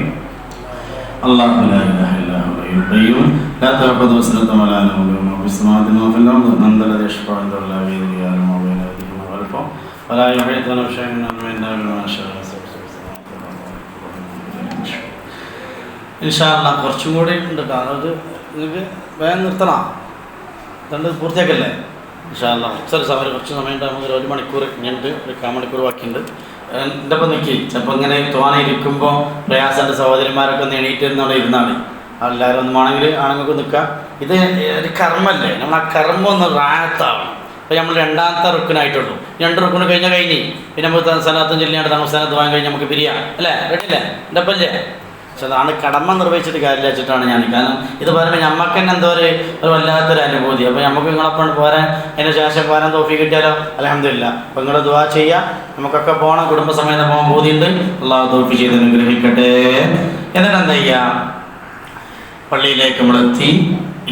الله لا إله إلا هو الحي القيوم لا تأخذه سنة ولا نوم له ما في السماوات وما في الأرض من ذا الذي يشفع عنده إلا بإذنه يعلم ما بين أيديهم وما خلفهم ولا يحيطون بشيء من علمه إلا بما شاء. ഇൻഷാ അല്ലാഹ് കുറച്ചും കൂടി ഉണ്ട്. കാരണം അത് നിങ്ങൾക്ക് വേഗം നിർത്തണം, രണ്ട് പൂർത്തിയാക്കല്ലേ. ഇൻഷാ അല്ലാഹ് കുറച്ച് സമയം നമുക്ക് 1 മണിക്കൂർ ഇങ്ങോട്ട് 1/4 മണിക്കൂർ ബാക്കിയുണ്ട്. എൻ്റെ ഒപ്പം നിൽക്കി ചിലപ്പോൾ ഇങ്ങനെ തോനെ ഇരിക്കുമ്പോൾ പ്രയാസമുണ്ട്. സഹോദരിമാരൊക്കെ ഒന്ന് എണീറ്റിരുന്നവിടെ ഇരുന്നാണ്. എല്ലാവരും ഒന്നും ആണെങ്കിൽ ആണുങ്ങൾക്ക് നിൽക്കാം. ഇത് ഒരു കർമ്മല്ലേ, നമ്മൾ ആ കർമ്മം ഒന്ന് റാഹത്താവണം. അപ്പോൾ നമ്മൾ 2ാമത്തെ റുക്കിനായിട്ടുള്ളൂ. 2 റുക്കിന് കഴിഞ്ഞാൽ കഴിഞ്ഞ് പിന്നെ നമുക്ക് സലാത്തും ചൊല്ലിയാണ്ട് താമസ സ്ഥലത്ത് വാങ്ങി കഴിഞ്ഞാൽ നമുക്ക് പിരിയാം അല്ലേ, റെഡിയല്ലേ? എൻ്റെ ഒപ്പല്ലേ? പക്ഷെ അതാണ് കടമ നിർവഹിച്ചിട്ട് കാര്യമില്ല വെച്ചിട്ടാണ് ഞാൻ. കാരണം ഇത് പറയുമ്പോൾ നമുക്ക് തന്നെ എന്തോ ഒരു വല്ലാത്തൊരു അനുഭൂതി. അപ്പോൾ നമുക്ക് നിങ്ങളെപ്പോൾ പോരാൻ അതിന് ശേഷം പോരാൻ തോഫീ കിട്ടിയാലോ അൽഹംദുലില്ലാ. അപ്പോൾ നിങ്ങൾ ദുആ ചെയ്യുക, നമുക്കൊക്കെ പോകണം, കുടുംബസമേതം പോകാൻ ബോധിയുണ്ട്. അല്ലാഹു തൗഫീഖ് ചെയ്ത് അനുഗ്രഹിക്കട്ടെ. എന്നിട്ട് എന്താ ചെയ്യുക, പള്ളിയിലേക്ക് നമ്മളെത്തി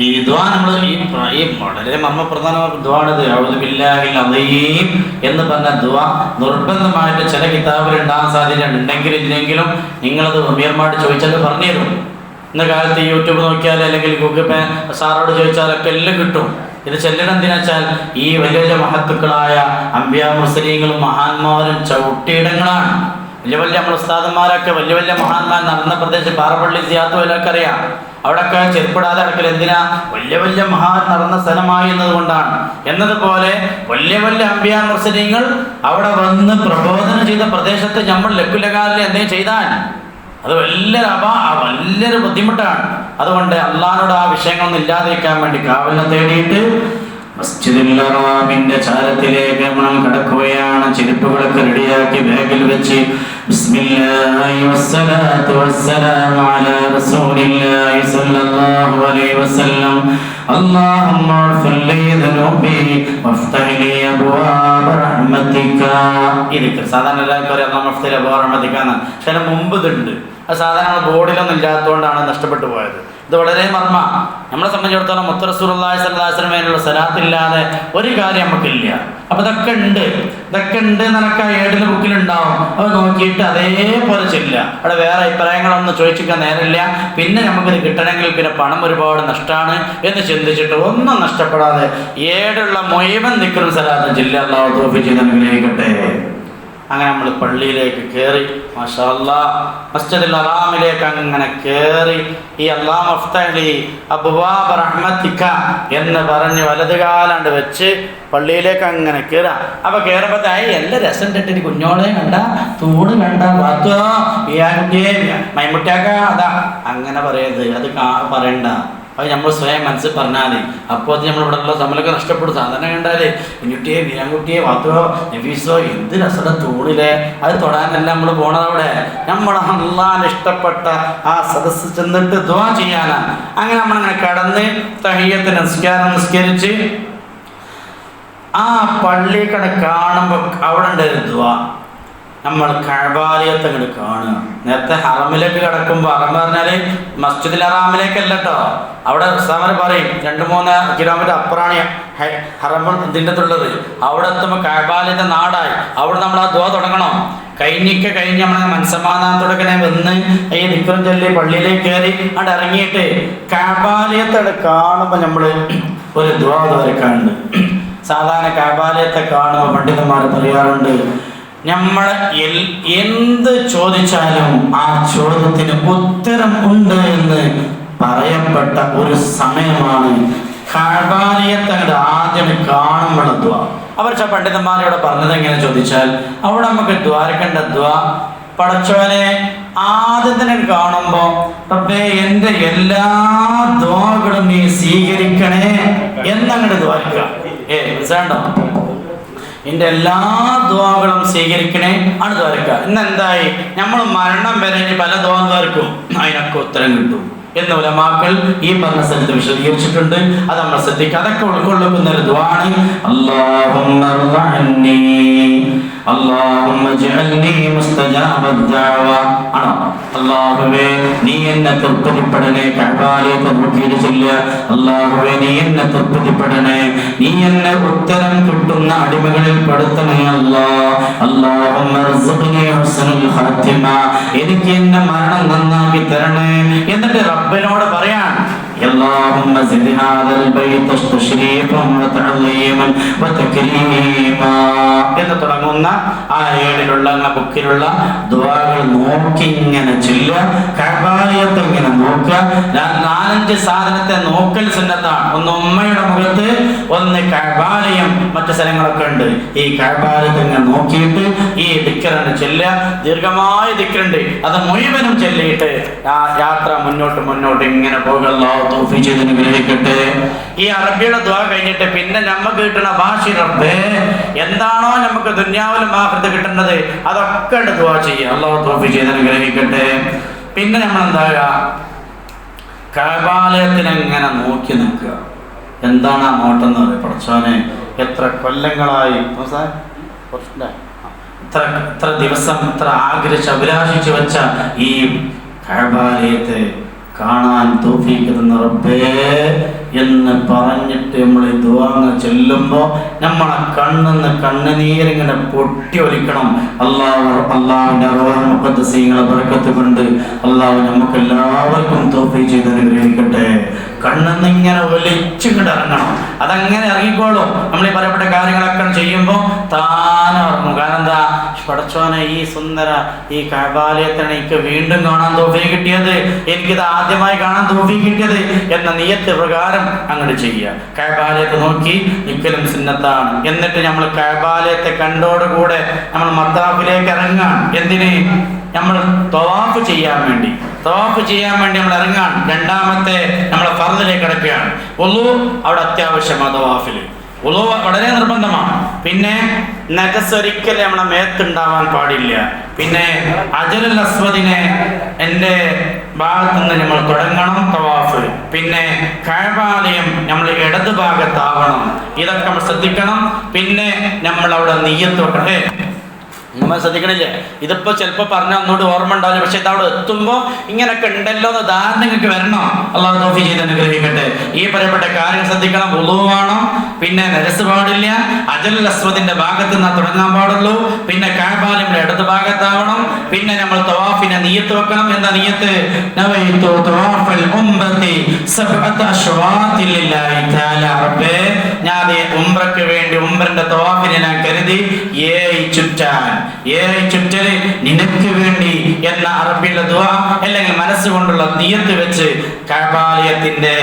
ഈ ദുആ നമ്മൾ ഈ വളരെ മർമ്മപ്രധാനമായ ദുആണിത്. അഊദു ബില്ലാഹിൽ അദീം എന്ന് പറഞ്ഞ ദുആ നിർബന്ധമായിട്ട് ചില കിതാബിൽ ഉണ്ടാകാൻ സാധ്യത ഉണ്ടെങ്കിലും ഇല്ലെങ്കിലും നിങ്ങളത് അമീർമാരോട് ചോദിച്ചാൽ പറഞ്ഞു തരും. ഇന്ന കാലത്ത് യൂട്യൂബ് നോക്കിയാൽ അല്ലെങ്കിൽ ഗൂഗിൾ പേ സാറോട് ചോദിച്ചാലൊക്കെ എല്ലാം കിട്ടും. ഇത് ചെല്ലണം എന്തിനാച്ചാൽ ഈ വലിയ വലിയ മഹത്തുക്കളായ അംബിയാ മുർസലീങ്ങളും മഹാന്മാരും ചവിട്ടിയിടങ്ങളാണ്. വലിയ വലിയ നമ്മൾ ഉസ്താദന്മാരൊക്കെ വലിയ വലിയ മഹാന്മാർ നടന്ന പ്രദേശം പാറപ്പള്ളി സിയാത്തുകളൊക്കെ അറിയാം. അവിടെയൊക്കെ ചെരുപ്പിടാതെ അടക്കൽ എന്തിനാ, വലിയ വലിയ മഹാൻ നടന്ന സ്ഥലമായി എന്നതുകൊണ്ടാണ്. എന്നതുപോലെ വലിയ വലിയ അംബിയാ മുർസലീങ്ങൾ അവിടെ വന്ന് പ്രബോധനം ചെയ്ത പ്രദേശത്ത് നമ്മൾ ലക്കുലകാലിൽ എന്തെങ്കിലും ചെയ്താൽ അത് വലിയൊരു ബുദ്ധിമുട്ടാണ്. അതുകൊണ്ട് അള്ളാഹുനോട് ആ വിഷയങ്ങളൊന്നും ഇല്ലാതിരിക്കാൻ വേണ്ടി കാവലിനെ തേടിയിട്ട് മസ്ജിദുൽ ഹറാമിന്റെ ചാരത്തിലേക്ക് നമ്മൾ കടക്കുകയാണ്. ചെരുപ്പുകളൊക്കെ റെഡിയാക്കി ബാഗിൽ വെച്ച് ബിസ്മില്ലാഹി വസ്സലാത്തു വസ്സലാമു അലാ റസൂലില്ലാഹി സ്വല്ലല്ലാഹു അലൈഹി വസല്ലം. اللهم اغفر لي ذنوبي وافتح لي ابواب رحمتك. ഇത് സാധാരണ എല്ലാവർക്കും അറിയാം അല്ലാഹുമ്മ ഇഫ്തഹ് ലി അബ്വാബ റഹ്മതിക എന്ന്. പക്ഷേ മുമ്പ് ഇതുണ്ട്. അത് സാധാരണ ബോർഡിലൊന്നും ഇല്ലാത്തതുകൊണ്ടാണ് നഷ്ടപ്പെട്ടു പോയത്. ഇത് വളരെ മർമ്മ. നമ്മളെ സംബന്ധിച്ചിടത്തോളം മുത്ത് റസൂലുള്ളാഹി സ്വല്ലല്ലാഹു അലൈഹി വസല്ലമയിലുള്ള സലാത്തില്ലാതെ ഒരു കാര്യം നമുക്കില്ല. അപ്പോൾ ഇതൊക്കെ ഉണ്ട് നിനക്ക് ആ ഏടിലെ ബുക്കിലുണ്ടാവും. അത് നോക്കിയിട്ട് അതേപോലെ ചെല്ലുക. അവിടെ വേറെ അഭിപ്രായങ്ങളൊന്നും ചോദിച്ചിരിക്കാൻ നേരമില്ല. പിന്നെ നമുക്കിത് കിട്ടണമെങ്കിൽ പിന്നെ പണം ഒരുപാട് നഷ്ടമാണ് എന്ന് ചിന്തിച്ചിട്ട് ഒന്നും നഷ്ടപ്പെടാതെ ഏടുള്ള മുഴുവൻ ദിക്റും സലാത്തും ചെല്ലുക. അല്ലാഹു തൗഫീഖ് ചെയ്ത് അനുഗ്രഹിക്കട്ടെ. അങ്ങനെ നമ്മൾ പള്ളിയിലേക്ക് കയറി. മാഷാ അല്ലാഹ്, മസ്ജിദുൽ ഹറാമിലേക്ക് അങ്ങനെ കയറി ഈ അല്ലാഹു മഫ്തഹ്ലി അബ്വാബ റഹ്മതിക എന്ന് പറഞ്ഞ് വലതുകാലാണ്ട് വെച്ച് പള്ളിയിലേക്ക് അങ്ങനെ കയറാം. അപ്പോൾ കയറുമ്പോഴത്തായി എല്ലാ രസം കെട്ടിട്ട് കുഞ്ഞോളെ കണ്ട, തൂട് കണ്ട, വാത്തോ കുട്ടിയെ മൈമുട്ടിയാക്ക അതാ അങ്ങനെ പറയരുത്. അത് പറയണ്ട. അത് നമ്മൾ സ്വയം മനസ്സിൽ പറഞ്ഞാൽ മതി. അപ്പോൾ അത് നമ്മളിവിടെ ഉള്ള സമലൊക്കെ നഷ്ടപ്പെടും. സാധാരണ കണ്ടാലേ കുഞ്ഞുട്ടിയെ വീരാൻകുട്ടിയെ വാത്തോ നഫീസോ എന്ത് രസയുടെ തൂണിലെ അത് തൊടാനല്ല നമ്മൾ പോണതവിടെ. നമ്മൾ അല്ലാഹുവിന് ഇഷ്ടപ്പെട്ട ആ സദസ്സ് ചെന്നിട്ട് ദുആ ചെയ്യാനാണ്. അങ്ങനെ നമ്മളങ്ങനെ കടന്ന് തഹിയ്യത്ത് നിസ്കരിച്ച് ആ പള്ളി കാണുമ്പോൾ അവിടെ ഉണ്ടായിരുന്നു ദുആ. നമ്മൾ കഅബാലയത്തെ അങ്ങോട്ട് കാണുക. നേരത്തെ ഹറമിലേക്ക് കിടക്കുമ്പോൾ, ഹറം പറഞ്ഞാൽ മസ്ജിദുൽ ഹറാമിലേക്കല്ല കേട്ടോ, അവിടെ സമർ പറയും 2-3 കിലോമീറ്റർ അപ്പുറമാണ് ഹറം ഇതിൻ്റെ ഉള്ളത്. അവിടെ എത്തുമ്പോൾ കഅബാലയത്തെ നാടായി. അവിടെ നമ്മൾ ആ ദുആ തുടങ്ങണം. കഴിഞ്ഞ് നമ്മളെ മനസ്സമാധാനത്തോടെ വന്ന് ഈ ദിക്റും ചൊല്ലി പള്ളിയിലേക്ക് കയറി അവിടെ ഇറങ്ങിയിട്ട് കഅബാലയത്തെ കാണുമ്പോൾ നമ്മൾ ഒരു ദുആ വരക്കാറുണ്ട്. സാധാരണ കഅബാലയത്തെ കാണുമ്പോൾ പണ്ഡിതന്മാർ പറയാറുണ്ട്, നമ്മൾ എന്ത് ചോദിച്ചാലും ആ ചോദ്യത്തിന് ഉത്തരം ഉണ്ട് എന്ന് പറയപ്പെട്ട ഒരു സമയമാണ് കഅബാലയത്തെ ആദ്യം കാണുമ്പോൾ ദുആ. അവർ പണ്ഡിതന്മാരോട് പറഞ്ഞത് എങ്ങനെ ചോദിച്ചാൽ, അവിടെ നമുക്ക് ദ്വാരക്കേണ്ട ദുആ, പടച്ചോനെ ആദ്യം തന്നെ കാണുമ്പോൾ റബ്ബേ എൻ്റെ എല്ലാ ദുആകളും നീ സ്വീകരിക്കണേ എന്നങ്ങോട്ട് ദ്വാരിക്കുക. മനസ്സിലാണ്ടോ? എൻ്റെ എല്ലാ ദുആകളും സ്വീകരിക്കണേ ആണ് ദ്വാരക്കുക. ഇന്നെന്തായി, നമ്മൾ മരണം വരെ പല ദുആ ദ്വാരക്കും അതിനൊക്കെ ഉത്തരം കിട്ടും എന്ന് ഉലമാക്കൾ ഈ പറഞ്ഞ സ്ഥലത്ത് വിശദീകരിച്ചിട്ടുണ്ട്. അത് നമ്മൾ ശ്രദ്ധിക്കുക. അതൊക്കെ ഉൾക്കൊള്ളുന്ന ഒരു ദുആണ് അല്ലാഹുമ്മ റഹ്മനി അല്ലാഹുമ്മ ജഅൽനി മുസ്തജാബദ് ദഅവ. ആണോ? അല്ലാഹുവേ നീ എന്നെ തൃപ്തിപ്പെടണേ. കഅബാലയത്തെ നോക്കിയിട്ട് ചൊല്ലുക, അല്ലാഹുവേ നീ എന്നെ തൃപ്തിപ്പെടണേ, നീ എന്നെ ഉത്തരം കിട്ടുന്ന അടിമകളിൽ പെടുത്തണേ അല്ലാഹ്. അല്ലാഹുമ്മ റസ്ഖ്നി ഹുസ്നുൽ ഖാതിമ, എനിക്ക് എന്നെ മരണം നന്നാക്കി തരണേ. എന്നിട്ട് റബ്ബിനോട് പറയാൻ, اللهم زد هذا البيت تشريفا وتعظيما وتكريما എന്ന് തുടങ്ങുന്ന ആ ഏഴിലുള്ള ബുക്കിലുള്ള ദുആകൾ നോക്കി ഇങ്ങനെ ചൊല്ലുക. കഅബാലയത്തെ ഇങ്ങനെ നോക്കുക. 4-5 സാധനത്തെ നോക്കൽ സുന്നത്താണ്. ഒന്ന് ഉമ്മയുടെ മുഖത്ത്, ഒന്ന് കഅബാലയം, മറ്റു സ്ഥലങ്ങളൊക്കെ ഉണ്ട്. ഈ കഅബാലയത്തെ ഇങ്ങനെ നോക്കിയിട്ട് ഈ ദിക്റാണ് ചൊല്ലുക. ദീർഘമായ ദിക്റുണ്ട്, അത് മുഴുവനും ചൊല്ലിയിട്ട് ആ യാത്ര മുന്നോട്ട് ഇങ്ങനെ പോകുക. തൗഫീഖ് ചെയ്ത് അനുഗ്രഹിക്കട്ടെ. ഈ അറബിയുടെ ദുആ കഴിഞ്ഞിട്ട് പിന്നെ നമുക്ക് കിട്ടുന്ന ഭാഷ റബ്ബേ എന്താണോ നമുക്ക് ദുനിയാവിലും ആഖിറത്തിൽ കിട്ടുന്നത് അതൊക്കെ ദുആ ചെയ്യുക. അല്ലാഹു തൗഫീഖ് ചെയ്ത് അനുഗ്രഹിക്കട്ടെ. പിന്നെ നമ്മൾ എന്താകുക, കഅബാലയത്തിനെ ഇങ്ങനെ നോക്കി നിൽക്കുക. എന്താണ് ആ നോട്ടം എന്ന് പറയുക? പടച്ചോനെ എത്ര കൊല്ലങ്ങളായി, എത്ര ദിവസം എത്ര ആഗ്രഹിച്ച് അഭിലാഷിച്ചു വെച്ച ഈ കഅബാലയത്തെ കാണാൻ തൗഫീഖ് തന്ന റബ്ബേ എന്ന് പറഞ്ഞിട്ട് നമ്മൾ ഈ ദുആ ചെല്ലുമ്പോൾ നമ്മളെ കണ്ണിന്ന് കണ്ണുനീരിങ്ങനെ പൊട്ടി ഒലിക്കണം. അള്ളാഹുവിൻ്റെ മുഖദ്ദസീങ്ങളെ ബറക്കത്ത് കൊണ്ട് അള്ളാഹു നമുക്ക് എല്ലാവർക്കും തൗഫീഖ് ചെയ്ത് അനുഗ്രഹിക്കട്ടെ. കണ്ണിന്ന് ഇങ്ങനെ ഒലിച്ചിങ്ങോട്ട് ഇറങ്ങണം. അതങ്ങനെ ഇറങ്ങിക്കോളും. നമ്മൾ ഈ പറയപ്പെട്ട കാര്യങ്ങളൊക്കെ ചെയ്യുമ്പോൾ താനെ ഇറങ്ങും. കാരണം എന്താ, പടച്ചോനെ ഈ സുന്ദര ഈ കഅബാലയത്തിനെ എനിക്ക് വീണ്ടും കാണാൻ തൗഫീഖ് കിട്ടിയത്, എനിക്കിത് ആദ്യമായി കാണാൻ തൗഫീഖ് കിട്ടിയത് എന്ന നിയത്ത് പ്രകാരം അങ്ങോട്ട് ചെയ്യുക. കഅബാലയത്തെ നോക്കി നിൽക്കലും സുന്നത്താണ്. എന്നിട്ട് നമ്മൾ കഅബാലയത്തെ കണ്ടോടുകൂടെ നമ്മൾ മത്താഫിലേക്ക് ഇറങ്ങാൻ. എന്തിന്? നമ്മൾ തവാഫ് ചെയ്യാൻ വേണ്ടി നമ്മൾ ഇറങ്ങാൻ. രണ്ടാമത്തെ നമ്മൾ ഫർദിലേക്ക് കിടക്കുകയാണ്. വുളു അവിടെ അത്യാവശ്യമാണ്. തവാഫിൽ വുളു വളരെ നിർബന്ധമാണ്. പിന്നെ നജസ് ഒരിക്കലും നമ്മളെ മേത്തുണ്ടാവാൻ പാടില്ല. പിന്നെ ഹജറുൽ അസ്വദിനെ എൻ്റെ ഭാഗത്തു നിന്ന് നമ്മൾ തുടങ്ങണം തവാഫ്. പിന്നെ കഅബാലയം നമ്മൾ ഇടത് ഭാഗത്താവണം. ഇതൊക്കെ നമ്മൾ ശ്രദ്ധിക്കണം. പിന്നെ നമ്മൾ അവിടെ നിയ്യത്ത് വെക്കണേ. നമ്മൾ ശ്രദ്ധിക്കണില്ലേ? ഇതിപ്പോൾ ചിലപ്പോൾ പറഞ്ഞാൽ ഒന്നുകൂടി ഓർമ്മ ഉണ്ടാവില്ല. പക്ഷെ ഇതവിടെ എത്തുമ്പോൾ ഇങ്ങനെയൊക്കെ ഉണ്ടല്ലോ എന്ന് ധാരണ നിങ്ങൾക്ക് വരണം. അല്ലാഹു തൗഫീഖ് ചെയ്ത് അനുഗ്രഹിക്കട്ടെ. ഈ പറയപ്പെട്ട കാര്യം ശ്രദ്ധിക്കണം. വുളു വേണം, പിന്നെ നജസ് പാടില്ല, ഹജറുൽ അസ്വദിന്റെ ഭാഗത്ത് നിന്ന് തുടങ്ങാൻ പാടുള്ളൂ, പിന്നെ കഅബാലയം ഇടത് ഭാഗത്താവണം, പിന്നെ നമ്മൾ തവാഫിനെ നിയ്യത്ത് വെക്കണം. എന്താ നിയ്യത്ത്? നവൈതു തവാഫൽ ഉംറതി സബ്അത അശ്വാതിൻ ലില്ലാഹി തആല. റബ്ബേ ഞാൻ ഉംറയ്ക്ക് വേണ്ടി ഉംറന്റെ തവാഫിനെ ഞാൻ കരുതി 7 ചുറ്റാൻ. 7 ചുറ്റൽ നിനക്ക് വേണ്ടി എന്ന അറബിയിലെ ദുആ അല്ലെങ്കിൽ മനസ്സുകൊണ്ടുള്ള നിയ്യത്ത് വെച്ച് കഅബാലയത്തിന്റെ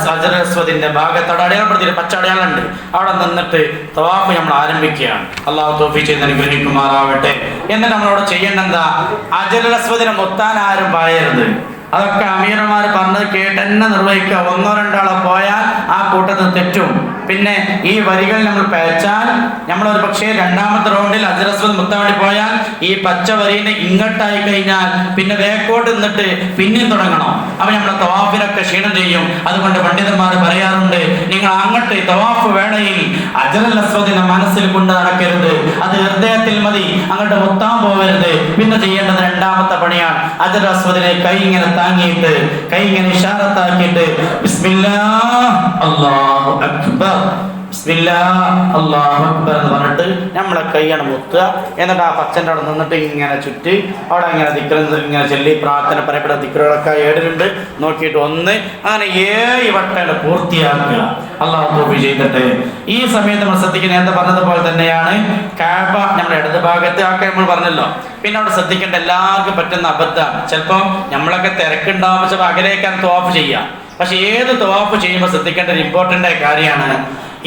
ഹജറുൽ അസ്വദിന്റെ ഭാഗത്തോടെ അടയാളപ്പെടുത്തിയ പച്ച അടയാളമുണ്ട്, അവിടെ നിന്നിട്ട് തവാഫ് നമ്മൾ ആരംഭിക്കുകയാണ്. അള്ളാഹു തൗഫീഖ് ചെയ്ത് അനുഗ്രഹിക്കുമാറാവട്ടെ. എന്നിട്ട് നമ്മളവിടെ ചെയ്യേണ്ട എന്താ? ഹജറുൽ അസ്വദിനെ മുത്താൻ ആരും പറയരുത്. അതൊക്കെ അമീർമാർ പറഞ്ഞത് കേട്ടെന്നെ നിർവഹിക്കുക. 1-2 ആളെ പോയാൽ ആ കൂട്ടത്തിൽ തെറ്റും. പിന്നെ ഈ വരികൾ നമ്മൾ പേച്ചാൽ നമ്മൾ ഒരു പക്ഷേ രണ്ടാമത്തെ റൗണ്ടിൽ ഹജറുൽ അസ്വദ് മുത്താൻ വേണ്ടി പോയാൽ ഈ പച്ച വരീനെ ഇങ്ങോട്ടായി കഴിഞ്ഞാൽ പിന്നെ വേക്കോട്ട് നിന്നിട്ട് പിന്നെയും തുടങ്ങണം. അപ്പൊ നമ്മളെ തവാഫിനൊക്കെ ക്ഷീണം ചെയ്യും. അതുകൊണ്ട് പണ്ഡിതന്മാർ പറയാറുണ്ട്, നിങ്ങൾ അങ്ങോട്ട് തവാഫ് വേളയിൽ ഹജറുൽ അസ്വദിനെ മനസ്സിൽ കൊണ്ട് നടക്കരുത്, അത് ഹൃദയത്തിൽ മതി, അങ്ങോട്ട് മുത്താൻ പോകരുത്. പിന്നെ ചെയ്യേണ്ടത് രണ്ടാമത്തെ പണിയാണ്. ഹജറുൽ അസ്വദിനെ കൈ ഇങ്ങനെ താങ്ങിയിട്ട് കൈ ഇങ്ങനെ ഇഷാറത്താക്കിയിട്ട് ബിസ്മില്ലാഹ് അല്ലാഹു അക്ബർ, ബിസ്മില്ലാഹ് അല്ലാഹു അക്ബർ എന്ന് പറഞ്ഞിട്ട് നമ്മളെ കൈയാണ് മുത്തുക. എന്നിട്ട് ആ പച്ചൻ്റെ അവിടെ നിന്നിട്ട് ഇങ്ങനെ ചുറ്റി അവിടെ ഇങ്ങനെ ദിക്ർ ഇങ്ങനെ ചൊല്ലി പ്രാർത്ഥന പറയപ്പെട്ട ദിക്റുകളൊക്കെ 7 നോക്കിയിട്ട് 1 അങ്ങനെ 7 വട്ടം പൂർത്തിയാക്കുക. അള്ളാഹു തൗഫീഖ് ചെയ്തിട്ട് ഈ സമയത്ത് നമ്മൾ ശ്രദ്ധിക്കുക. നേരത്തെ പറഞ്ഞതുപോലെ തന്നെയാണ് കഅബ നമ്മുടെ ഇടത് ഭാഗത്ത് ആക്കാൻ നമ്മൾ പറഞ്ഞല്ലോ. പിന്നെ അവിടെ ശ്രദ്ധിക്കേണ്ട എല്ലാവർക്കും പറ്റുന്ന അബദ്ധമാണ്. ചിലപ്പോൾ നമ്മളൊക്കെ തിരക്കുണ്ടാവുമ്പോൾ ചിലപ്പോൾ അകലേക്കാൻ തവാഫ് ചെയ്യാം. പക്ഷെ ഏത് തവാഫ് ചെയ്യുമ്പോൾ ശ്രദ്ധിക്കേണ്ട ഒരു ഇമ്പോർട്ടൻ്റ് ആയ കാര്യമാണ്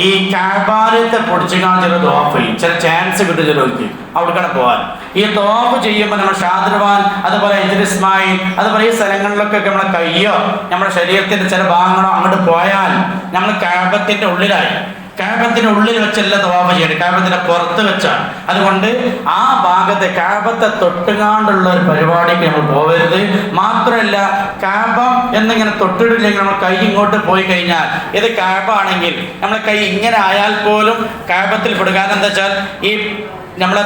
ഈ കഅബാലയത്തെ പൊടിച്ചു കാണിച്ച തവാഫ് ചെയ്യും. ചില ചാൻസ് കിട്ടും ചിലർക്ക് അവിടേക്കാണ് പോകാൻ. ഈ തവാഫ് ചെയ്യുമ്പോൾ നമ്മൾ ഷാദിർവാൻ അതുപോലെ ഹിജ്ർ ഇസ്മായിൽ അതുപോലെ ഈ സ്ഥലങ്ങളിലൊക്കെ നമ്മളെ കയ്യോ നമ്മുടെ ശരീരത്തിന്റെ ചില ഭാഗങ്ങളോ അങ്ങോട്ട് പോയാൽ നമ്മൾ കഅബത്തിന്റെ ഉള്ളിലായി. കഅബത്തിന്റെ ഉള്ളിൽ വെച്ചല്ല തവാഫ് ചെയ്യണം, കഅബത്തിന്റെ പുറത്ത് വെച്ചാണ്. അതുകൊണ്ട് ആ ഭാഗത്തെ കഅബത്തെ തൊട്ടുകാണ്ടുള്ള ഒരു പരിപാടിക്ക് നമ്മൾ പോകരുത്. മാത്രമല്ല കഅബ എന്നിങ്ങനെ തൊട്ടിട്ടില്ലെങ്കിൽ നമ്മൾ കൈ ഇങ്ങോട്ട് പോയി കഴിഞ്ഞാൽ ഇത് കഅബ ആണെങ്കിൽ നമ്മളെ കൈ ഇങ്ങനെ ആയാൽ പോലും കഅബത്തിൽ പെടുക. കാരണം എന്താ വെച്ചാൽ ഈ നമ്മളെ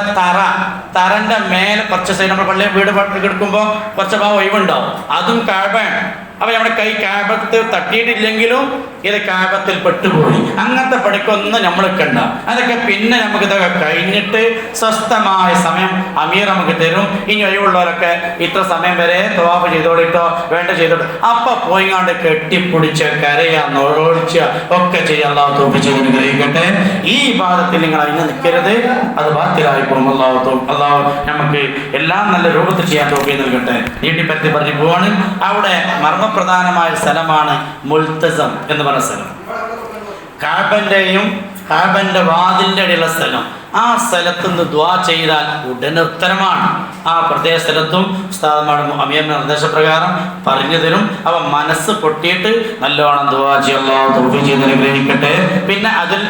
തറന്റെ മേലെ കുറച്ച് സൈഡ് നമ്മൾ പള്ളിയിൽ വീട് എടുക്കുമ്പോൾ കുറച്ച് ഭാഗം ഒഴിവുണ്ടാവും, അതും കഅബയാണ്. അപ്പൊ നമ്മുടെ കൈ കഅബത്ത് തട്ടിയിട്ടില്ലെങ്കിലും ഇത് കഅബത്തിൽ പെട്ടുപോയി. അങ്ങനത്തെ പണിക്കൊന്നും നമ്മൾ കണ്ട. അതൊക്കെ പിന്നെ നമുക്ക് ഇതൊക്കെ കഴിഞ്ഞിട്ട് സ്വസ്ഥമായ സമയം അമീർ നമുക്ക് തരും. ഇനി ഒഴിവുള്ളവരൊക്കെ ഇത്ര സമയം വരെ തവാഫ് ചെയ്തോളിട്ടോ വേണ്ട ചെയ്തോളൂ. അപ്പൊ പോയിങ്ങാണ്ട് കെട്ടിപ്പിടിച്ച് കരയാ നോളോടിച്ച ഒക്കെ ചെയ്യാൻ അള്ളാഹു തൗഫീഖ് ചെയ്ത് അനുഗ്രഹിക്കട്ടെ. ഈ ഭാഗത്തിൽ നിങ്ങൾ അതിന് നിൽക്കരുത്, അത് ബാത്തിലായി പോകും. അള്ളാഹു നമുക്ക് എല്ലാം നല്ല രൂപത്തിൽ ചെയ്യാൻ തൗഫീഖ് നൽകട്ടെ. നീട്ടിപ്പറ്റി പറഞ്ഞു പോവാണ്. അവിടെ മർമ്മപ്രധാനമായ സ്ഥലമാണ് മുൽത്തസം എന്ന് പറഞ്ഞ സ്ഥലം. കഅബന്റെയും കഅബന്റെ വാതിലിന്റെ ഇടയിലുള്ള സ്ഥലം. ആ സ്ഥലത്ത് നിന്ന് ദുആ ചെയ്താൽ ഉടനെ ഉത്തരമാണ്. ആ പ്രത്യേക സ്ഥലത്തും ഉസ്താദുമാർ അമീറിന്റെ നിർദ്ദേശപ്രകാരം പറഞ്ഞു തരും. അവ മനസ്സ് പൊട്ടിയിട്ട് നല്ലോണം ദുആ ചെയ്യും. അല്ലാഹു തൗഫീഖ് ചെയ്ത് അനുഗ്രഹിക്കട്ടെ. പിന്നെ അതിൽ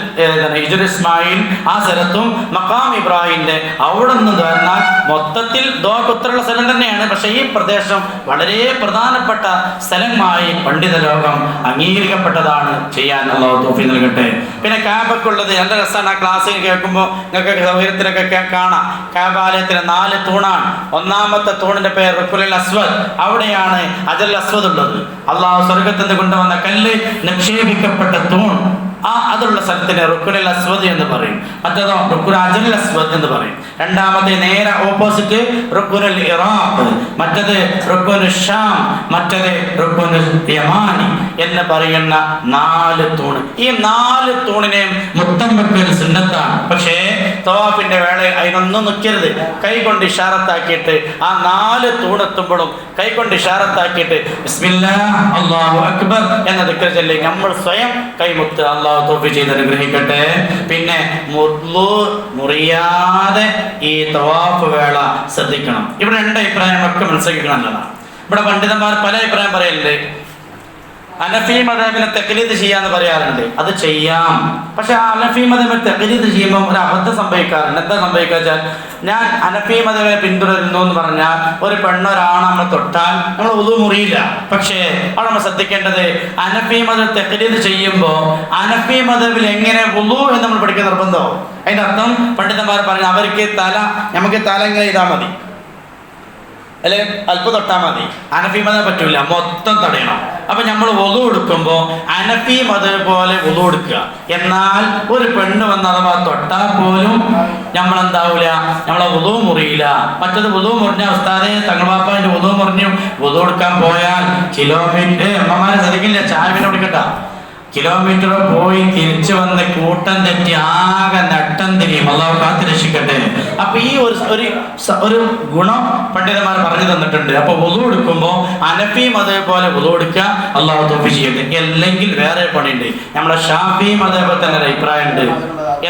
ഹിജ്ർ ഇസ്മായിൽ ആ സ്ഥലത്തും മഖാം ഇബ്രാഹിമിന്റെ അവിടെ നിന്ന് പറഞ്ഞാൽ മൊത്തത്തിൽ ദുആക്ക് ഉത്തരമുള്ള സ്ഥലം തന്നെയാണ്. പക്ഷേ ഈ പ്രദേശം വളരെ പ്രധാനപ്പെട്ട സ്ഥലമായി പണ്ഡിത ലോകം അംഗീകരിക്കപ്പെട്ടതാണ്. ചെയ്യാൻ അല്ലാഹു തൗഫീഖ് നൽകട്ടെ. പിന്നെ കഅബക്കുള്ളത് നല്ല രസമാണ്. ആ ക്ലാസ്സിൽ കേൾക്കുമ്പോൾ നിങ്ങൾക്ക് സൗകര്യത്തിലൊക്കെ കാണാം. കഅബാലയത്തിന് 4 തൂണാണ്. ഒന്നാമത്തെ തൂണിന്റെ പേര് റുക്നുൽ അസ്വദ്. അവിടെയാണ് ഹജറുൽ അസ്വദ് ഉള്ളത്. അള്ളാഹു സ്വർഗ്ഗത്തിൽ നിന്ന് കൊണ്ടുവന്ന കല്ല് നിക്ഷേപിക്കപ്പെട്ട തൂൺ. അതുള്ള സ്ഥലത്തിന് റുക്നുൽ അസ്വദ് എന്ന് പറയും. മറ്റേതോ ഹജറുൽ അസ്വദ് എന്ന് പറയും. രണ്ടാമത്തെ നേരെ ഓപ്പോസിറ്റ് റുക്നുൽ ഇറാഖ്, മറ്റത് റുക്നുൽ ഷാം, മറ്റത് റുക്നുൽ യമാനി എന്ന് പറയുന്ന 4 തൂണ്. ഈ 4 തൂണിനെയും മുത്തം വെക്കൽ സുന്നത്താണ്. പക്ഷേ തവാഫിന്റെ വേള അതിനൊന്നും നിൽക്കരുത്. കൈകൊണ്ട് ഇഷാറത്താക്കിയിട്ട് ആ 4 തൂണെത്തുമ്പോഴും കൈകൊണ്ട് ഇഷാറത്താക്കിയിട്ട് ബിസ്മില്ലാഹ് അല്ലാഹു അക്ബർ എന്ന ദിക്ർ ചൊല്ലി നമ്മൾ സ്വയം കൈമുത്ത്. അല്ലാഹു തൗഫീഖ് ചെയ്ത് അനുഗ്രഹിക്കട്ടെ. പിന്നെ മുറിയാതെ ഈ തവാഫ് വേള ശ്രദ്ധിക്കണം. ഇവിടെ 2 അഭിപ്രായങ്ങളൊക്കെ മനസ്സിലാക്കിക്കണമെന്നതാണ്. ഇവിടെ പണ്ഡിതന്മാർ പല അഭിപ്രായം പറയലുണ്ട്. അനഫി മദ്ഹബിനെ തഖ്ലീദ് ചെയ്യാന്ന് പറയാറുണ്ട്. അത് ചെയ്യാം. പക്ഷെ അനഫി മദ്ഹബിനെ തഖ്ലീദ് ചെയ്യുമ്പോൾ ഒരു അബദ്ധം സംഭവിക്കാറുണ്ട്. എന്താ സംഭവിക്കുക വെച്ചാൽ, ഞാൻ അനഫി മദ്ഹബിനെ പിന്തുടരുന്നു എന്ന് പറഞ്ഞാൽ ഒരു പെണ്ണൊരാണ് നമ്മൾ തൊട്ടാൽ നമ്മൾ വുളു മുറിയില്ല. പക്ഷേ അവിടെ നമ്മൾ ശ്രദ്ധിക്കേണ്ടത് അനഫി മദ്ഹബ് തഖ്ലീദ് ചെയ്യുമ്പോൾ അനഫി മദ്ഹബിൽ എങ്ങനെ വുളു എന്ന് നമ്മൾ പഠിക്കാൻ നിർബന്ധമാവും. അതിൻ്റെ അർത്ഥം പണ്ഡിതന്മാർ പറഞ്ഞു അവർക്ക് നമുക്ക് തല ഇങ്ങനെ ചെയ്താൽ മതി, അല്ലെ അല്പം തൊട്ടാൽ മതി. അനഫി മദ്ഹബ് പറ്റൂല, മൊത്തം തടയണം. അപ്പൊ നമ്മൾ വുളു എടുക്കുമ്പോൾ അനഫി മദ്ഹബ് പോലെ വുളു എടുക്കുക. എന്നാൽ ഒരു പെണ്ണ് വന്ന് അഥവാ തൊട്ടാൽ പോലും നമ്മളെന്താവൂല, നമ്മളെ വുളു മുറിയില്ല. മറ്റത് വുളു മുറിഞ്ഞ ഉസ്താദേ തങ്ങൾവാപ്പാന്റെ വുളു മുറിഞ്ഞു വുളു എടുക്കാൻ പോയാൽ കിലോമീറ്റർ അമ്മമാരെ ശ്രദ്ധിക്കില്ല, ചായ പിന്നെ കുടിക്കട്ട. കിലോമീറ്റർ പോയി തിരിച്ചു വന്ന് കൂട്ടം തെറ്റി ആകെ നട്ടം തിരിയും. അള്ളാഹു കാത്തുരക്ഷിക്കട്ടെ. അപ്പൊ ഈ ഒരു ഗുണം പണ്ഡിതന്മാർ പറഞ്ഞു തന്നിട്ടുണ്ട്. അപ്പൊ വുളു എടുക്കുമ്പോൾ ഹനഫിയും അതേപോലെ വുളു എടുക്കുക, അള്ളാഹു തൗഫീഖ് ചെയ്യട്ടെ. അല്ലെങ്കിൽ വേറെ പണിയുണ്ട്. നമ്മളെ ഷാഫിയും അതേപോലെ തന്നെ ഒരു അഭിപ്രായം ഉണ്ട്.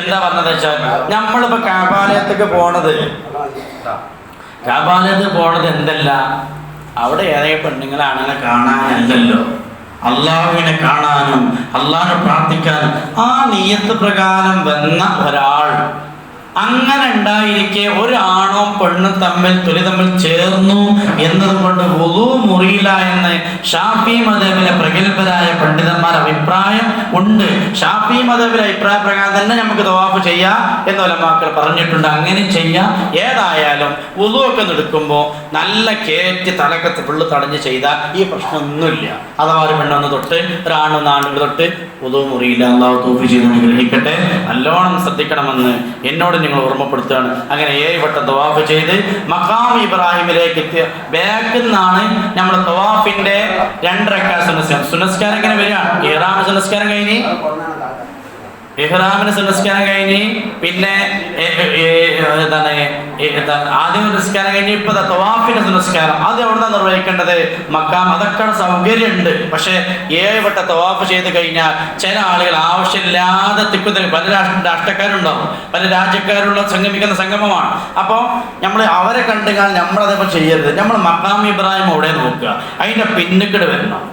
എന്താ പറഞ്ഞത് വെച്ചാൽ, നമ്മളിപ്പോ കാബാലയത്തേക്ക് പോണത് എന്തല്ല, അവിടെ ഏതെങ്കിലും പെണ്ണുങ്ങളാണെന്നെ കാണാനല്ലല്ലോ, അള്ളാഹുവിനെ കാണാനും അള്ളാഹിനെ പ്രാർത്ഥിക്കാനും. ആ നിയ്യത്ത് പ്രകാരം വന്ന ഒരാൾ അങ്ങനെ ഉണ്ടായിരിക്കെ ഒരാണും പെണ്ണും തമ്മിൽ ചേർന്നു എന്നതുകൊണ്ട് വുളു മുറിയില്ല എന്ന് ഷാഫി മദ്ഹബിലെ പ്രഗത്ഭരായ പണ്ഡിതന്മാർ അഭിപ്രായം ഉണ്ട്. ഷാഫി മദ്ഹബിലെ അഭിപ്രായ പ്രകാരം തന്നെ നമുക്ക് തവാഫ് ചെയ്യാം എന്ന് ഉലമാക്കൾ പറഞ്ഞിട്ടുണ്ട്. അങ്ങനെ ചെയ്യാം. ഏതായാലും വുളു ഒക്കെ എടുക്കുമ്പോൾ നല്ല കയറ്റി തലക്കത്ത് ഫുള്ള് തടഞ്ഞ് ചെയ്താൽ ഈ പ്രശ്നമൊന്നുമില്ല. അഥവാ ഒരു പെണ്ണൊന്ന് തൊട്ട് ഒരാണൊന്ന് ആണുങ്ങൾ തൊട്ട് വുളു മുറിയില്ല. അല്ലാഹു തൗഫീഖ് ചെയ്ത് അനുഗ്രഹിക്കട്ടെ. നല്ലോണം ശ്രദ്ധിക്കണമെന്ന് എന്നോട് നിങ്ങൾ ഓർമ്മപ്പെടുത്തുകയാണ്. അങ്ങനെ 7 വട്ടം തവാഫ് ചെയ്ത് മഖാം ഇബ്രാഹിമിലേക്ക് എത്തിയ ബാക്കിൽ നിന്നാണ് നമ്മുടെ തവാഫിന്റെ 2 റക്അത്ത് സുന്നസ്കാരം ഇങ്ങനെ വരികയാണ്. ഇഹ്റാമിന്റെ സുന്നസ്കാരം കഴിഞ്ഞ് പിന്നെ ആദ്യം നിസ്കാരം കഴിഞ്ഞ് ഇപ്പൊ തവാഫിന്റെ സുന്നസ്കാരം അത് എവിടെ നിർവഹിക്കേണ്ടത്? മക്കാം. അതൊക്കെ സൗകര്യമുണ്ട്. പക്ഷെ 7 വട്ടം തവാഫ് ചെയ്ത് കഴിഞ്ഞാൽ ചില ആളുകൾ ആവശ്യമില്ലാതെ തിക്കുതൽ, പല രാഷ്ട്രക്കാരുണ്ടാവും, പല രാജ്യക്കാരുള്ള സംഗമിക്കുന്ന സംഗമമാണ്. അപ്പോൾ നമ്മൾ അവരെ കണ്ടുകാൽ നമ്മളതേപോലെ ചെയ്യരുത്. നമ്മൾ മഖാം ഇബ്രാഹിം അവിടെ നോക്കുക, അതിന്റെ പിന്നിക്കട് വരണം.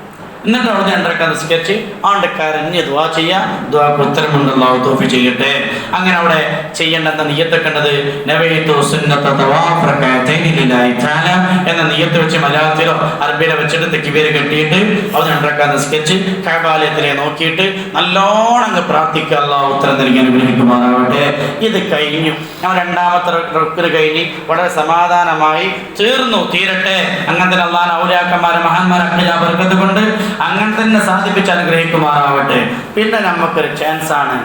എന്നിട്ട് അവിടെ 2 റക്അത്ത് നിസ്കരിച്ച് ആണ്ട് കരഞ്ഞ് ദുആ ചെയ്യുക. ദുആക്ക് ഉത്തരമുണ്ട്. അല്ലാഹു തൗഫീഖ് ചെയ്യട്ടെ. അങ്ങനെ അവിടെ ചെയ്യേണ്ട നിയ്യത്തൊക്കെണ്ടത് നവൈതു സുന്നത തവാഫ് റകഅതൈനി ലില്ലാഹി തആല എന്ന നിയ്യത്ത് വെച്ച് മലയാളത്തിലോ അറബിയിലോ വെച്ചിട്ട് തക്ബീർ കെട്ടിയിട്ട് അവിടെ 2 റക്അത്ത് നിസ്കരിച്ച് കഅബാലയത്തിലെ നോക്കിയിട്ട് നല്ലോണം അങ്ങ് പ്രാർത്ഥിക്കുക. അല്ലാഹു ഉത്തരം നൽകി അനുഗ്രഹിക്കുമാറാവട്ടെ. ഇത് കഴിഞ്ഞു. നമ്മൾ 2ാമത്തെ റുക്ന് കഴിഞ്ഞ് വളരെ സമാധാനമായി തീരട്ടെ. അങ്ങനെ തന്നെ അല്ലാഹു ഔലിയാക്കന്മാരെ മഹാന്മാരെ ബർക്കത്ത് കൊണ്ട് അങ്ങനെ തന്നെ സാധിപ്പിച്ച് അനുഗ്രഹിക്കുമാറാവട്ടെ. പിന്നെ നമുക്കൊരു ചാൻസാണ്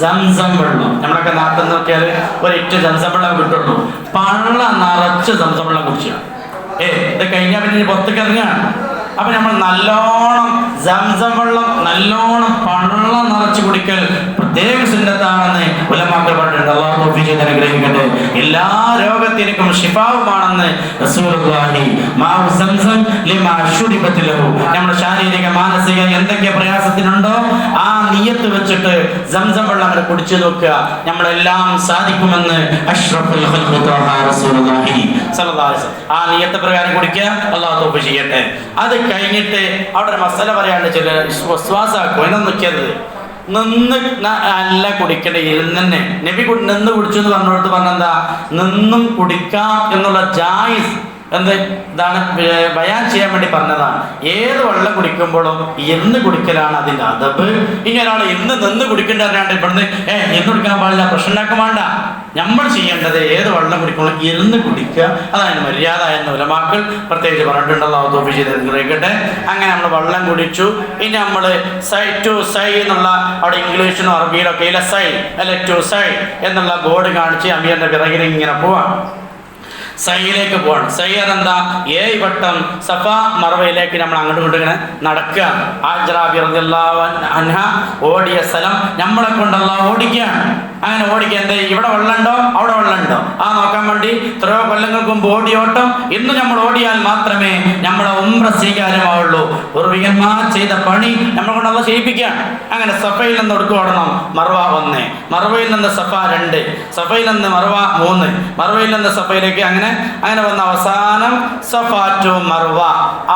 സംസം വെള്ളം. നമ്മളൊക്കെ നാട്ടിൽ നോക്കിയാൽ ഒരു 8 സംസം വെള്ളം കിട്ടുള്ളൂ. പള്ള നിറച്ച് സംസം വെള്ളം കുടിച്ചു. ഇത് കഴിഞ്ഞാൽ പിന്നെ പുറത്തേക്ക് ഇറങ്ങുകയാണ്. അപ്പൊ നമ്മൾ നല്ലോണം സംസം വെള്ളം നല്ലോണം പള്ള നിറച്ച് കുടിക്കൽ പ്രത്യേക സുന്നത്താണെന്ന് ഉലമാക്കൾ പറഞ്ഞിട്ടുണ്ട്. അല്ലാഹു തൗഫീഖ് ചെയ്ത് അനുഗ്രഹിക്കട്ടെ. എല്ലാ രോഗത്തിനും ശിഫാവുമാണെന്ന് റസൂലുള്ളാഹി. മാഉ സംസം ലിമാ ശുരിബത ലഹു. നമ്മുടെ ശാരീരിക മാനസിക എന്തൊക്കെ പ്രയാസത്തിനുണ്ടോ ആ നിയ്യത്ത് വെച്ചിട്ട് സംസം വെള്ളം അങ്ങോട്ട് കുടിച്ചു നോക്കുക. നമ്മളെല്ലാം സാധിക്കുമെന്ന് അഷ്റഫുൽ ഖൽഖ് തആല റസൂലുള്ളാഹി സ്വല്ലല്ലാഹു അലൈഹി വസല്ലം ആ നിയ്യത്ത് പ്രകാരം കുടിക്കുക. അല്ലാഹു തൗഫീഖ് ചെയ്യട്ടെ. അത് കഴിഞ്ഞിട്ട് അവിടെ ഒരു മസല പറയാണ്ട് ചില വിശ്വാസാക്കും എന്നെ നിൽക്കരുത്. നിന്ന് അല്ല കുടിക്കട്ടെ, ഇരുന്നെ നബി നിന്ന് കുടിച്ചു എന്ന് പറഞ്ഞോടത്ത് പറഞ്ഞെന്താ, നിന്നും കുടിക്കാം എന്നുള്ള ജായിസ് ഇതാണ് ബയാൻ ചെയ്യാൻ വേണ്ടി പറഞ്ഞതാണ്. ഏത് വെള്ളം കുടിക്കുമ്പോഴും എന്ന് കുടിക്കലാണ് അതിൻ്റെ അദബ്. ഇനി ഒരാൾ നിന്ന് കുടിക്കേണ്ടവരാണ്ട് ഇവിടുന്ന് എന്ന് കുടിക്കാൻ പാടില്ല, പ്രശ്നം ഉണ്ടാക്കാൻ വേണ്ട. നമ്മൾ ചെയ്യേണ്ടത് ഏത് വെള്ളം കുടിക്കുമ്പോഴും ഇരുന്ന് കുടിക്കുക, അതാണ് മര്യാദ എന്ന് ഉലമാക്കൾ പ്രത്യേകിച്ച് പറഞ്ഞിട്ടുണ്ടല്ലോ. അല്ലാഹു തൗഫീഖ് ചെയ്ത് അനുഗ്രഹിക്കട്ടെ. അങ്ങനെ നമ്മൾ വെള്ളം കുടിച്ചു. ഇനി നമ്മൾ സൈ ടു സൈ എന്നുള്ള അവിടെ ഇംഗ്ലീഷിനും അറബിയിലൊക്കെ സൈ അല്ലെ ടു സൈ എന്നുള്ള ബോർഡ് കാണിച്ച് അമീറിന്റെ പിറകിൽ ഇങ്ങനെ പോവാം. സൈയിലേക്ക് പോകണം. സയ്യർ എന്താ? 7 വട്ടം സഫ മർവയിലേക്ക് നമ്മൾ അങ്ങോട്ട് കൊണ്ട് ഇങ്ങനെ നടക്കുക. ഹാജറ റളിയല്ലാഹു അൻഹ ഓടിയ സ്ഥലം നമ്മളെ കൊണ്ടല്ല ഓടിക്കുകയാണ്. അങ്ങനെ ഓടിക്കുക. എന്താ ഇവിടെ വെള്ളമുണ്ടോ അവിടെ വെള്ളമുണ്ടോ ആ നോക്കാൻ വേണ്ടി എത്രയോ കൊല്ലങ്ങൾക്ക് മുമ്പ് ഓടിയോട്ടം. ഇന്ന് നമ്മൾ ഓടിയാൽ മാത്രമേ നമ്മളെ ഉംറ സ്വീകാര്യമാവുള്ളൂ. പൂർവികന്മാർ ചെയ്ത പണി നമ്മളെ കൊണ്ടല്ല ചെയ്യിപ്പിക്കുകയാണ്. അങ്ങനെ സഫയിൽ നിന്ന് ഒടുക്ക് ഓടണം. മർവ 1, മർവയിൽ നിന്ന് സഫ 2, സഫയിൽ നിന്ന് മർവ 3, മർവയിൽ നിന്ന് സഫയിലേക്ക് അങ്ങനെ വന്ന അവസാനം സഫ ടു മർവ.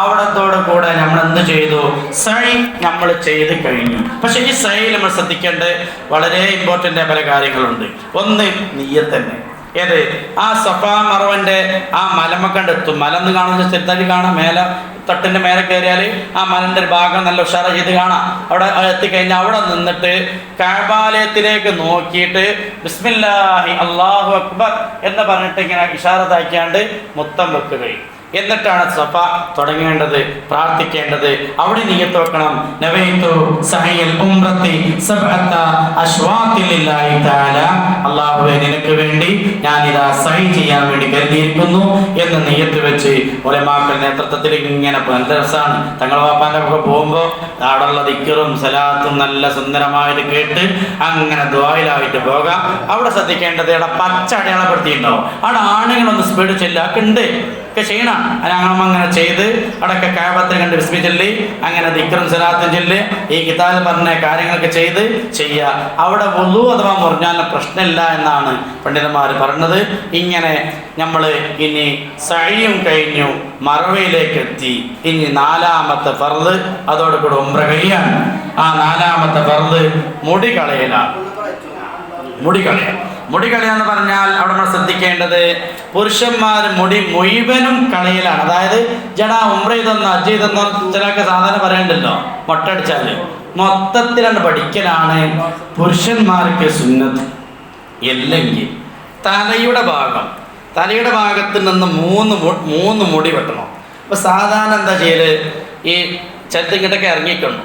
അവിടത്തോട് കൂടെ നമ്മൾ എന്ത് ചെയ്തു? സൈ നമ്മൾ ചെയ്ത് കഴിഞ്ഞു. പക്ഷെ ഈ സൈയിൽ നമ്മൾ ശ്രദ്ധിക്കേണ്ടത് വളരെ ഇമ്പോർട്ടൻ്റ് പല കാര്യങ്ങളുണ്ട്. ഒന്ന് നിയ്യത്ത് തന്നെ. ഏത്? ആ സഫ മർവന്റെ ആ മലമക്കണ്ട് എത്തും. മലന്ന് കാണുന്ന ചെറുതായി കാണാം. മേലെ തട്ടിൻ്റെ മേലെ കയറിയാൽ ആ മലൻ്റെ ഒരു ഭാഗം നല്ല ഉഷാറ ചെയ്ത് കാണാം. അവിടെ എത്തിക്കഴിഞ്ഞാൽ അവിടെ നിന്നിട്ട് കഅബാലയത്തിലേക്ക് നോക്കിയിട്ട് ബിസ്മില്ലാഹി അല്ലാഹു അക്ബർ എന്ന് പറഞ്ഞിട്ട് ഇങ്ങനെ ഇഷാറത്താക്കിയാണ്ട് മുത്തം വെക്കുകയും എന്നിട്ടാണ് സഫ തുടങ്ങേണ്ടത്, പ്രാർത്ഥിക്കേണ്ടത്. അവിടെ നിയ്യത്ത് വെക്കണം. നവൈതു സഹയൽ ഉംറത്തി സബ്അത അശ്വാത്തിൽ ലില്ലാഹി തആല, അല്ലാഹുവേ നിനക്ക് വേണ്ടി ഞാൻ ഇതാ സഹി ചെയ്യാൻ വേണ്ടി കരുതിയിരിക്കുന്നു എന്ന് നിയ്യത്ത് വെച്ച് ഉലമാക്കളുടെ നേതൃത്വത്തിൽ ഇങ്ങനെ നല്ല രസമാണ്. തങ്ങൾ വാപ്പാൻ്റെ ഒക്കെ പോകുമ്പോൾ അവിടെയുള്ള ദിക്റും സലാത്തും നല്ല സുന്ദരമായിട്ട് കേട്ട് അങ്ങനെ ദ്വായിലായിട്ട് പോകാം. അവിടെ ശ്രദ്ധിക്കേണ്ടത് ഇവിടെ പച്ച അടയാളപ്പെടുത്തിയിട്ടുണ്ടാവും. അവിടെ ആണുങ്ങളൊന്ന് സ്പീഡ് ചെല്ലാക്കുണ്ട് ഒക്കെ ചെയ്യണം. ഞങ്ങളും അങ്ങനെ ചെയ്ത് അവിടെയൊക്കെ കാബത്തിൽ കണ്ട് വിസ്മി ചൊല്ലി അങ്ങനെ ദിക്റും സലാത്തും ചൊല്ലി ഈ കിതാബിൽ പറഞ്ഞ കാര്യങ്ങളൊക്കെ ചെയ്ത് ചെയ്യുക. അവിടെ വുളു അഥവാ മുറിഞ്ഞാൽ പ്രശ്നമില്ല എന്നാണ് പണ്ഡിതന്മാർ പറഞ്ഞത്. ഇങ്ങനെ നമ്മൾ ഇനി സഅയും കഴിഞ്ഞു, മറവയിലേക്ക് എത്തി. ഇനി 4ാമത്തെ ഫർള്, അതോടുകൂടെ ഉംറ കഴിയാണ്. ആ 4ാമത്തെ ഫർള് മുടി കളയലാണ്. മുടി കളയാന്ന് പറഞ്ഞാൽ അവിടെ നമ്മൾ ശ്രദ്ധിക്കേണ്ടത് പുരുഷന്മാർ മുടി മുഴുവനും കളയലാണ്. അതായത് ജട ഉംറ ചെയ്തെന്നോ ഹജ്ജ് ചെയ്തെന്നോ ചിലർക്ക് സാധാരണ പറയണ്ടല്ലോ, മൊട്ടടിച്ചാൽ മൊത്തത്തിലാണ് പഠിക്കലാണ് പുരുഷന്മാർക്ക് സുന്നത്ത്. അല്ലെങ്കിൽ തലയുടെ ഭാഗത്ത് നിന്ന് മൂന്ന് മുടി വെട്ടണം. അപ്പോൾ സാധാരണ എന്താ ചെയ്യല്, ഈ ചിലത്ത് ഇങ്ങോട്ടൊക്കെ ഇറങ്ങിക്കണം,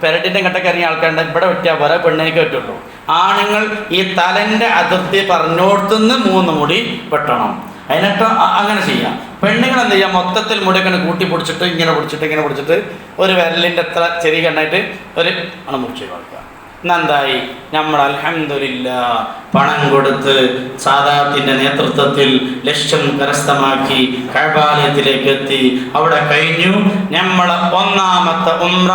പെരട്ടിൻ്റെ ഇങ്ങോട്ടൊക്കെ ഇറങ്ങിയ ആൾക്കാരുടെ ഇവിടെ വെട്ടിയാൽ പോലെ പെണ്ണിനൊക്കെ വെട്ടുള്ളൂ. ആണുങ്ങൾ ഈ തലൻ്റെ അതിർത്തി പറഞ്ഞോടത്തുനിന്ന് 3 മുടി വെട്ടണം. അതിനൊക്കെ അങ്ങനെ ചെയ്യാം. പെണ്ണുങ്ങൾ എന്ത് ചെയ്യാം, മൊത്തത്തിൽ മുടിയൊക്കെ കൂട്ടി പിടിച്ചിട്ട് ഇങ്ങനെ പിടിച്ചിട്ട് ഒരു വിരലിൻ്റെ അത്ര ചെറിയ കണ്ണായിട്ട് ഒരു മുറിച്ച് കൊടുക്കുക. എന്തായി, നമ്മൾ അൽഹംദുലില്ലാഹ് പണം കൊടുത്ത് സാദാത്തിന്റെ നേതൃത്വത്തിൽ ലക്ഷ്യം കരസ്ഥമാക്കി കഅബാലയത്തിലേക്ക് എത്തി. അവിടെ കഴിഞ്ഞു. നമ്മൾ 1ാമത്തെ ഉംറ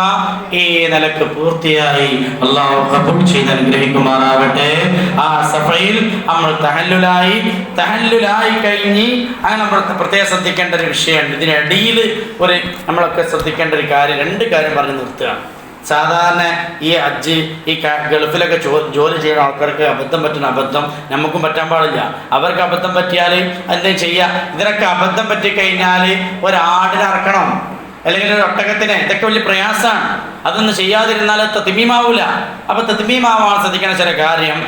ഈ നിലക്ക് പൂർത്തിയായി. അല്ലാഹു ഖബൂൽ ചെയ്ത് അനുഗ്രഹിക്കുമാറാവട്ടെ. ആ സഫയിൽ നമ്മൾ തഹല്ലുലായി കഴിഞ്ഞ് അങ്ങനെ നമ്മൾ പ്രത്യേകം ശ്രദ്ധിക്കേണ്ട ഒരു വിഷയമുണ്ട്. ഇതിനിടയിൽ നമ്മളൊക്കെ ശ്രദ്ധിക്കേണ്ട ഒരു കാര്യം, 2 കാര്യം പറഞ്ഞ് നിർത്തുകയാണ്. സാധാരണ ഈ ഹജ്ജ് ഈ ഗൾഫിലൊക്കെ ജോലി ചെയ്യുന്ന ആൾക്കാർക്ക് പറ്റുന്ന അബദ്ധം നമുക്കും പറ്റാൻ പാടില്ല. അവർക്ക് അബദ്ധം പറ്റിയാൽ എന്തെങ്കിലും ചെയ്യാം. ഇതിനൊക്കെ അബദ്ധം പറ്റിക്കഴിഞ്ഞാൽ ഒരാടിനെ ഇറക്കണം, അല്ലെങ്കിൽ ഒരു ഒട്ടകത്തിനെ. ഇതൊക്കെ വലിയ പ്രയാസമാണ്. അതൊന്നും ചെയ്യാതിരുന്നാൽ തത്മീമാവൂല. അപ്പോൾ തത്മീമാവാൻ ശ്രദ്ധിക്കുന്ന ചില കാര്യം,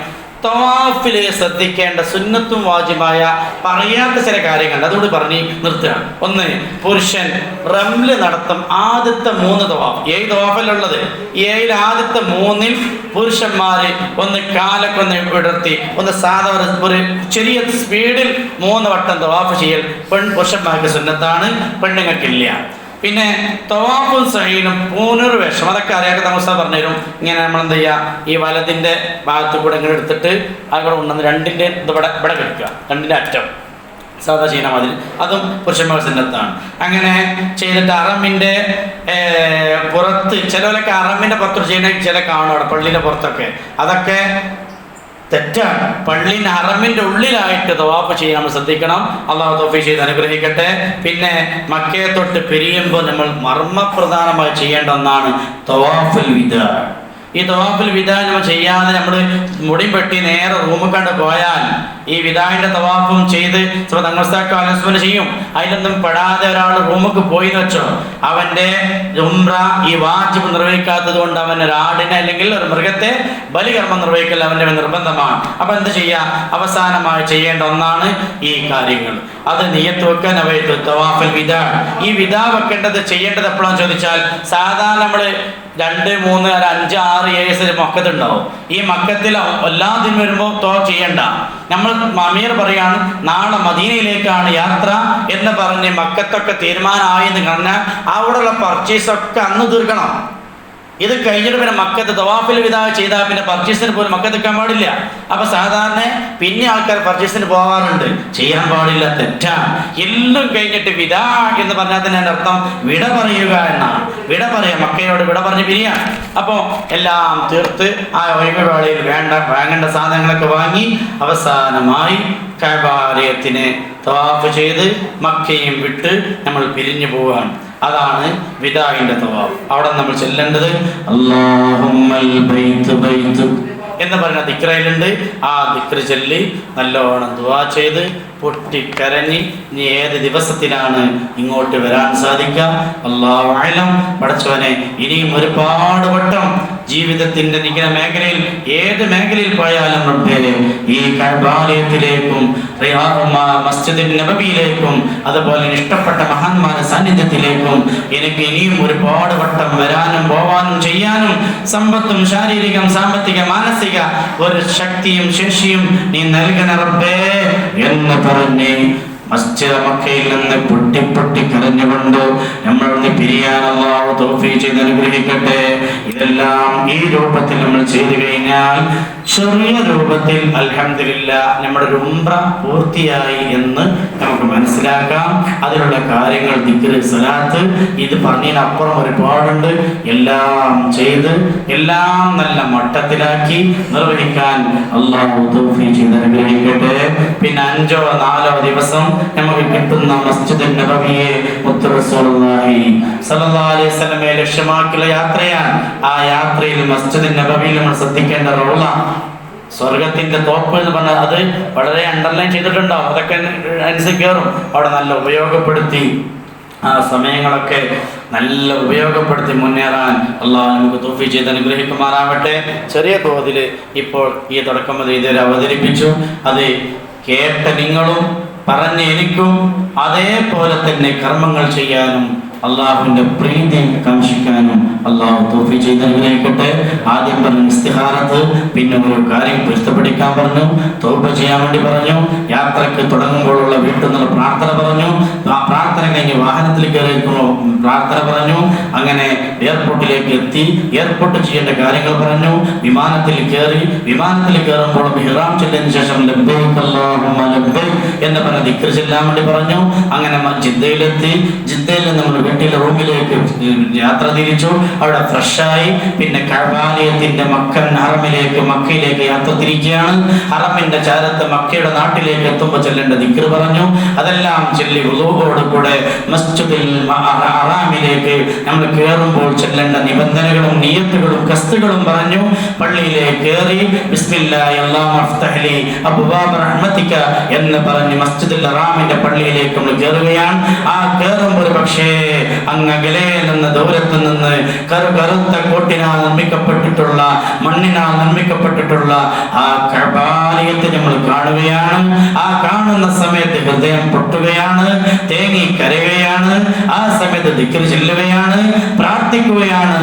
തവാഫിൽ ശ്രദ്ധിക്കേണ്ട സുന്നത്തും വാജിബായ പറയാത്ത ചില കാര്യങ്ങളുണ്ട്. അതുകൊണ്ട് പറഞ്ഞ് നിർത്തുകയാണ്. 1, പുരുഷൻ റംല് നടത്തും ആദ്യത്തെ 3 തവാഫ്. 7 തവാഫല്ലുള്ളത്. 7 ആദ്യത്തെ 3 പുരുഷന്മാർ ഒന്ന് കാലൊക്കെ ഒന്ന് വിടർത്തി ഒന്ന് സാധാരണ ഒരു ചെറിയ സ്പീഡിൽ 3 വട്ടം തവാഫ് ചെയ്യൽ പുരുഷന്മാർക്ക് സുന്നത്താണ്, പെണ്ണുങ്ങൾക്കില്ല. പിന്നെ തവാഫും സഈനും പുനർവേഷം അതൊക്കെ അറിയാതെ തമസ പറഞ്ഞുതരും. ഇങ്ങനെ നമ്മൾ എന്ത് ചെയ്യുക, ഈ വലതിൻ്റെ ഭാഗത്ത് കൂടെ ഇങ്ങനെ എടുത്തിട്ട് അവിടെ ഉണ്ടെന്ന് 2ൻ്റെ ഇവിടെ കിടക്കുക, 2ൻ്റെ അറ്റം സാധാ ചെയ്യുന്ന മാതിരി, അതും പുരുഷന്മാർ സുന്നത്താണ്. അങ്ങനെ ചെയ്തിട്ട് അറമിൻ്റെ പുറത്ത് ചിലവരൊക്കെ അറമിൻ്റെ പുറത്ത് ചെയ്യുന്ന ചില കാണും അവിടെ പള്ളിയുടെ പുറത്തൊക്കെ, അതൊക്കെ തെറ്റാണ്. പള്ളിൻ്റെ ഹറമിൻ്റെ ഉള്ളിലായിട്ട് തവാഫ് ചെയ്യാൻ നമ്മൾ ശ്രദ്ധിക്കണം. അള്ളാഹു തൗഫീഖ് ചെയ്ത് അനുഗ്രഹിക്കട്ടെ. പിന്നെ മക്കയെ തൊട്ട് പിരിയുമ്പോൾ നമ്മൾ മർമ്മപ്രധാനമായി ചെയ്യേണ്ട ഒന്നാണ് തവാഫുൽ വിദാ. ഈ തവാഫുൽ വിദാ നമ്മൾ ചെയ്യാതെ നമ്മൾ മുടി പെട്ടി നേരെ റൂമിൽ കണ്ട് പോയാൽ ഈ വിദായിൻ്റെ തവാഫും ചെയ്ത് തങ്ങൾസ്ഥാക്ക് അലസ്മന ചെയ്യും. അതിലൊന്നും പെടാതെ ഒരാൾ റൂമിക്ക് പോയി എന്ന് വെച്ചോ, അവൻ്റെ ഉംറ ഈ വാജിബ് നിർവഹിക്കാത്തത് കൊണ്ട് അവൻ ഒരാടിനെ അല്ലെങ്കിൽ ഒരു മൃഗത്തെ ബലികർമ്മം നിർവഹിക്കൽ അവൻ്റെ നിർബന്ധമാണ്. അപ്പം എന്ത് ചെയ്യുക, അവസാനമായി ചെയ്യേണ്ട ഒന്നാണ് ഈ കാര്യങ്ങൾ. അത് നിയ്യത്ത് വെക്കാൻ അവൈതു തവാഫുൽ വിദാ. ഈ വിദാ വെക്കേണ്ടത് ചെയ്യേണ്ടത് എപ്പോഴാണെന്ന് ചോദിച്ചാൽ, സാധാരണ നമ്മൾ 2, 3, 5, 6, 7 മക്കത്തുണ്ടാവും. ഈ മക്കത്തിൽ എല്ലാത്തിനും വരുമ്പോൾ ചെയ്യണ്ട. നമ്മൾ അമീർ പറയാണ് നാളെ മദീനയിലേക്കാണ് യാത്ര എന്ന് പറഞ്ഞ് മക്കത്തൊക്കെ തീരുമാനമായെന്ന് പറഞ്ഞാൽ അവിടെയുള്ള പർച്ചേസൊക്കെ അന്ന് തീർക്കണം. ഇത് കഴിഞ്ഞിട്ട് പിന്നെ മക്കത്ത് തവാഫിൽ വിദാ ചെയ്താൽ പിന്നെ പർച്ചേസിന് പോലും മക്കത്ത് നിൽക്കാൻ പാടില്ല. അപ്പോൾ സാധാരണ പിന്നെ ആൾക്കാർ പർച്ചേസിന് പോകാറുണ്ട്, ചെയ്യാൻ പാടില്ല, തെറ്റാണ്. എല്ലാം കഴിഞ്ഞിട്ട് വിദാ എന്ന് പറഞ്ഞാൽ തന്നെ അതിൻ്റെ അർത്ഥം വിട പറയുക എന്നാണ്. വിട പറയാം, മക്കയോട് വിട പറഞ്ഞ് പിരിയാണ്. അപ്പോൾ എല്ലാം തീർത്ത് ആ ഒഴിവുവേളയിൽ വാങ്ങേണ്ട സാധനങ്ങളൊക്കെ വാങ്ങി അവസാനമായി കഅബാലയത്തിനെ തവാഫ് ചെയ്ത് മക്കയും വിട്ട് നമ്മൾ പിരിഞ്ഞു പോവുകയാണ്. അതാണ് വിദാഇന്റെ തവാഫ്. അവിടെ നമ്മൾ ചെല്ലേണ്ടത് അല്ലാഹുമ്മൽ ബൈത്ത് ബൈത്ത് എന്ന് പറയുന്ന ദിക്റയിലുണ്ട്. ആ ദിക്ർ ചൊല്ലി നല്ലോണം ദുആ ചെയ്ത് പൊട്ടിക്കരഞ്ഞ് ഇനി ഏത് ദിവസത്തിലാണ് ഇങ്ങോട്ട് വരാൻ സാധിക്കുക, അല്ലാഹു അഅലം. പടച്ചവനെ ഇനിയും ഒരുപാട് വട്ടം ജീവിതത്തിന്റെ മേഖലയിൽ ഏത് മേഖലയിൽ പോയാലും റബ്ബേ ഈ കഅബാലയത്തിലേക്കും മസ്ജിദുൻ നബവിയിലേക്കും അതുപോലെ ഇഷ്ടപ്പെട്ട മഹാന്മാരുടെ സാന്നിധ്യത്തിലേക്കും എനിക്ക് ഇനിയും ഒരുപാട് വട്ടം വരാനും പോവാനും ചെയ്യാനും സമ്പത്തും ശാരീരികം സാമ്പത്തിക മാനസിക ഒരു ശക്തിയും ശേഷിയും നീ നൽകണ റബ്ബേ എന്ന് പറഞ്ഞ് മസ്ജിദ് മക്കയിൽ നിന്ന് പൊട്ടി പൊട്ടി കരഞ്ഞുകൊണ്ട് നമ്മളൊന്ന് പിരിയാൻ അല്ലാഹു തൗഫീഖ് ചെയ്ത് അനുഗ്രഹിക്കട്ടെ. ഇതെല്ലാം ഈ രൂപത്തിൽ നമ്മൾ ചെയ്തു കഴിഞ്ഞാൽ ചെറിയ രൂപത്തിൽ അൽഹംദുലില്ലാ നമ്മുടെ ഒരു ഉംറ പൂർത്തിയായി എന്ന് നമുക്ക് മനസ്സിലാക്കാം. അതിലുള്ള കാര്യങ്ങൾ ദിക്ർ, സ്വലാത്ത്, ഇത് പറഞ്ഞതിനപ്പുറം ഒരുപാടുണ്ട്. എല്ലാം ചെയ്ത് എല്ലാം നല്ല മട്ടത്തിലാക്കി നിർവഹിക്കാൻ അല്ലാഹു തൗഫീഖ് ചെയ്ത് അനുഗ്രഹിക്കട്ടെ. പിന്നെ 5ഓ 4ഓ ദിവസം നമുക്ക് കിട്ടുന്ന മസ്ജിദുൻ നബവിയെ മുത്ത് റസൂലുള്ളാഹി സ്വല്ലല്ലാഹു അലൈഹി വസല്ലമയെ ലക്ഷ്യമാക്കിയുള്ള യാത്രയാണ്. ആ യാത്രയിൽ മസ്ജിദുൻ നബവിയിൽ നമ്മൾ ശ്രദ്ധിക്കേണ്ട റൗള, സ്വർഗത്തിന്റെ തോപ്പ് എന്ന് പറഞ്ഞാൽ അത് വളരെ അണ്ടർലൈൻ ചെയ്തിട്ടുണ്ടാവും. അതൊക്കെ അനുസരിച്ച് കയറും. അവിടെ നല്ല ഉപയോഗപ്പെടുത്തി ആ സമയങ്ങളൊക്കെ നല്ല ഉപയോഗപ്പെടുത്തി മുന്നേറാൻ അള്ളാഹു നമുക്ക് തൗഫീഖ് ചെയ്ത് അനുഗ്രഹിക്കുമാറാവട്ടെ. ചെറിയ തോതിൽ ഇപ്പോൾ ഈ തുടക്കം മുതൽ ഇതുവരെ അവതരിപ്പിച്ചു. അത് കേട്ട നിങ്ങളും പറഞ്ഞ എനിക്കും അതേപോലെ തന്നെ കർമ്മങ്ങൾ ചെയ്യാനും അള്ളാഹുവിന്റെ പ്രീതി കാംക്ഷിക്കാനും അള്ളാഹു തൗഫീഖ് ചെയ്ത് അനുഗ്രഹിക്കട്ടെ. ആദ്യം പറഞ്ഞു ഇസ്തിഖാറത്ത്, പിന്നെ ഒരു കാര്യം പൊരുത്തപ്പെടിക്കാൻ പറഞ്ഞു, തൗബ ചെയ്യാൻ വേണ്ടി പറഞ്ഞു, യാത്രക്ക് തുടങ്ങുമ്പോഴുള്ള വീട്ടിൽ നിന്നുള്ള പ്രാർത്ഥന പറഞ്ഞു, ആ പ്രാർത്ഥന കഴിഞ്ഞ് വാഹനത്തിൽ കയറിയിരിക്കുമ്പോൾ പ്രാർത്ഥന പറഞ്ഞു, അങ്ങനെ എയർപോർട്ടിലേക്ക് എത്തി എയർപോർട്ട് ചെയ്യേണ്ട കാര്യങ്ങൾ പറഞ്ഞു, വിമാനത്തിൽ കയറുമ്പോൾ ഇഹ്റാം ചൊല്ലിയതിനു ശേഷം ലബ്ബൈക അല്ലാഹുമ്മ ലബ്ബൈക എന്ന് പറഞ്ഞ ദിക്ർ ചൊല്ലാൻ വേണ്ടി പറഞ്ഞു. അങ്ങനെ ജിദ്ദയിലെത്തി, ജിദ്ദയിൽ നമ്മൾ വീട്ടിലെ റൂമിലേക്ക് യാത്ര തിരിച്ചു. അവിടെ ഫ്രഷായി പിന്നെ കഅബാലയത്തിന്റെ മക്കയിലേക്ക് യാത്ര തിരിക്കുകയാണ്. ഹറമിന്റെ ചാരത്ത് മക്കയുടെ നാട്ടിലേക്ക് എത്തുമ്പോൾ ചെല്ലേണ്ട ദിക്ർ പറഞ്ഞു. അതെല്ലാം ചൊല്ലി വുളൂഓട് കൂടെ മസ്ജിദുൽ ഹറാമിലേക്ക് നമ്മൾ കയറുമ്പോൾ ചെല്ലേണ്ട നിബന്ധനകളും നിയത്തുകളും കസ്തുകളും പറഞ്ഞു. പള്ളിയിലേക്ക് കയറി ബിസ്മില്ലാഹി അല്ലാഹുമ്മ അഫ്തഹ് ലി അബ്വാബ റഹ്മതിക എന്ന് പറഞ്ഞ് മസ്ജിദുൽ ഹറാമിന്റെ പള്ളിയിലേക്ക് നമ്മൾ കയറുകയാണ്. ആ കയറുമ്പോൾ പക്ഷേ അങ്ങകലെ നിന്ന് ദൂരത്ത് നിന്ന് കറുത്ത കോട്ടിനാൽ നിർമ്മിക്കപ്പെട്ടിട്ടുള്ള മണ്ണിനാൽ നിർമ്മിക്കപ്പെട്ടിട്ടുള്ള ആ കഅബാലയത്തെ നമ്മൾ കാണുകയാണ്. ആ കാണുന്ന സമയത്ത് ഹൃദയം പൊട്ടുകയാണ്, തേങ്ങി കരയുകയാണ്. ആ സമയത്ത് ദിക്ർ ചൊല്ലുകയാണ്, പ്രാർത്ഥിക്കുകയാണ്.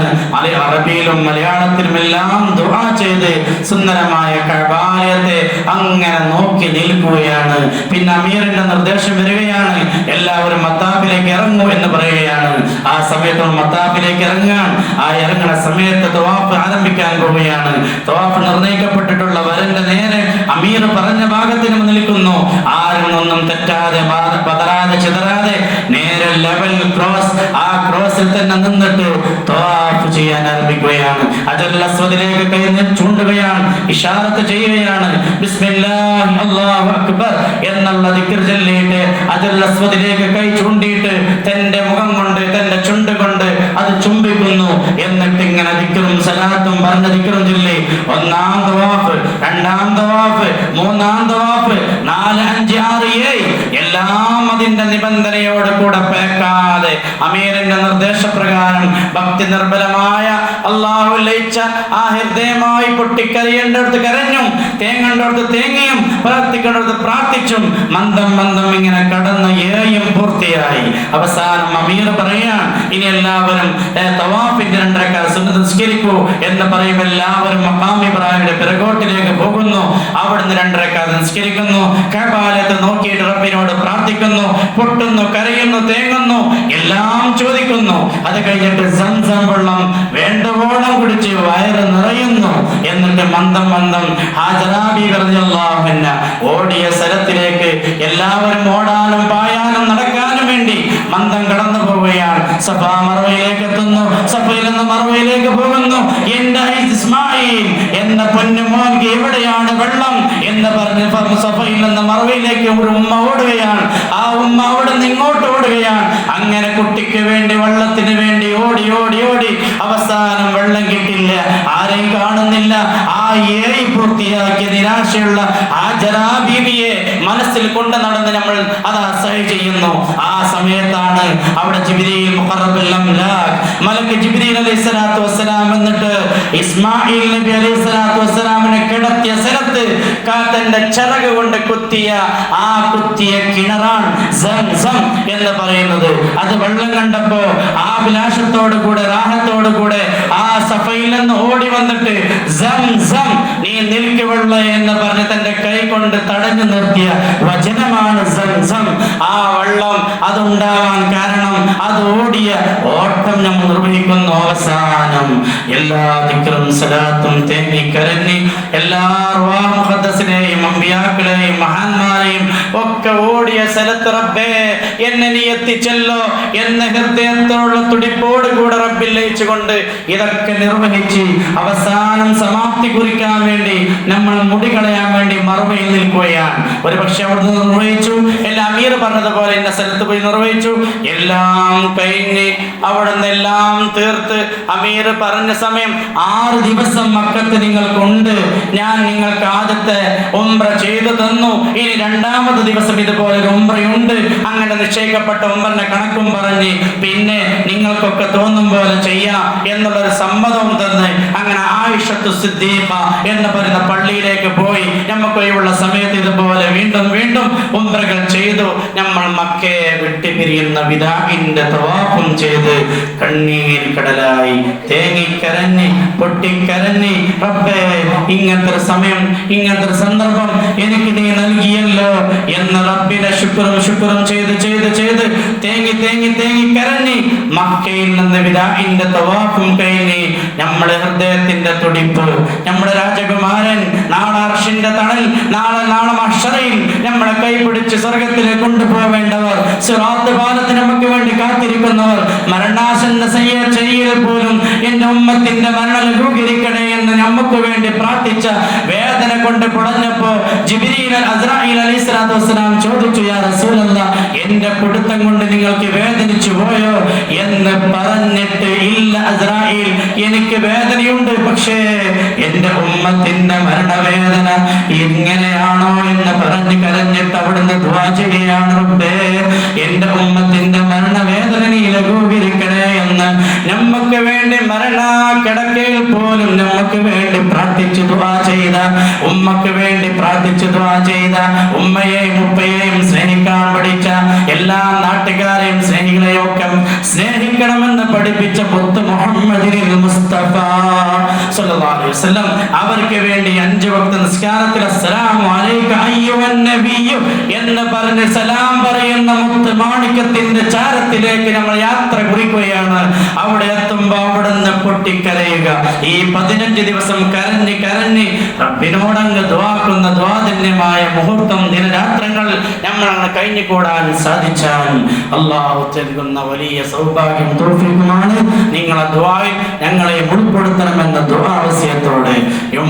അറബിയിലും മലയാളത്തിലും എല്ലാം ദുആ ചെയ്ത് സുന്ദരമായ കഅബാലയത്തെ അങ്ങനെ നോക്കി നിൽക്കുകയാണ്. പിന്നെ അമീറിന്റെ നിർദ്ദേശം വരികയാണ്, എല്ലാവരും മത്താഫിലേക്ക് ഇറങ്ങൂ എന്ന് പറയുകയാണ്. ആ സമയത്ത് മത്താഫിലേക്ക് ഇറങ്ങാൻ, ആ ഇറങ്ങുന്ന സമയത്ത് തവാഫ് ആരംഭിക്കാൻ പോവുകയാണ്. തവാഫ് നിർണയിക്കപ്പെട്ടിട്ടുള്ള വരന്റെ നേരെ അമീർ പറഞ്ഞ ഭാഗത്തിന് നിൽക്കുന്നു. ആരും ഒന്നും തെറ്റാതെ പതറാതെ ചിതറാതെ നേരെ ലെവൽ ക്രോസ്, ആ ക്രോസിൽ തന്നെ നിന്നിട്ട് തവാഫ് ചെയ്യാൻ ആരംഭിക്കുകയാണ്. അജൽ അസ്വദിലേക്ക് കൈ ചൂണ്ടുകയാണ്, ഇഷാറത്ത് ചെയ്യുകയാണ്. ബിസ്മില്ലാഹി അല്ലാഹു അക്ബർ എന്നുള്ള ദിക്ർ ചൊല്ലിയിട്ട് അജൽ അസ്വദിലേക്ക് കൈ ചൂണ്ടിയിട്ട് തന്റെ മുഖം കൊണ്ട് തന്റെ ചുണ്ട് കൊണ്ട് അത് ചുംബിക്കുന്നു. എന്നിട്ട് ഇങ്ങനെ ദിക്റും സലാത്തും പറഞ്ഞ ദിക്റും ചൊല്ലി 1-ാം തവാഫ്, 2-ാം തവാഫ്, 3-ാം തവാഫ്, 4, 5, 6, 7 എല്ലാം അതിന്റെ നിബന്ധനയോട് കൂടെ പേക്കാതെ അമീറിന്റെ നിർദ്ദേശപ്രകാരം ഭക്തി നിർബലമായ അള്ളാഹു ലയിച്ച ആ ഹൃദയമായി പൊട്ടിക്കരയേണ്ടടുത്ത് കരഞ്ഞും തേങ്ങേണ്ടടുത്ത് തേങ്ങിയും പ്രാർത്ഥിക്കേണ്ടടുത്ത് പ്രാർത്ഥിച്ചും മന്ദം ഇങ്ങനെ കടന്ന് ഏയും പൂർത്തിയായി. അവസാനം അമീർ പറയാൻ ഇനി എല്ലാവരും തവാഫിന്റെ 2 റക്അത്ത് സുന്നത്ത് നിസ്കരിക്കൂ എന്ന് പറയുമ്പോൾ എല്ലാവരും മഖാം ഇബ്രാഹിമിന്റെ പിറകോട്ടിലേക്ക് പോകുന്നു. അവിടുന്ന് 2 റക്അത്ത് നിസ്കരിക്കുന്നു. കഅബാലയത്തെ നോക്കിയിട്ട് റബ്ബിനോട് പ്രാർത്ഥിക്കുന്നു, പൊട്ടുന്നു, കരയുന്നു, തേങ്ങുന്നു, എല്ലാം ചോദിക്കുന്നു. അത് കഴിഞ്ഞിട്ട് സംസം വെള്ളം വേണ്ടവോളം കുടിച്ച് വയറ് നിറയുന്നു. എന്നിട്ട് മന്ദം ഹാജറാ ബീവി റളിയല്ലാഹു അൻഹ ഓടിയ സ്ഥലത്തിലേക്ക് എല്ലാവരും ഓടാനും പായാനും നടക്കാനും വേണ്ടി മന്ദം കടന്നു പോവുകയാണ്. സഫാ മർവയിലേക്ക് എത്തുന്നു, സഫയിൽ നിന്ന് മർവയിലേക്ക് പോകുന്നു. എന്റെ ഇസ്മായിൽ എന്ന പൊന്നുമോൻക്ക് എവിടെയാണ് വെള്ളം എന്ന് പറഞ്ഞ് സഫയിൽ നിന്ന് മർവയിലേക്ക് ഒരു ഉമ്മ ഓടുകയാണ്. ആ ഉമ്മ അവിടെ നിന്ന് ഇങ്ങോട്ട് ഓടുകയാണ്. അങ്ങനെ കുട്ടിക്ക് വേണ്ടി വെള്ളത്തിന് വേണ്ടി ഓടി അവസാനം വെള്ളം കിട്ടില്ല, ആരെയും കാണുന്നില്ല. ആ പൂർത്തിയാക്കിയ നിരാശയുള്ള ഹാജറ ബീവിയെ മനസ്സിൽ കൊണ്ട് നടന്ന് നമ്മൾ അത് സഹി ചെയ്യുന്നു. ആ സമയത്താണ് അവിടെ ജിബ്രീൽ മുഖറബുൽ അംലാക് മലക്ക് ജിബ്രീൽ അലൈഹിസ്സലാത്തു വസ്സലാം എന്നിട്ട് ഇസ്മായിൽ നബി അലൈഹിസ്സലാത്തു വസ്സലാമിനെ കിടത്തിയ സ്ഥലത്ത് തന്റെ ചിറക് കൊണ്ട് കുത്തിയ കിണറാണ് സംസം എന്ന് പറയുന്നത്. അത് വെള്ളം കണ്ടപ്പോ ആ അഭിലാഷത്തോടു കൂടെ റാഹത്തോടു കൂടെ ആ സഫയിൽ നിന്ന് ഓടി വന്നിട്ട് സംസം നീ നിൽക്കുവള്ള എന്ന് പറഞ്ഞ് തന്റെ കൈ കൊണ്ട് തടഞ്ഞു നിർത്തിയ വചനമാണ് സംസം. ആ വെള്ളം അതുണ്ടാവാൻ കാരണം അത് ഓടിയ ഓട്ടം നമ്മൾ നിർവഹിക്കുന്നു. അവസാനം എല്ലാ ദിക്റും സലാത്തും തേങ്ങി കരഞ്ഞി എല്ലാ മുഖദ്ദസിനെയും അമ്പിയാക്കളെയും മഹാന്മാരെയും ഒക്കെ ഓടിയ സ്ഥലത്ത് റബ്ബേ എന്നെ നീ എത്തിച്ചല്ലോ എന്ന ഹൃദയത്തോടുള്ള തുടിപ്പോട് കൂടെ റബ്ബിൽ ലയിച്ചുകൊണ്ട് ഇതൊക്കെ നിർവഹിച്ച് അവസാനം സമാപ്തി കുറിക്കാൻ വേണ്ടി നമ്മൾ മുടി കളയാൻ വേണ്ടി മറുപടിയിൽ നിൽക്കുകയാണ്. ഒരു പക്ഷെ അവിടുന്ന് നിർവഹിച്ചു, എല്ലാം അമീർ പറഞ്ഞതുപോലെ എന്ന സ്ഥലത്ത് പോയി നിർവഹിച്ചു. എല്ലാം കഴിഞ്ഞ് അവിടുന്ന് എല്ലാം തീർത്ത് അമീർ പറഞ്ഞ സമയം 6 ദിവസം മക്കത്ത് നിങ്ങൾക്കുണ്ട്, ഞാൻ നിങ്ങൾക്ക് ആദ്യത്തെ ഉംറ ചെയ്തു തന്നു, ഇനി 2ാമത് ദിവസം ഇതുപോലെ ഒരു ഉംറയുണ്ട്. അങ്ങനെ നിശ്ചയിക്കപ്പെട്ട ഉംറന്റെ കണക്കും പറഞ്ഞ് പിന്നെ നിങ്ങൾക്കൊക്കെ തോന്നും പോലെ ചെയ്യാം എന്നുള്ളൊരു സമ്മതവും തന്ന് അങ്ങനെ ആയിഷത്തു സിദ്ദീഖ എന്ന് പറയുന്ന പള്ളിയിലേക്ക് പോയി നമുക്കൊഴിവുള്ള സമയത്ത് ഇതുപോലെ വീണ്ടും വീണ്ടും ഉംറകൾ ചെയ്തു. നമ്മൾ മക്കയെ വിട്ടുപിരിയുന്ന വിദാഇന്റെ തവാഫും ചെയ്ത് കണ്ണീർ കടലായി തേങ്ങിക്കരഞ്ഞ് പൊട്ടിക്കരഞ്ഞ് റബ്ബേ ഇങ്ങനത്തെ ഒരു സമയം ഇങ്ങനത്തെ ഒരു സന്ദർഭം എനിക്ക് നീ നൽകിയല്ലോ എന്ന് റബ്ബിനെ ശുക്റും ചെയ്ത് ചെയ്ത് ചെയ്ത് തേങ്ങി തേങ്ങി തേങ്ങി കരഞ്ഞ് മക്കയിൽ നിന്ന് വിദാഇന്റെ തവാഫും കഴിഞ്ഞ് നമ്മുടെ ഹൃദയത്തിന്റെ തുടിപ്പ്, നമ്മുടെ രാജകുമാരൻ നാളെ അർശിന്റെ തണൽ, നാളെ മഹ്ശറയിൽ നമ്മളെ കൈപിടിച്ച് സ്വർഗത്തിലേക്ക് കൊണ്ടുപോവേണ്ടവർ, സിറാത്ത് പാലത്തിന് നമുക്ക് വേണ്ടി കാത്തിരിക്കുന്നവർ, മരണാസന്ന ചെയ്യൽ പോലും എന്റെ ഉമ്മത്തിന്റെ മരണം ലഘൂകരിക്കണേ എന്ന് നമുക്ക് വേണ്ടി പ്രാർത്ഥിച്ച വേദന കൊണ്ട് പുടഞ്ഞപ്പോ ജിബ്രീൽ അസ്രാഈൽ അലൈഹിസ്സലാത്തു വസ്സലാം ചോദിച്ചു, യാ റസൂലല്ലാഹ് എന്റെ പിടുത്തം കൊണ്ട് നിങ്ങൾക്ക് വേദനിച്ചു പോയോ എന്ന് പറഞ്ഞിട്ട്, ഇല്ല അസ്രാഈൽ എനിക്ക് വേദനയുണ്ട്, പക്ഷേ എന്റെ ഉമ്മത്തിന്റെ മരണവേദന ഇങ്ങനെയാണോ എന്ന് പറഞ്ഞ് കരഞ്ഞിട്ട് അവിടുന്ന് ദുആ ചെയ്യുകയാണ്, റബ്ബേ എന്റെ ഉമ്മത്തിന്റെ മരണവേദന നീ ലഘൂകരിക്കണേ എന്ന് നമുക്ക് വേണ്ടി മരണ കിടക്കയിൽ പോലും നമുക്ക് വേണ്ടി പ്രാർത്ഥിച്ചു ദുആ ചെയ്ത, ഉമ്മക്ക് വേണ്ടി പ്രാർത്ഥിച്ചു ദുആ ചെയ്ത, ഉമ്മയെയും ഉപ്പയെയും സ്നേഹിക്കാൻ പഠിച്ച, എല്ലാ നാട്ടുകാരെയും സ്നേഹികളെയും ഒക്കെ സ്നേഹിക്കണമെന്ന് പഠിപ്പിച്ച മുത്ത് മുഹമ്മദിൽ മുസ്തഫ സല്ലല്ലാഹു അലൈഹി വസല്ലം അവർക്ക് വേണ്ടി 5 വക്ത നിസ്കാരത്തിൽ അസ്സലാമു അലൈക അയ്യുഹൻ നബിയ്യു എന്ന് പറഞ്ഞ് സലാം പറയുന്ന മുത്ത് മാണിക്യത്തിന്റെ ചാരത്തിലേക്ക് നമ്മൾ യാത്ര കുറിക്കുകയാണ്. അവിടെ എത്തുമ്പോൾ അവിടുന്ന് പൊട്ടിക്കരയുക. ഈ 15 ദിവസം കരഞ്ഞ് കരഞ്ഞ് റബ്ബിനോടങ്ങ് ദുആക്കുന്ന ദ്വാധന്യമായ മുഹൂർത്തം ദിനരാത്രങ്ങൾ നമ്മൾ കഴിഞ്ഞു കൂടാൻ സാധിച്ചാൽ അല്ലാഹു നൽകുന്ന വലിയ സൗഭാഗ്യം തൗഫീഖുമാണ്. നിങ്ങളെ ദുആയിൽ ഞങ്ങളെ ഉൾപ്പെടുത്തണമെന്ന ദുആ വസിയത്തോടെ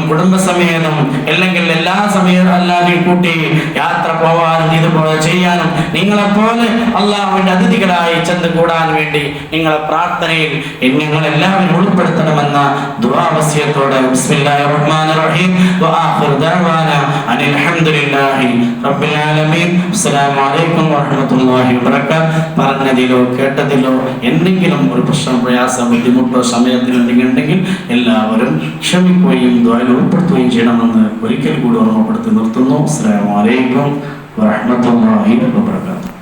കുടുംബസമേതം അല്ലെങ്കിൽ എല്ലാ സമയത്തും അല്ലാതെ കൂട്ടി യാത്ര പോവാനും ഇതുപോലെ ചെയ്യാനും നിങ്ങളെപ്പോലെ അള്ളാഹുവിന്റെ അതിഥികളായി ചെന്ന് കൂടാൻ വേണ്ടി നിങ്ങളെ പ്രാർത്ഥനയിൽ ഞങ്ങളെല്ലാവരും ഉൾപ്പെടുത്തണമെന്ന ദുആ വസിയത്തോടെ ബിസ്മില്ലാഹിർ റഹ്മാനിർ റഹീം വആഖിറു ദഅവാനാ അനിൽ ഹംദുലില്ലാഹി റബ്ബിൽ ആലമീൻ. അസ്സലാമു അലൈക്കും വറഹ്മത്തുള്ളാഹി വബറകാതുഹു. പറഞ്ഞതിലോ കേട്ടതിലോ എന്തെങ്കിലും ഒരു പ്രശ്നം, പ്രയാസം, ബുദ്ധിമുട്ടോ സമയത്തിന് എന്തെങ്കിലും ഉണ്ടെങ്കിൽ എല്ലാവരും ക്ഷമിക്കുകയും ദുആയിൽ ഉൾപ്പെടുത്തുകയും ചെയ്യണമെന്ന് ഒരിക്കൽ കൂടി ഓർമ്മപ്പെടുത്തി നിർത്തുന്നു. അസ്സലാമു അലൈക്കും വറഹ്മത്തുള്ളാഹി വബറകാതുഹു.